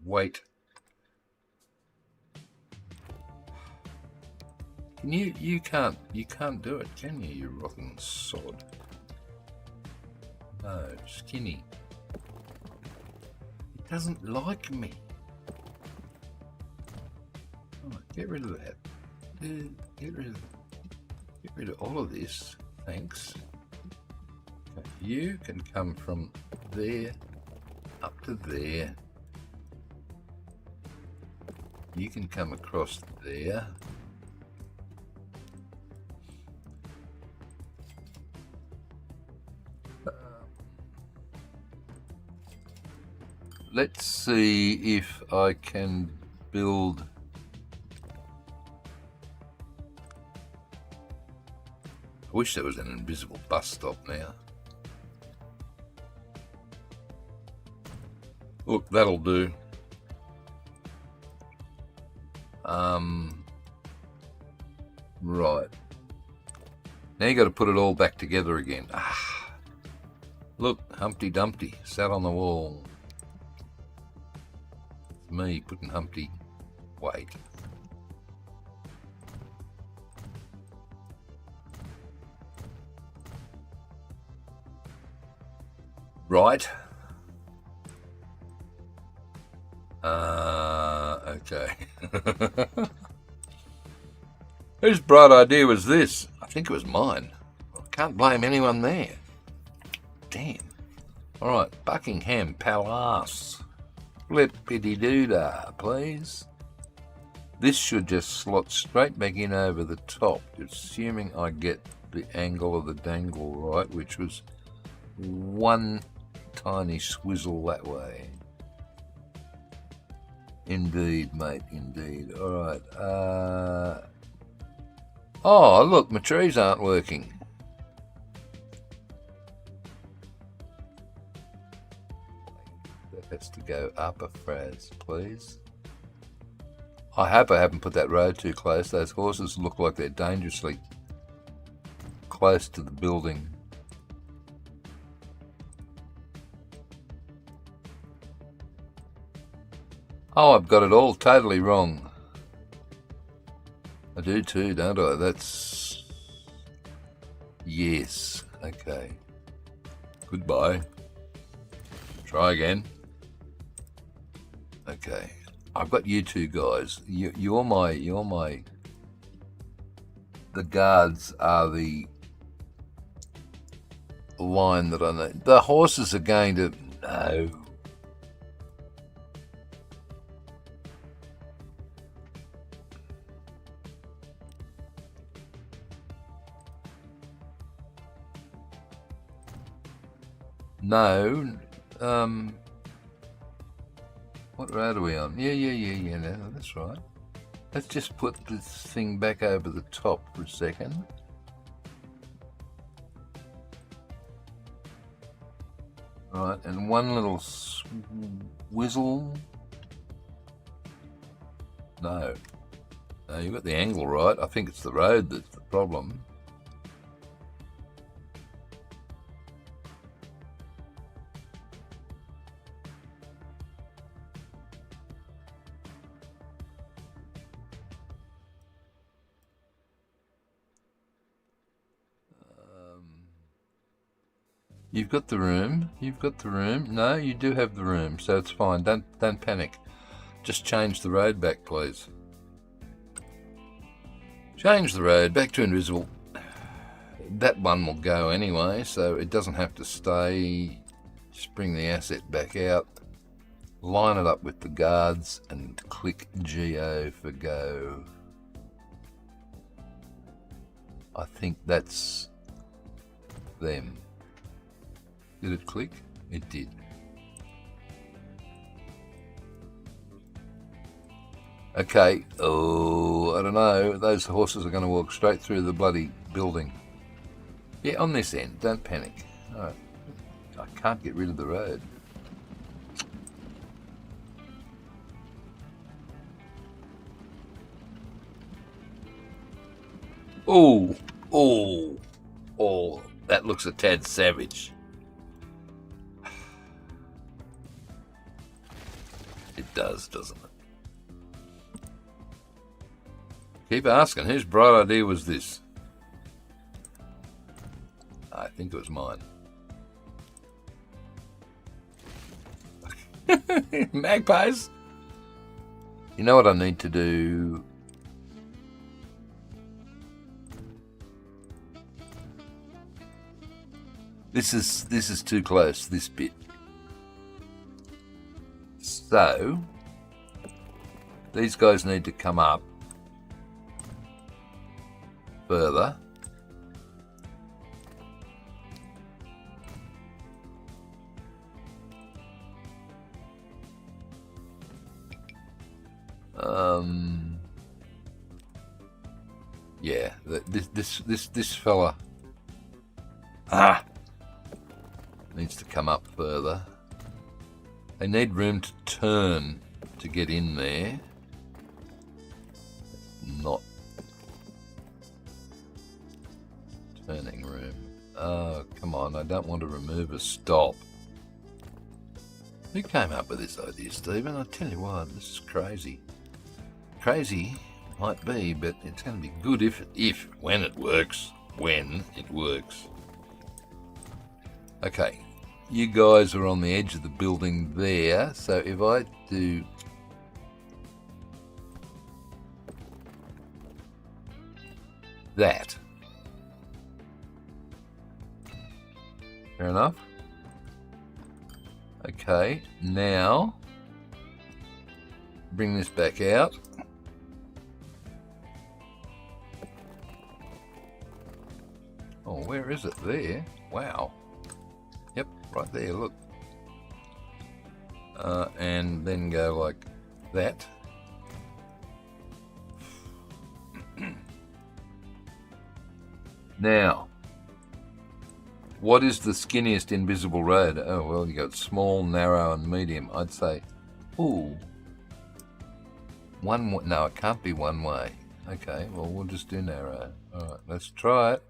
wait. Can you can't do it, can you rotten sod? No, Skinny. It doesn't like me. Oh, get rid of that. Get rid of all of this. Thanks. Okay, you can come from there up to there. You can come across there. let's see if I can build. I wish there was an invisible bus stop now. Look, that'll do. Right. Now you got to put it all back together again. Ah, look, Humpty Dumpty sat on the wall. It's me putting Humpty. Wait. Right. Okay. Whose bright idea was this? I think it was mine. I can't blame anyone there. Damn. Alright, Buckingham Palace. Flippity-doo-dah, please. This should just slot straight back in over the top, assuming I get the angle of the dangle right, which was one tiny swizzle that way. Indeed, mate, indeed. Alright, oh, look, my trees aren't working. That has to go up a fraz, please. I hope I haven't put that road too close. Those horses look like they're dangerously close to the building. Oh, I've got it all totally wrong. I do too, don't I? That's... Yes. Okay. Goodbye. Try again. Okay. I've got you two guys. You're my... The guards are the line that I need. The horses are going to... No. No, what road are we on? Yeah, no, that's right. Let's just put this thing back over the top for a second. Right, and one little whizzle. No, you got the angle right. I think it's the road that's the problem. You've got the room. You've got the room. No, you do have the room, so it's fine. Don't panic. Just change the road back, please. Change the road back to invisible. That one will go anyway, so it doesn't have to stay. Just bring the asset back out. Line it up with the guards and click GO for go. I think that's them. Did it click? It did. Okay, oh, I don't know. Those horses are going to walk straight through the bloody building. Yeah, on this end. Don't panic. Alright. I can't get rid of the road. Oh, that looks a tad savage. It does, doesn't it? Keep asking, whose bright idea was this? I think it was mine. Magpies! You know what I need to do? This is too close, this bit. So, these guys need to come up further. Yeah, this fella needs to come up further. They need room to turn to get in there. Not turning room. Oh, come on, I don't want to remove a stop. Who came up with this idea, Stephen? I tell you what, this is crazy. Crazy might be, but it's going to be good when it works. When it works. Okay, you guys are on the edge of the building there, so if I do that, fair enough. Okay, now bring this back out. Oh, where is it? There. Wow. Yep, right there, look. And then go like that. Now, what is the skinniest invisible road? Oh, well, you got small, narrow, and medium. I'd say, ooh, no, it can't be one way. Okay, well, we'll just do narrow. All right, let's try it.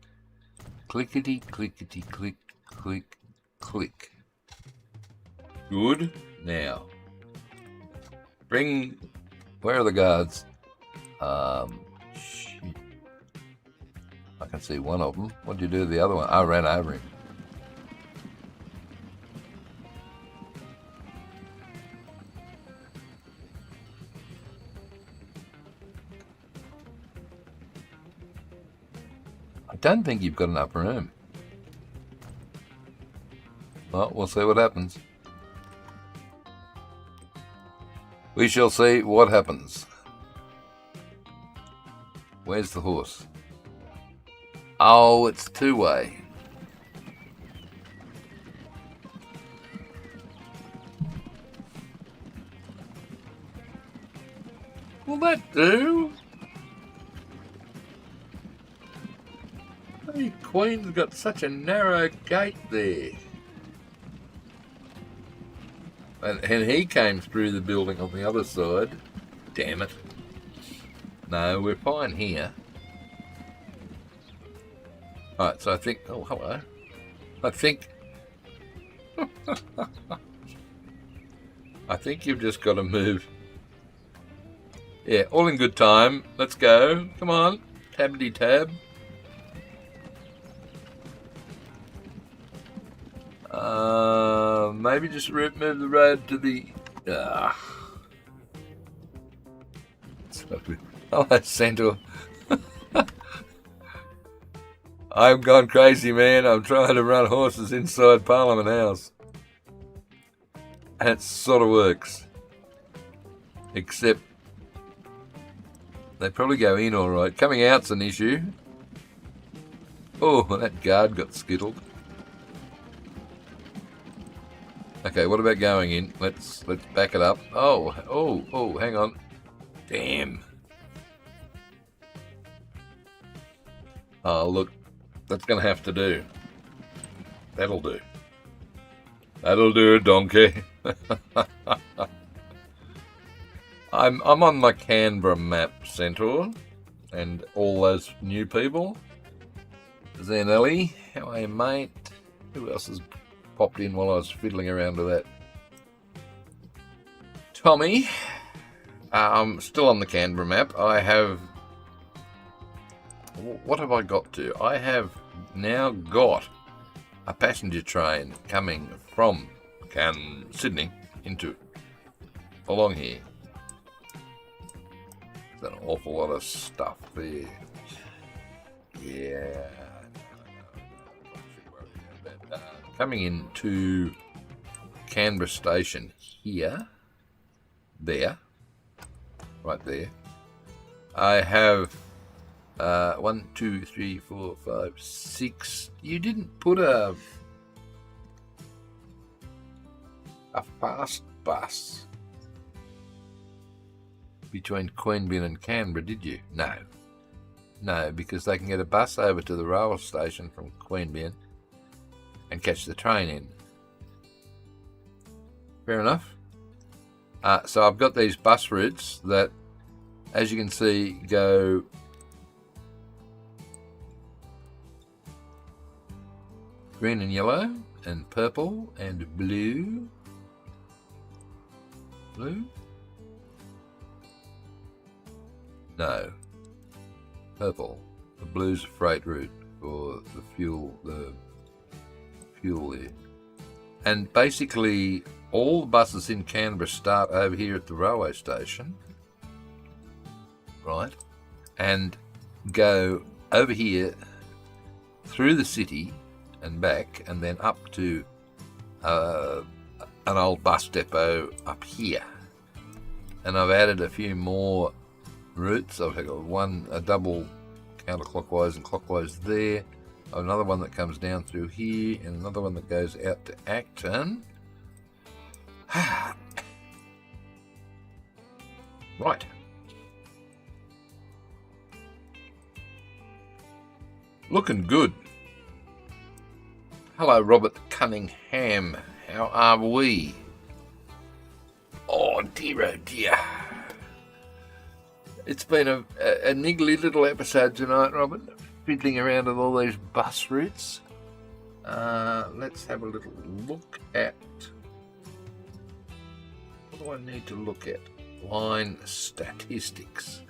Clickety, clickety, click, click, click. Good. Now, where are the guards? Shit. I can see one of them. What did you do to the other one? I ran over him. I don't think you've got enough room. Well, we'll see what happens. We shall see what happens. Where's the horse? Oh, it's two-way. Will that do? Hey, Queen's got such a narrow gate there. And he came through the building on the other side. Damn it. No, we're fine here. Alright, so I think... Oh, hello. I think you've just got to move. Yeah, all in good time. Let's go. Come on. Tabbity tab. Maybe just move the road to the... Hello, Centaur. I've gone crazy, man. I'm trying to run horses inside Parliament House. And it sort of works. Except they probably go in all right. Coming out's an issue. Oh, that guard got skittled. Okay, what about going in? Let's back it up. Oh, hang on. Damn. Oh, look. That's going to have to do. That'll do. That'll do, donkey. I'm on my Canberra map, Centaur, and all those new people. Zanelli, how are you, mate? Who else has popped in while I was fiddling around with that? Tommy. Still on the Canberra map. I have... What have I got to? I have now got a passenger train coming from Sydney into along here. There's an awful lot of stuff there. Yeah. Coming into Canberra station here. There. Right there. I have 1, 2, 3, 4, 5, 6. You didn't put a fast bus. between Queanbeyan and Canberra, did you? No. No, because they can get a bus over to the railway station from Queanbeyan and catch the train in. Fair enough. So I've got these bus routes that, as you can see, go green and yellow and purple and blue. Blue? No. Purple. The blue's a freight route for the fuel there. And basically all the buses in Canberra start over here at the railway station, right, and go over here through the city and back, and then up to an old bus depot up here. And I've added a few more routes. I've got a double counterclockwise and clockwise there, another one that comes down through here, and another one that goes out to Acton. Right. Looking good. Hello, Robert Cunningham. How are we? Oh dear, It's been a niggly little episode tonight, Robert. Fiddling around with all these bus routes. Let's have a little look at... What do I need to look at? Line statistics.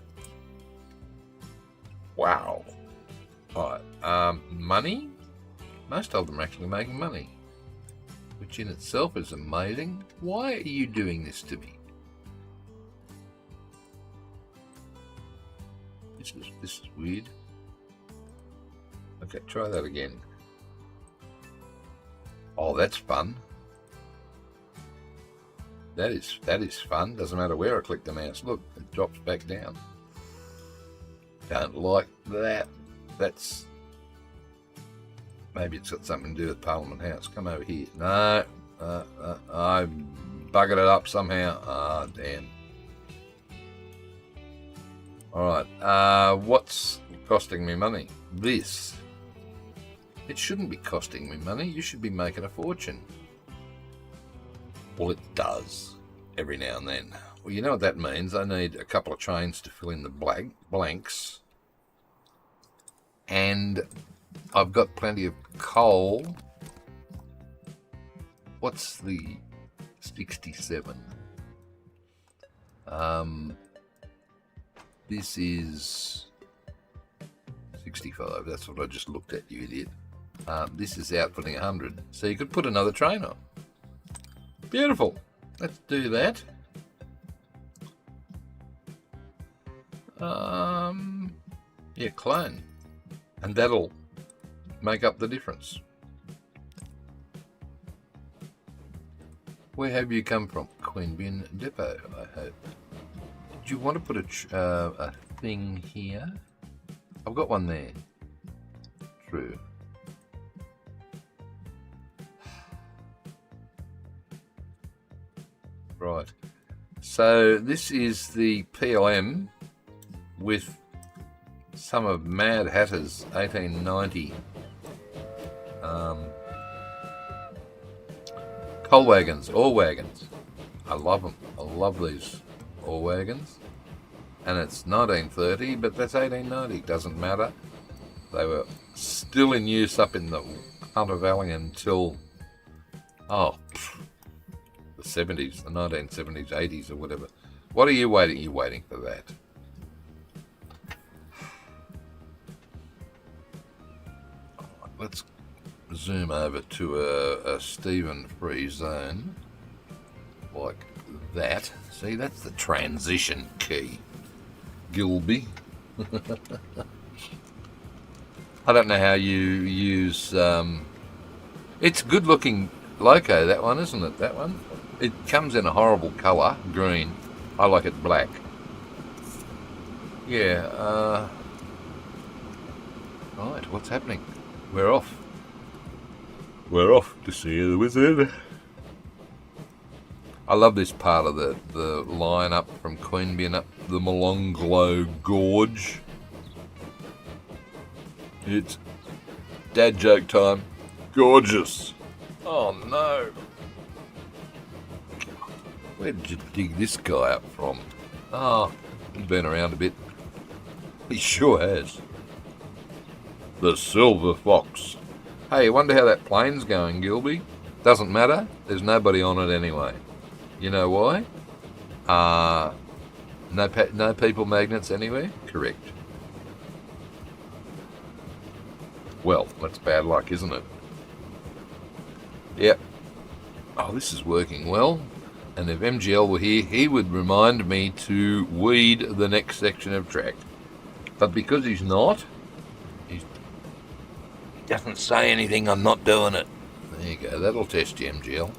Wow. Right. Money? Most of them are actually making money, which in itself is amazing. Why are you doing this to me? This is weird. Okay, try that again. Oh, that's fun. That is fun. Doesn't matter where I click the mouse. Look, it drops back down. Don't like that. That's... Maybe it's got something to do with Parliament House. Come over here. No. I buggered it up somehow. Ah, damn. Alright. What's costing me money? This. It shouldn't be costing me money. You should be making a fortune. Well, it does. Every now and then. Well, you know what that means. I need a couple of trains to fill in the blanks. And I've got plenty of coal. What's the 67? This is 65. That's what I just looked at, you idiot. This is outputting 100. So you could put another train on. Beautiful. Let's do that. Yeah, clone. And that'll make up the difference. Where have you come from? Queanbeyan Depot, I hope. Do you want to put a thing here? I've got one there. True. Right. So this is the PLM with some of Mad Hatter's 1890 coal wagons, ore wagons. I love them. I love these ore wagons. And it's 1930, but that's 1890. Doesn't matter. They were still in use up in the Hunter Valley until, the 70s, the 1970s, 80s or whatever. What are you waiting? You're waiting for that. Let's zoom over to a Stephen free zone like that. See, that's the transition key, Gilby. I don't know how you use... it's good looking loco, that one, isn't it? That one. It comes in a horrible colour, green. I like it black. Yeah, right, what's happening? We're off. We're off to see the wizard. I love this part of the line up from Queanbeyan up the Molonglo Gorge. It's dad joke time. Gorgeous. Oh no. Where did you dig this guy up from? Oh, he's been around a bit. He sure has. The Silver Fox. Hey, I wonder how that plane's going, Gilby. Doesn't matter. There's nobody on it anyway. You know why? No people magnets anywhere? Correct. Well, that's bad luck, isn't it? Yep. Oh, this is working well. And if MGL were here, he would remind me to weed the next section of track. But because he's not, he doesn't say anything, I'm not doing it. There you go, that'll test you, MGL.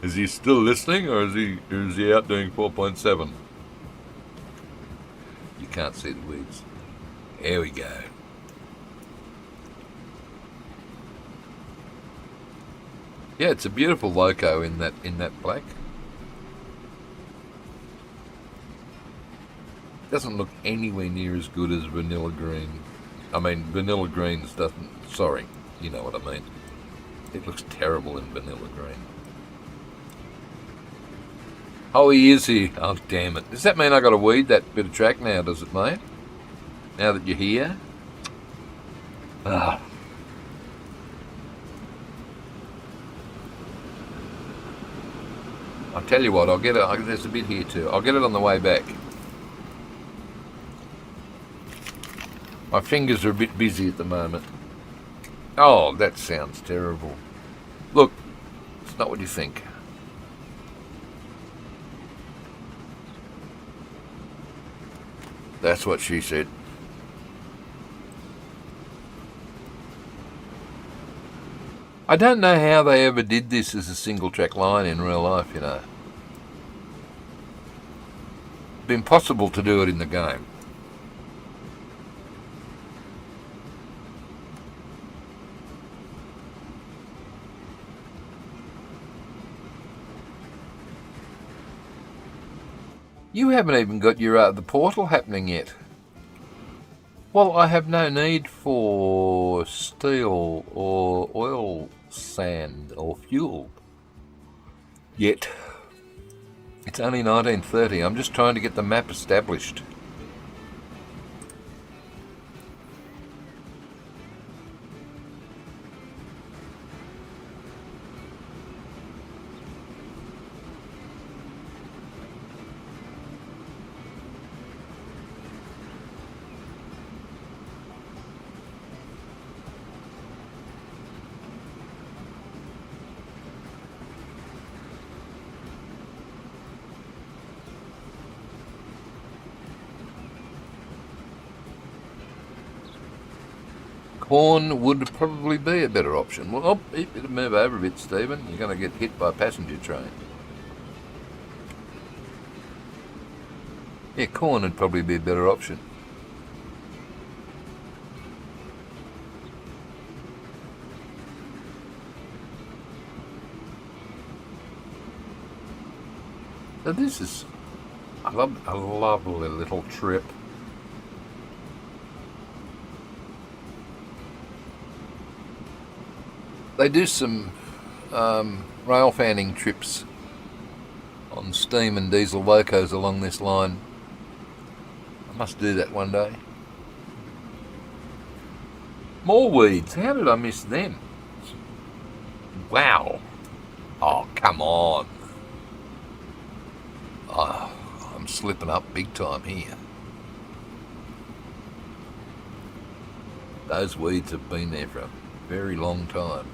Is he still listening, or is he out doing 4.7? You can't see the weeds. There we go. Yeah, it's a beautiful loco in that black. Doesn't look anywhere near as good as vanilla green. I mean, vanilla greens doesn't. Sorry, you know what I mean. It looks terrible in vanilla green. Oh, he is here. Oh, damn it. Does that mean I got to weed that bit of track now, does it, mate? Now that you're here? Ah. I'll tell you what, I'll get it. There's a bit here too. I'll get it on the way back. My fingers are a bit busy at the moment. Oh, that sounds terrible. Look, it's not what you think. That's what she said. I don't know how they ever did this as a single track line in real life, you know. It'd be impossible to do it in the game. You haven't even got your the portal happening yet. Well, I have no need for steel or oil sand or fuel yet. It's only 1930. I'm just trying to get the map established. Corn would probably be a better option. Well, oh, you better move over a bit, Stephen. You're going to get hit by a passenger train. Yeah, corn would probably be a better option. So this is a lovely little trip. They do some rail fanning trips on steam and diesel locos along this line. I must do that one day. More weeds. How did I miss them? Wow. Oh, come on. Oh, I'm slipping up big time here. Those weeds have been there for a very long time.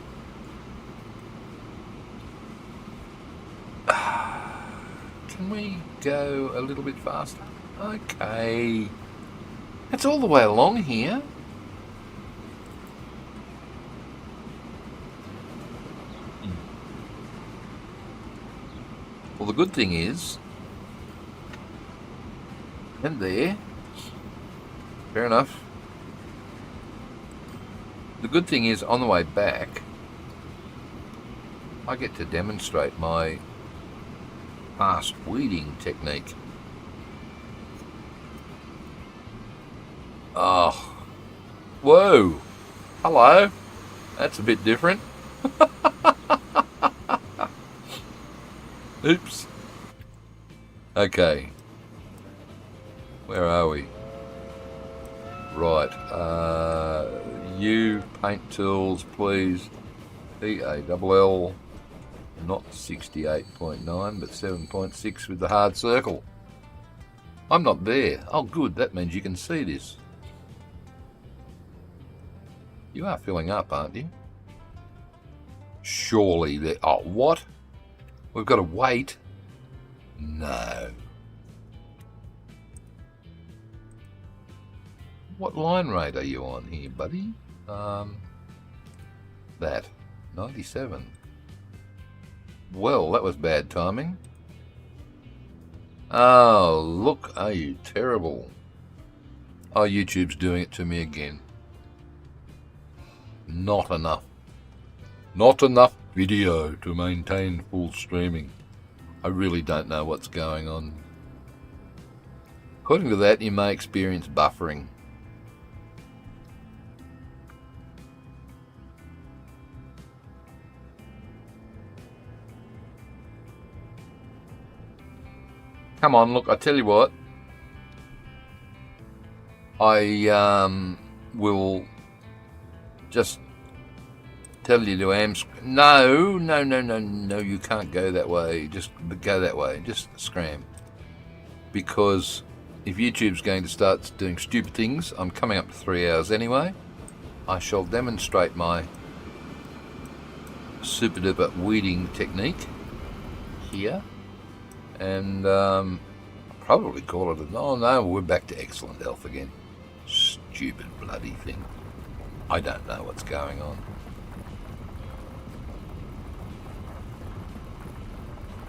Can we go a little bit faster? Okay. That's all the way along here. Well, the good thing is, and there, fair enough. The good thing is, on the way back, I get to demonstrate my fast weeding technique. Oh, whoa, hello, that's a bit different. Oops. Okay, where are we? Right, you paint tools, please. PALL, not 68.9, but 7.6 with the hard circle. I'm not there. Oh, good. That means you can see this. You are filling up, aren't you? Surely there. Oh, what? We've got to wait. No. What line rate are you on here, buddy? That. 97. Well, that was bad timing. Oh, look, are you terrible? Oh, YouTube's doing it to me again. Not enough. Not enough video to maintain full streaming. I really don't know what's going on. According to that, you may experience buffering. Come on, look, I tell you what. I will just tell you to No, you can't go that way. Just go that way. Just scram. Because if YouTube's going to start doing stupid things, I'm coming up to 3 hours anyway. I shall demonstrate my super duper weeding technique here. And probably call it oh no, we're back to excellent health again. Stupid bloody thing. I don't know what's going on.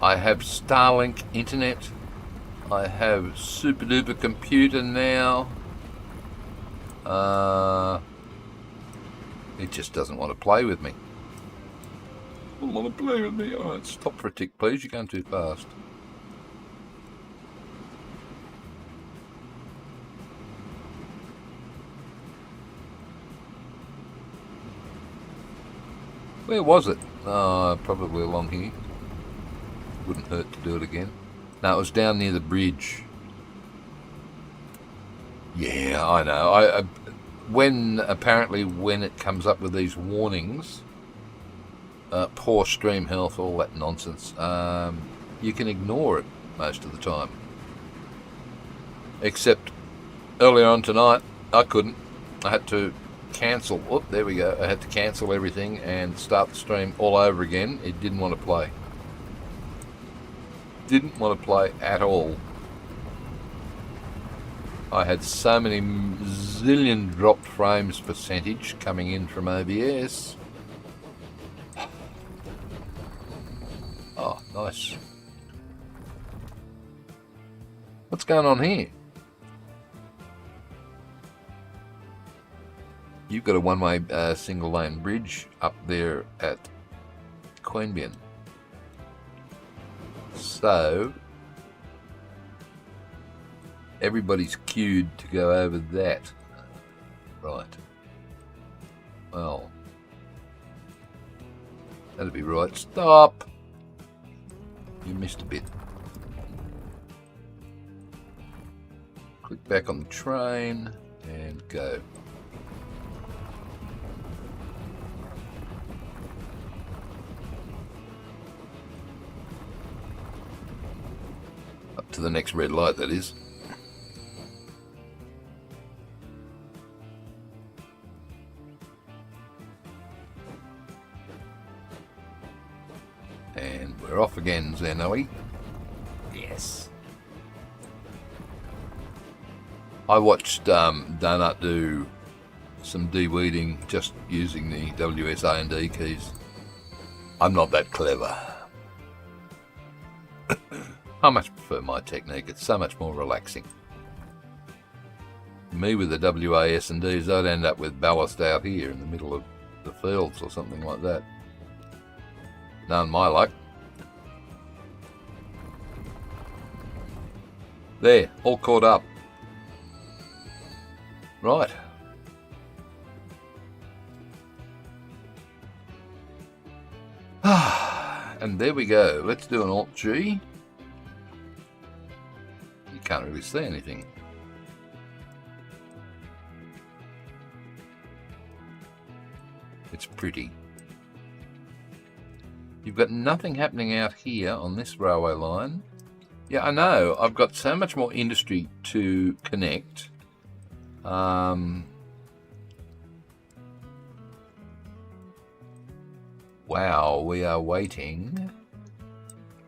I have Starlink internet. I have super duper computer now. It just doesn't want to play with me. Doesn't want to play with me. Alright, stop for a tick please, you're going too fast. Where was it? Oh, probably along here. Wouldn't hurt to do it again. No, it was down near the bridge. Yeah, I know. When it comes up with these warnings, poor stream health, all that nonsense, you can ignore it most of the time. Except earlier on tonight, I couldn't. I had to cancel. Oh, there we go. I had to cancel everything and start the stream all over again. It didn't want to play. Didn't want to play at all. I had so many zillion dropped frames percentage coming in from OBS. Oh, nice. What's going on here? You've got a one-way single-lane bridge up there at Canberra. So, everybody's queued to go over that. Right. Well, that'd be right. Stop! You missed a bit. Click back on the train and go. Up to the next red light, that is. And we're off again, Zanoe. Yes. I watched Donut do some de-weeding just using the WSA and D keys. I'm not that clever. I much prefer my technique. It's so much more relaxing. Me with the WAS and Ds, I'd end up with ballast out here in the middle of the fields or something like that. None my luck. There, all caught up. Right. And there we go. Let's do an Alt-G. You can't really see anything. It's pretty. You've got nothing happening out here on this railway line. Yeah, I know. I've got so much more industry to connect. Wow, we are waiting.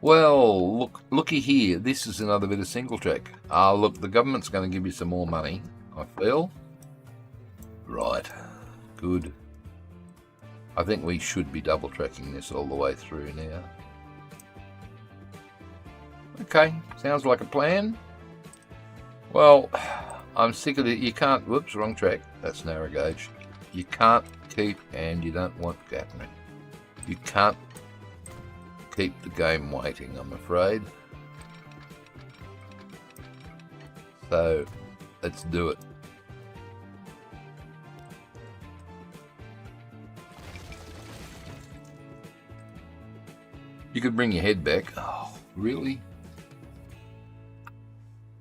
Well, looky here. This is another bit of single track. Look, the government's going to give you some more money, I feel. Right, good. I think we should be double tracking this all the way through now. Okay, sounds like a plan. Well, I'm sick of it. You can't, whoops, wrong track. That's narrow gauge. You can't keep, and you don't want happening. You can't keep the game waiting, I'm afraid. So, let's do it. You could bring your head back. Oh, really?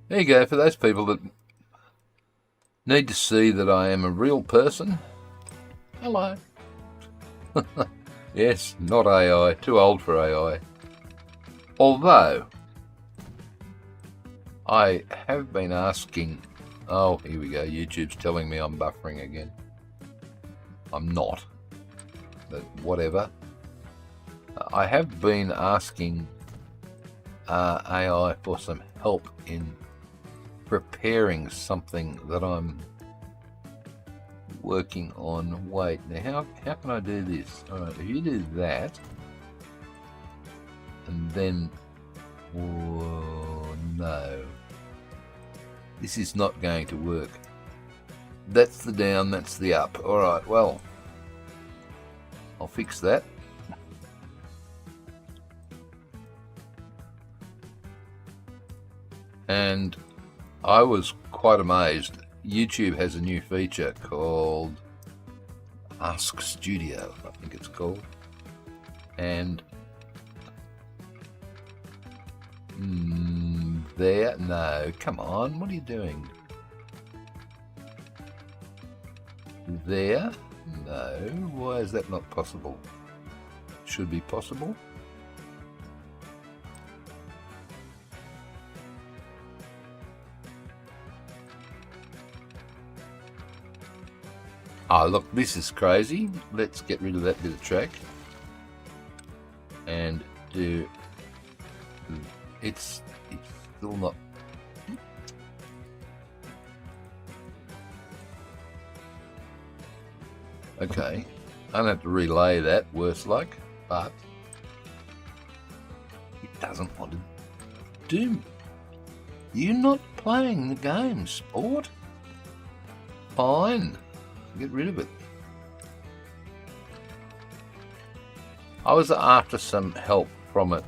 There you go, for those people that need to see that I am a real person. Hello. Yes, not AI. Too old for AI. Although, I have been asking... Oh, here we go. YouTube's telling me I'm buffering again. I'm not. But whatever. I have been asking AI for some help in preparing something that I'm working on. Wait, now how can I do this? Alright, if you do that, and then, oh no, this is not going to work. That's the down, that's the up. Alright, well, I'll fix that. And I was quite amazed. YouTube has a new feature called Ask Studio, I think it's called. And there, no, come on, what are you doing? There, no, why is that not possible? Should be possible. Oh, look, this is crazy. Let's get rid of that bit of track. And do... It's still not... Okay. I don't have to relay that, worse luck, but... It doesn't want to do... You're not playing the game, sport. Fine. Get rid of it. I was after some help from it,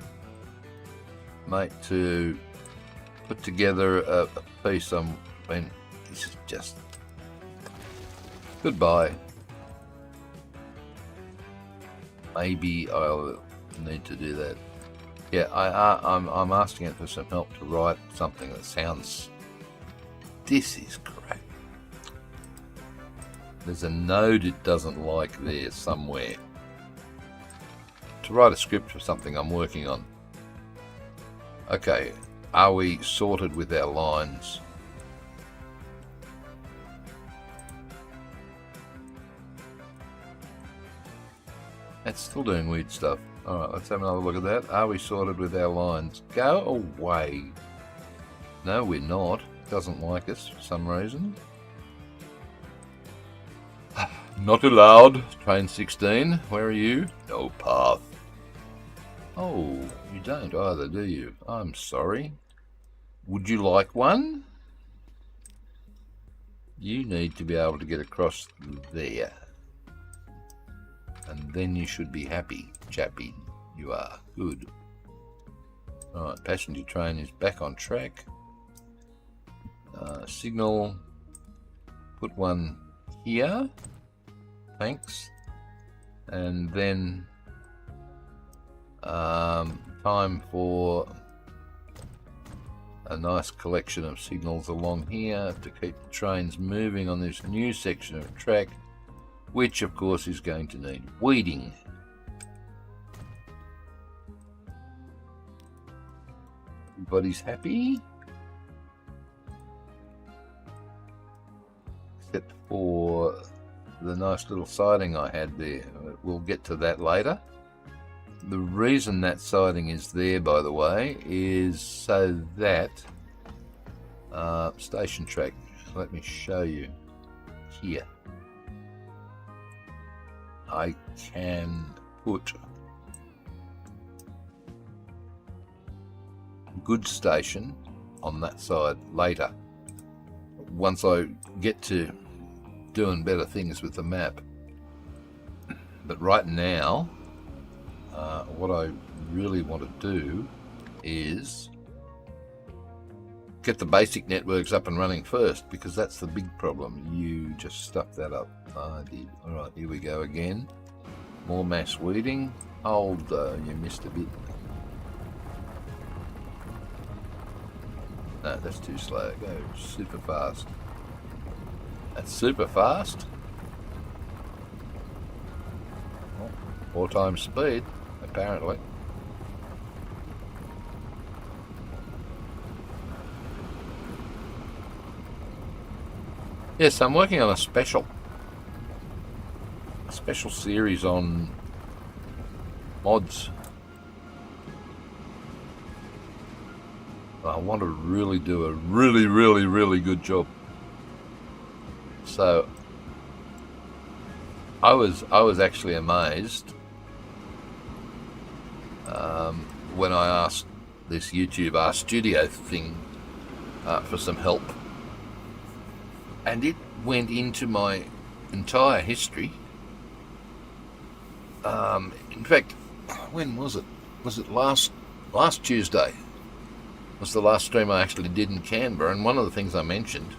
mate, to put together a piece on. When this is just goodbye. Maybe I'll need to do that. Yeah, I'm asking it for some help to write something that sounds. This is great. There's a node it doesn't like there somewhere. To write a script for something I'm working on. Okay, are we sorted with our lines? That's still doing weird stuff. Alright, let's have another look at that. Are we sorted with our lines? Go away. No, we're not. It doesn't like us for some reason. Not allowed. Train 16. Where are you? No path. Oh, you don't either, do you? I'm sorry. Would you like one? You need to be able to get across there. And then you should be happy, chappy. You are. Good. Alright, passenger train is back on track. Signal. Put one here. Thanks. And then time for a nice collection of signals along here to keep the trains moving on this new section of track, which of course is going to need weeding. Everybody's happy? Except for the nice little siding I had there. We'll get to that later. The reason that siding is there, by the way, is so that station track, let me show you here. I can put goods station on that side later, once I get to doing better things with the map. But right now, what I really want to do is get the basic networks up and running first, because that's the big problem. You just stuffed that up. I did. Alright, here we go again. More mass weeding. Hold, you missed a bit. No, that's too slow. Go super fast. That's super fast. 4 times speed, apparently. Yes, I'm working on a special series on mods. I want to really do a really good job. So I was actually amazed when I asked this YouTube RStudio thing for some help, and it went into my entire history. In fact, when was it? Was it last Tuesday? Was the last stream I actually did in Canberra, and one of the things I mentioned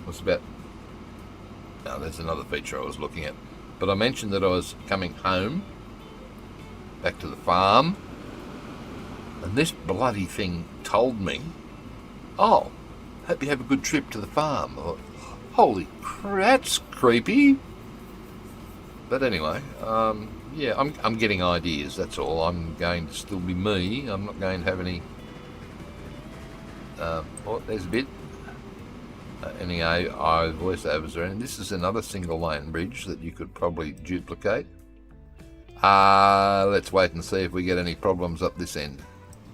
was about, now there's another feature I was looking at, but I mentioned that I was coming home, back to the farm, and this bloody thing told me, oh, hope you have a good trip to the farm. I thought, holy crap, that's creepy. But anyway, yeah, I'm getting ideas, that's all. I'm going to still be me. I'm not going to have any, oh, there's a bit, any AI voiceovers or anything. This is another single lane bridge that you could probably duplicate. Let's wait and see if we get any problems up this end.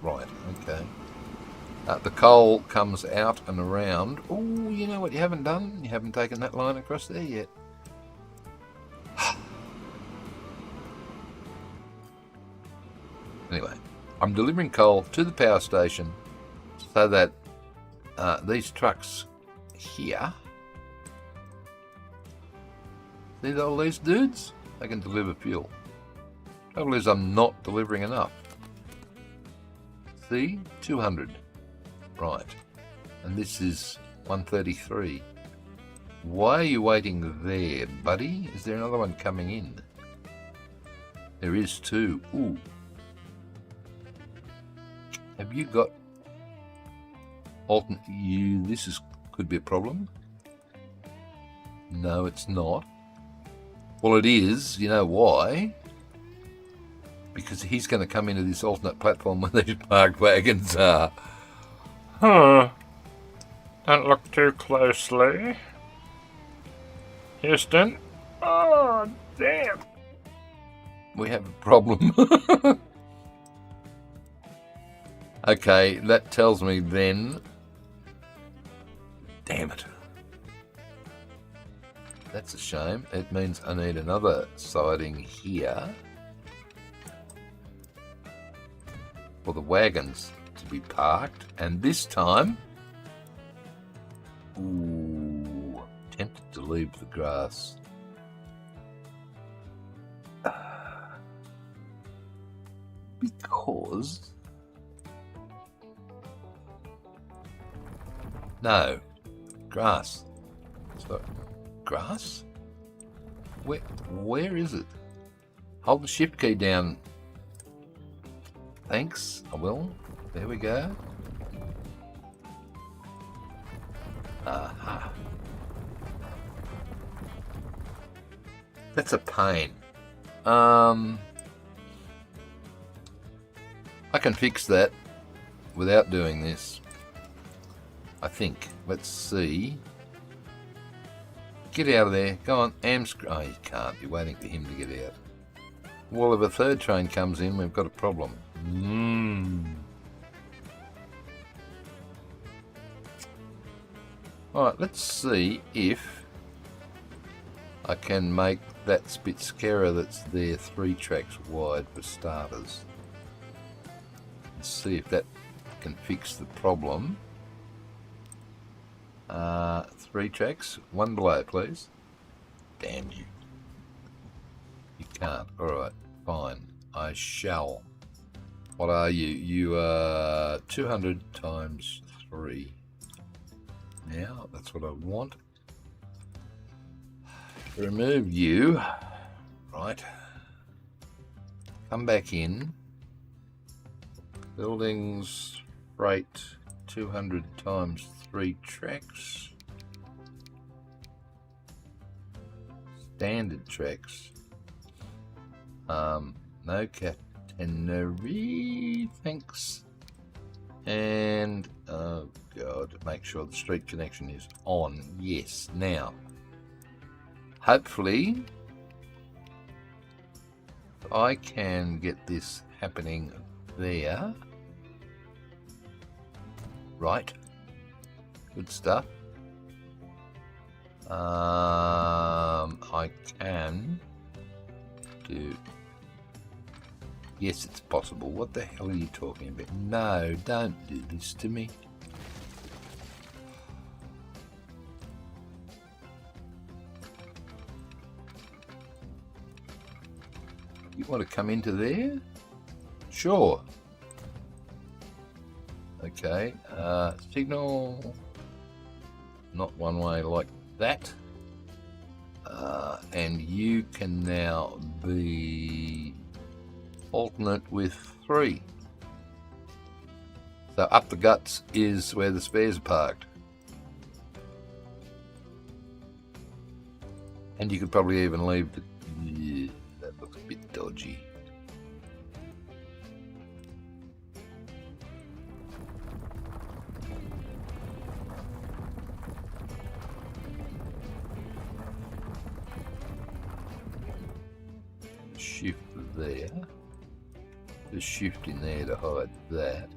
Right, okay. The coal comes out and around. Oh, you know what you haven't done? You haven't taken that line across there yet. Anyway, I'm delivering coal to the power station so that these trucks here, see all these dudes? They can deliver fuel. Trouble is I'm not delivering enough. See, 200. Right, and this is 133. Why are you waiting there, buddy? Is there another one coming in? There is too. Ooh. Have you got alternate? Could be a problem. No, it's not. Well, it is. You know why? Because he's going to come into this alternate platform where these parked wagons are. Huh. Don't look too closely. Houston? Oh, damn. We have a problem. Okay, that tells me then... Damn it. That's a shame. It means I need another siding here for the wagons to be parked. And this time... Ooh, tempted to leave the grass. because... No. Grass. So, grass? Where is it? Hold the shift key down. Thanks, I will. There we go. Aha. That's a pain. I can fix that without doing this, I think. Let's see. Get out of there. Go on, Oh, you can't. You're waiting for him to get out. Well, if a third train comes in, we've got a problem. Alright, let's see if I can make that Spitskera that's there 3 tracks wide for starters. Let's see if that can fix the problem. 3 tracks, 1 below, please. Damn you. You can't. Alright, fine. I shall. What are you? You are 200 times 3. Now, that's what I want. Remove you. Right. Come back in. Buildings, freight, 200 times 3 tracks. Standard tracks. No catenary, thanks. And, oh God, make sure the street connection is on. Yes, now. Hopefully, I can get this happening there. Right. Good stuff. I can do... Yes, it's possible. What the hell are you talking about? No, don't do this to me. You want to come into there? Sure. Okay, signal, not one way like that. And you can now be alternate with 3. So up the guts is where the spares are parked. And you could probably even leave the... Yeah, that looks a bit dodgy. Shift there. Just shift in there to hide that.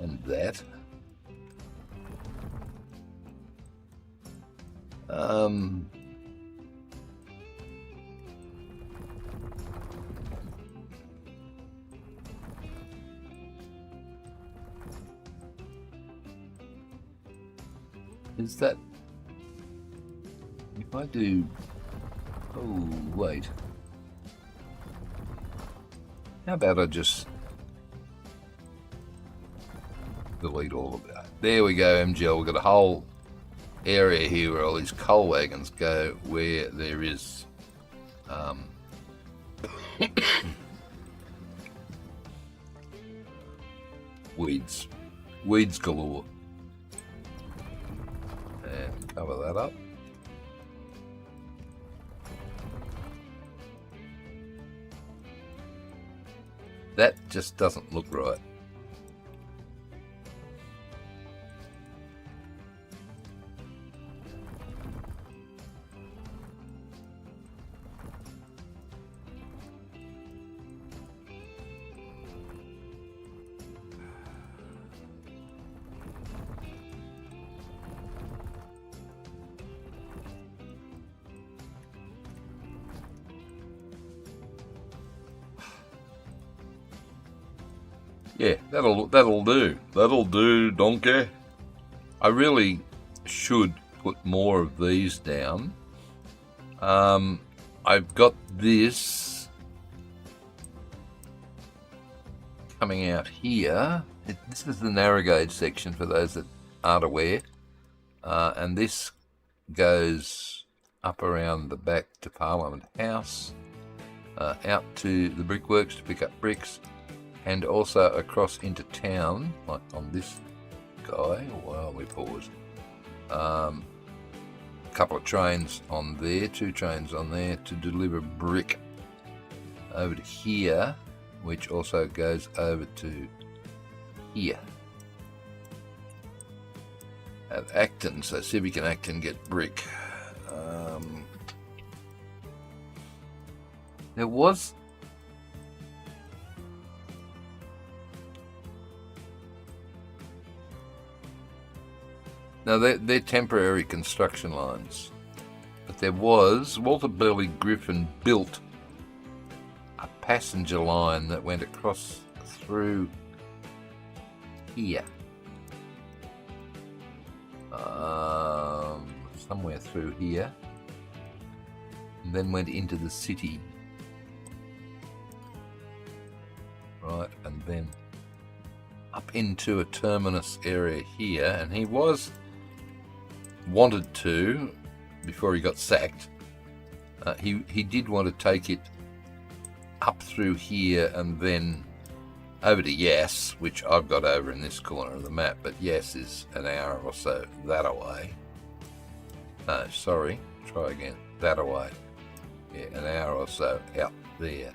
And that. Is that... If I do... Oh, wait. How about I just delete all of that? There we go, MGL. We've got a whole area here where all these coal wagons go, where there is weeds galore. And cover that up. That just doesn't look right. Yeah, that'll do. That'll do, donkey. I really should put more of these down. I've got this coming out here. This is the narrow gauge section for those that aren't aware. And this goes up around the back to Parliament House, out to the brickworks to pick up bricks, and also across into town, like on this guy. While we pause, a couple of trains on there, 2 trains on there to deliver brick over to here, which also goes over to here at Acton, so Civic and Acton get brick. There was now they're temporary construction lines, but there was Walter Burley Griffin built a passenger line that went across through here, somewhere through here, and then went into the city, right, and then up into a terminus area here. And he wanted to, before he got sacked, he did want to take it up through here and then over to Yass, which I've got over in this corner of the map, but Yass is an hour or so that away. No, sorry, try again. That away. Yeah, an hour or so out there.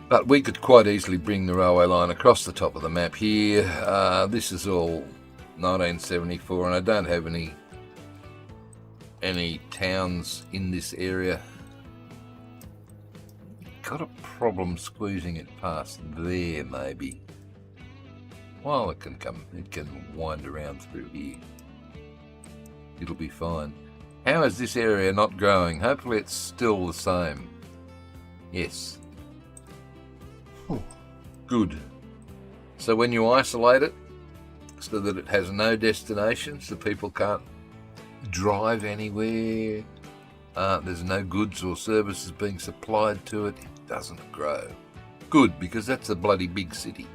But we could quite easily bring the railway line across the top of the map here. This is all 1974, and I don't have any towns in this area. Got a problem squeezing it past there, maybe. Well, it can wind around through here. It'll be fine. How is this area not growing? Hopefully it's still the same. Yes. Good. So when you isolate it, so that it has no destination, so people can't drive anywhere, there's no goods or services being supplied to it, it doesn't grow. Good, because that's a bloody big city.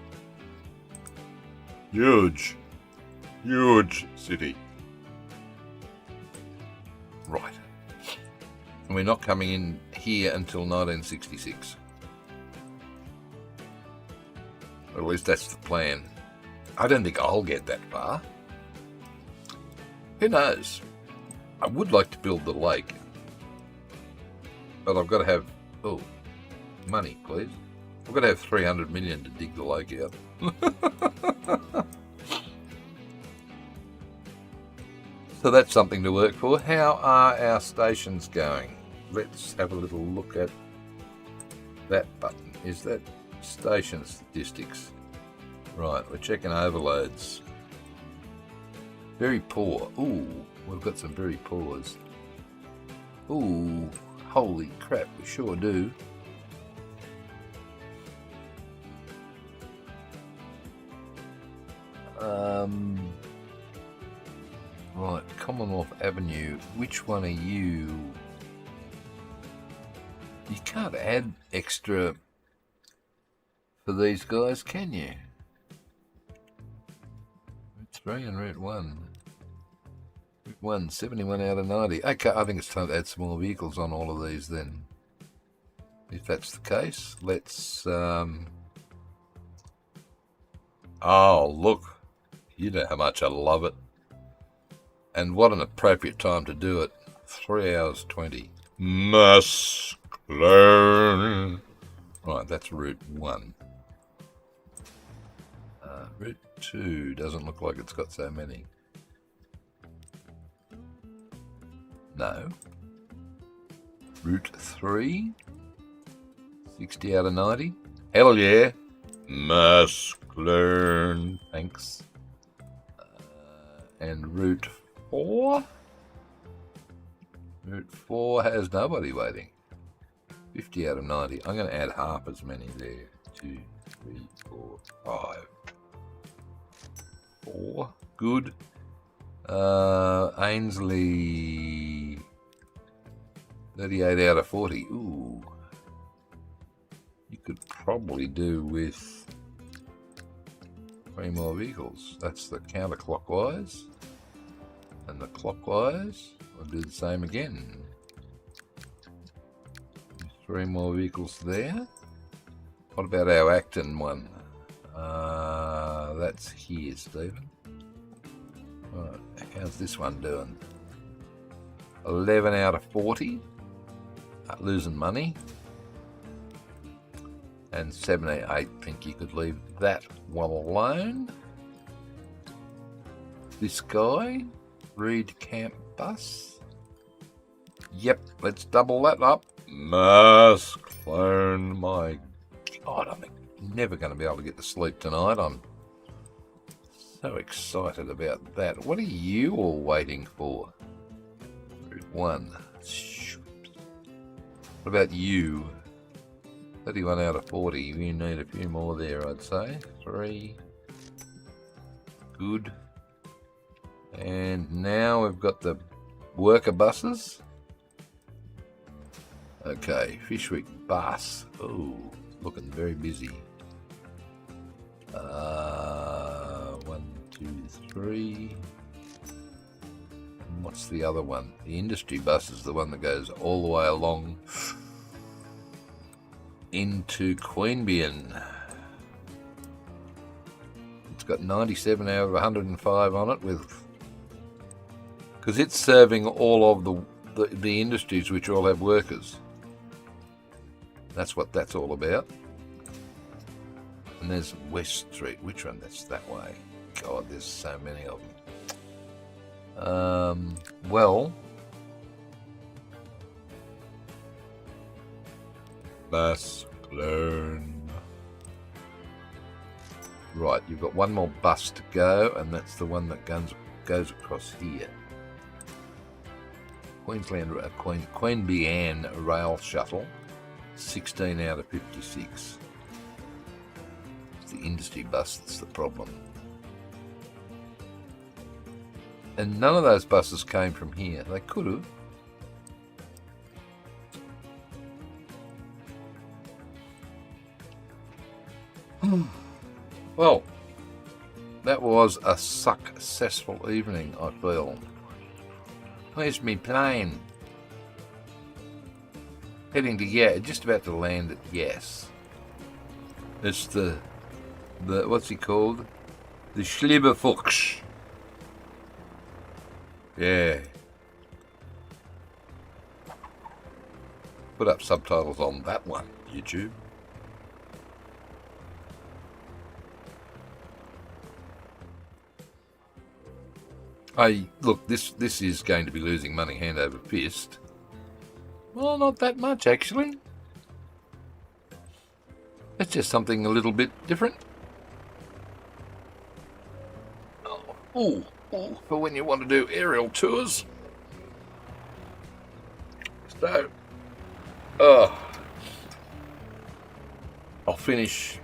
Huge city. Right. And we're not coming in here until 1966. Or at least that's the plan. I don't think I'll get that far. Who knows? I would like to build the lake. But I've got to have... Oh, money, please. I've got to have 300 million to dig the lake out. So that's something to work for. How are our stations going? Let's have a little look at that button. Is that station statistics? Right, we're checking overloads. Very poor. Ooh, we've got some very poors. Ooh, holy crap, we sure do. Right, Commonwealth Avenue. Which one are you? You can't add extra for these guys, can you? Route 3 and Route 1. Route 1, 71 out of 90. Okay, I think it's time to add some more vehicles on all of these then. If that's the case, let's... Oh, look. You know how much I love it. And what an appropriate time to do it. 3 hours 20. Must learn. Right, that's Route 1. Route 2 doesn't look like it's got so many. No. Route 3. 60 out of 90. Hell yeah. Must learn. Thanks. And Route 4. Route 4 has nobody waiting. 50 out of 90. I'm going to add half as many there. 2, 3, 4, 5. 4. Good. Ainsley. 38 out of 40. Ooh. you could probably do with 3 more vehicles. That's the counterclockwise. And the clockwise, I'll do the same again. 3 more vehicles there. What about our Acton one? That's here, Stephen. Right, how's this one doing? 11 out of 40. Losing money. And 78, I think you could leave that one alone. This guy, Reed Camp Bus. Yep, let's double that up. Mass clone, my God, I'm never going to be able to get to sleep tonight. I'm so excited about that. What are you all waiting for? Route 1. What about you? 31 out of 40. You need a few more there, I'd say. 3. Good. And now we've got the worker buses. Okay, Fishwick bus. Oh, looking very busy. 1, 2, 3. And what's the other one? The industry bus is the one that goes all the way along into Queanbeyan. It's got 97 out of 105 on it, because it's serving all of the industries which all have workers. That's what that's all about. And there's West Street. Which one? That's that way. God, there's so many of them. Well, bus clone. Right, you've got one more bus to go, and that's the one that goes across here. Queanbeyan Rail Shuttle, 16 out of 56. It's the industry bus that's the problem. And none of those buses came from here. They could have. Well, that was a successful evening, I feel. Where's me plane? Heading to just about to land at Yes. It's the what's he called? The Schlieberfuchs. Yeah. Put up subtitles on that one, YouTube. Look, this is going to be losing money hand over fist. Well, not that much, actually. It's just something a little bit different. Oh, for when you want to do aerial tours. So, I'll finish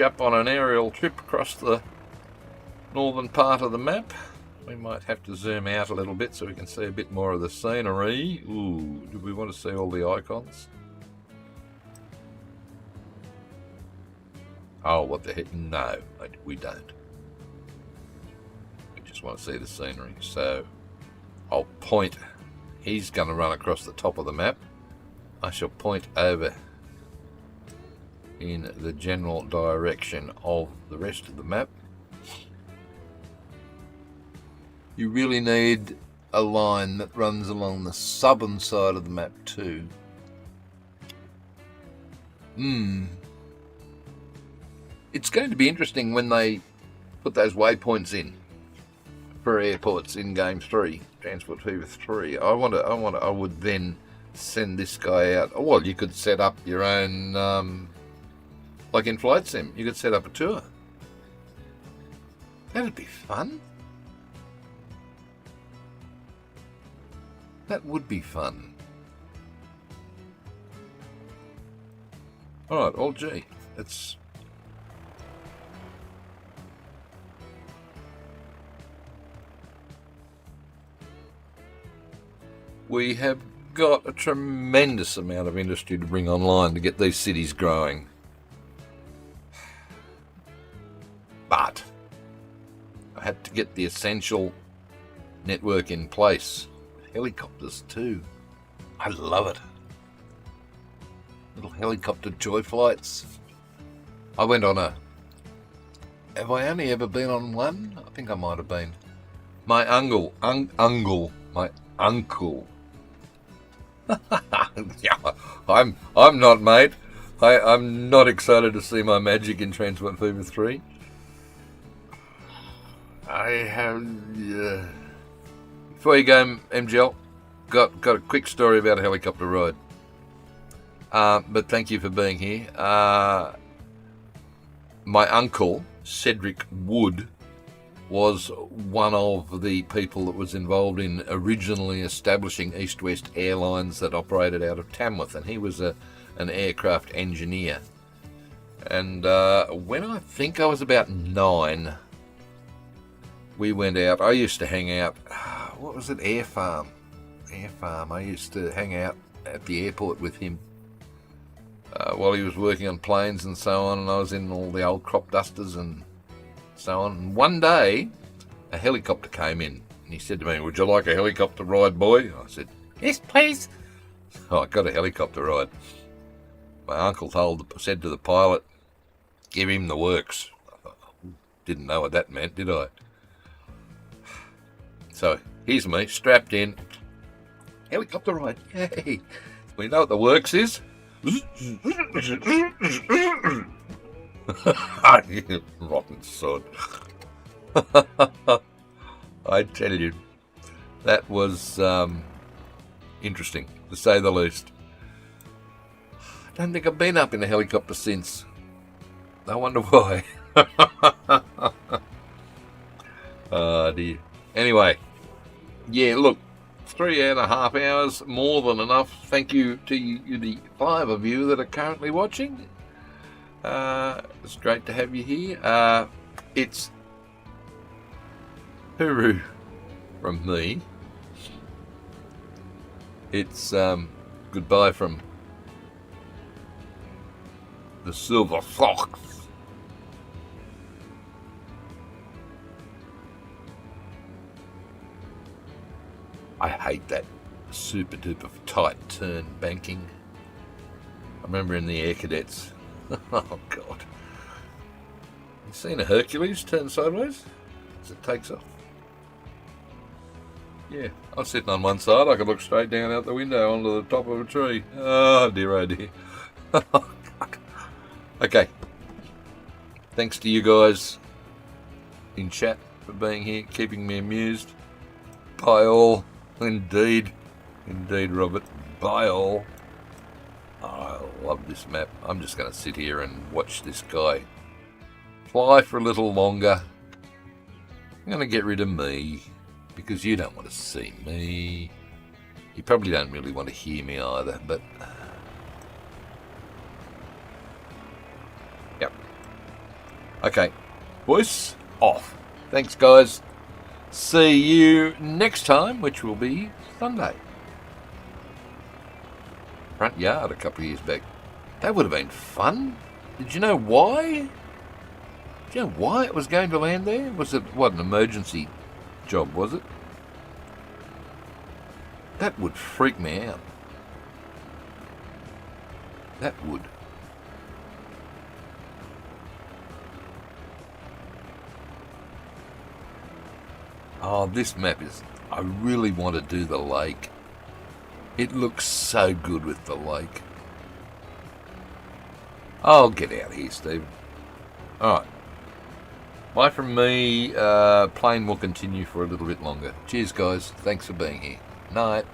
up on an aerial trip across the northern part of the map. We might have to zoom out a little bit so we can see a bit more of the scenery. Ooh, do we want to see all the icons? Oh, what the heck? No, we don't. We just want to see the scenery. So I'll point. He's going to run across the top of the map. I shall point over in the general direction of the rest of the map. You really need a line that runs along the southern side of the map too. It's going to be interesting when they put those waypoints in for airports in Game 3, Transport Fever 3. I would then send this guy out. Oh, well, you could set up your own, like in Flight Sim, you could set up a tour. That'd be fun. That would be fun. Alright, Alt G. We have got a tremendous amount of industry to bring online to get these cities growing. get the essential network in place. Helicopters too. I love it. Little helicopter joy flights. I went on a... Have I only ever been on one? I think I might have been. My uncle. Yeah, I'm not, mate. I'm not excited to see my magic in Transport Fever 3. I have... Before you go, MGL, got a quick story about a helicopter ride. But thank you for being here. My uncle, Cedric Wood, was one of the people that was involved in originally establishing East West Airlines that operated out of Tamworth, and he was an aircraft engineer. And when I think I was about 9, we went out. I used to hang out, what was it, Air Farm. I used to hang out at the airport with him while he was working on planes and so on, and I was in all the old crop dusters and so on. And one day, a helicopter came in, and he said to me, "Would you like a helicopter ride, boy?" I said, "Yes, please." So I got a helicopter ride. My uncle said to the pilot, "Give him the works." I thought, didn't know what that meant, did I? So here's me, strapped in. Helicopter ride, yay. We know what the works is. Rotten sod. I tell you, that was interesting, to say the least. I don't think I've been up in a helicopter since. I wonder why. Oh dear. Anyway, yeah, look, 3.5 hours, more than enough. Thank you to you, the 5 of you that are currently watching. It's great to have you here. It's hooroo from me. It's goodbye from the Silver Fox. I hate that super duper tight turn banking. I remember in the Air Cadets. Oh God. You seen a Hercules turn sideways as it takes off? Yeah, I was sitting on one side. I could look straight down out the window onto the top of a tree. Oh dear, oh dear. Okay. Thanks to you guys in chat for being here, keeping me amused. Bye all. Indeed, Robert. Bye all. I love this map. I'm just going to sit here and watch this guy fly for a little longer. I'm going to get rid of me because you don't want to see me. You probably don't really want to hear me either, but... Yep. Okay. Voice off. Thanks, guys. See you next time, which will be Sunday. Front yard a couple of years back. That would have been fun. Did you know why? Did you know why it was going to land there? Was it, what, an emergency job, was it? That would freak me out. That would. Oh, this map is... I really want to do the lake. It looks so good with the lake. I'll get out of here, Stephen. Alright. Bye from me. Plane will continue for a little bit longer. Cheers, guys. Thanks for being here. Night.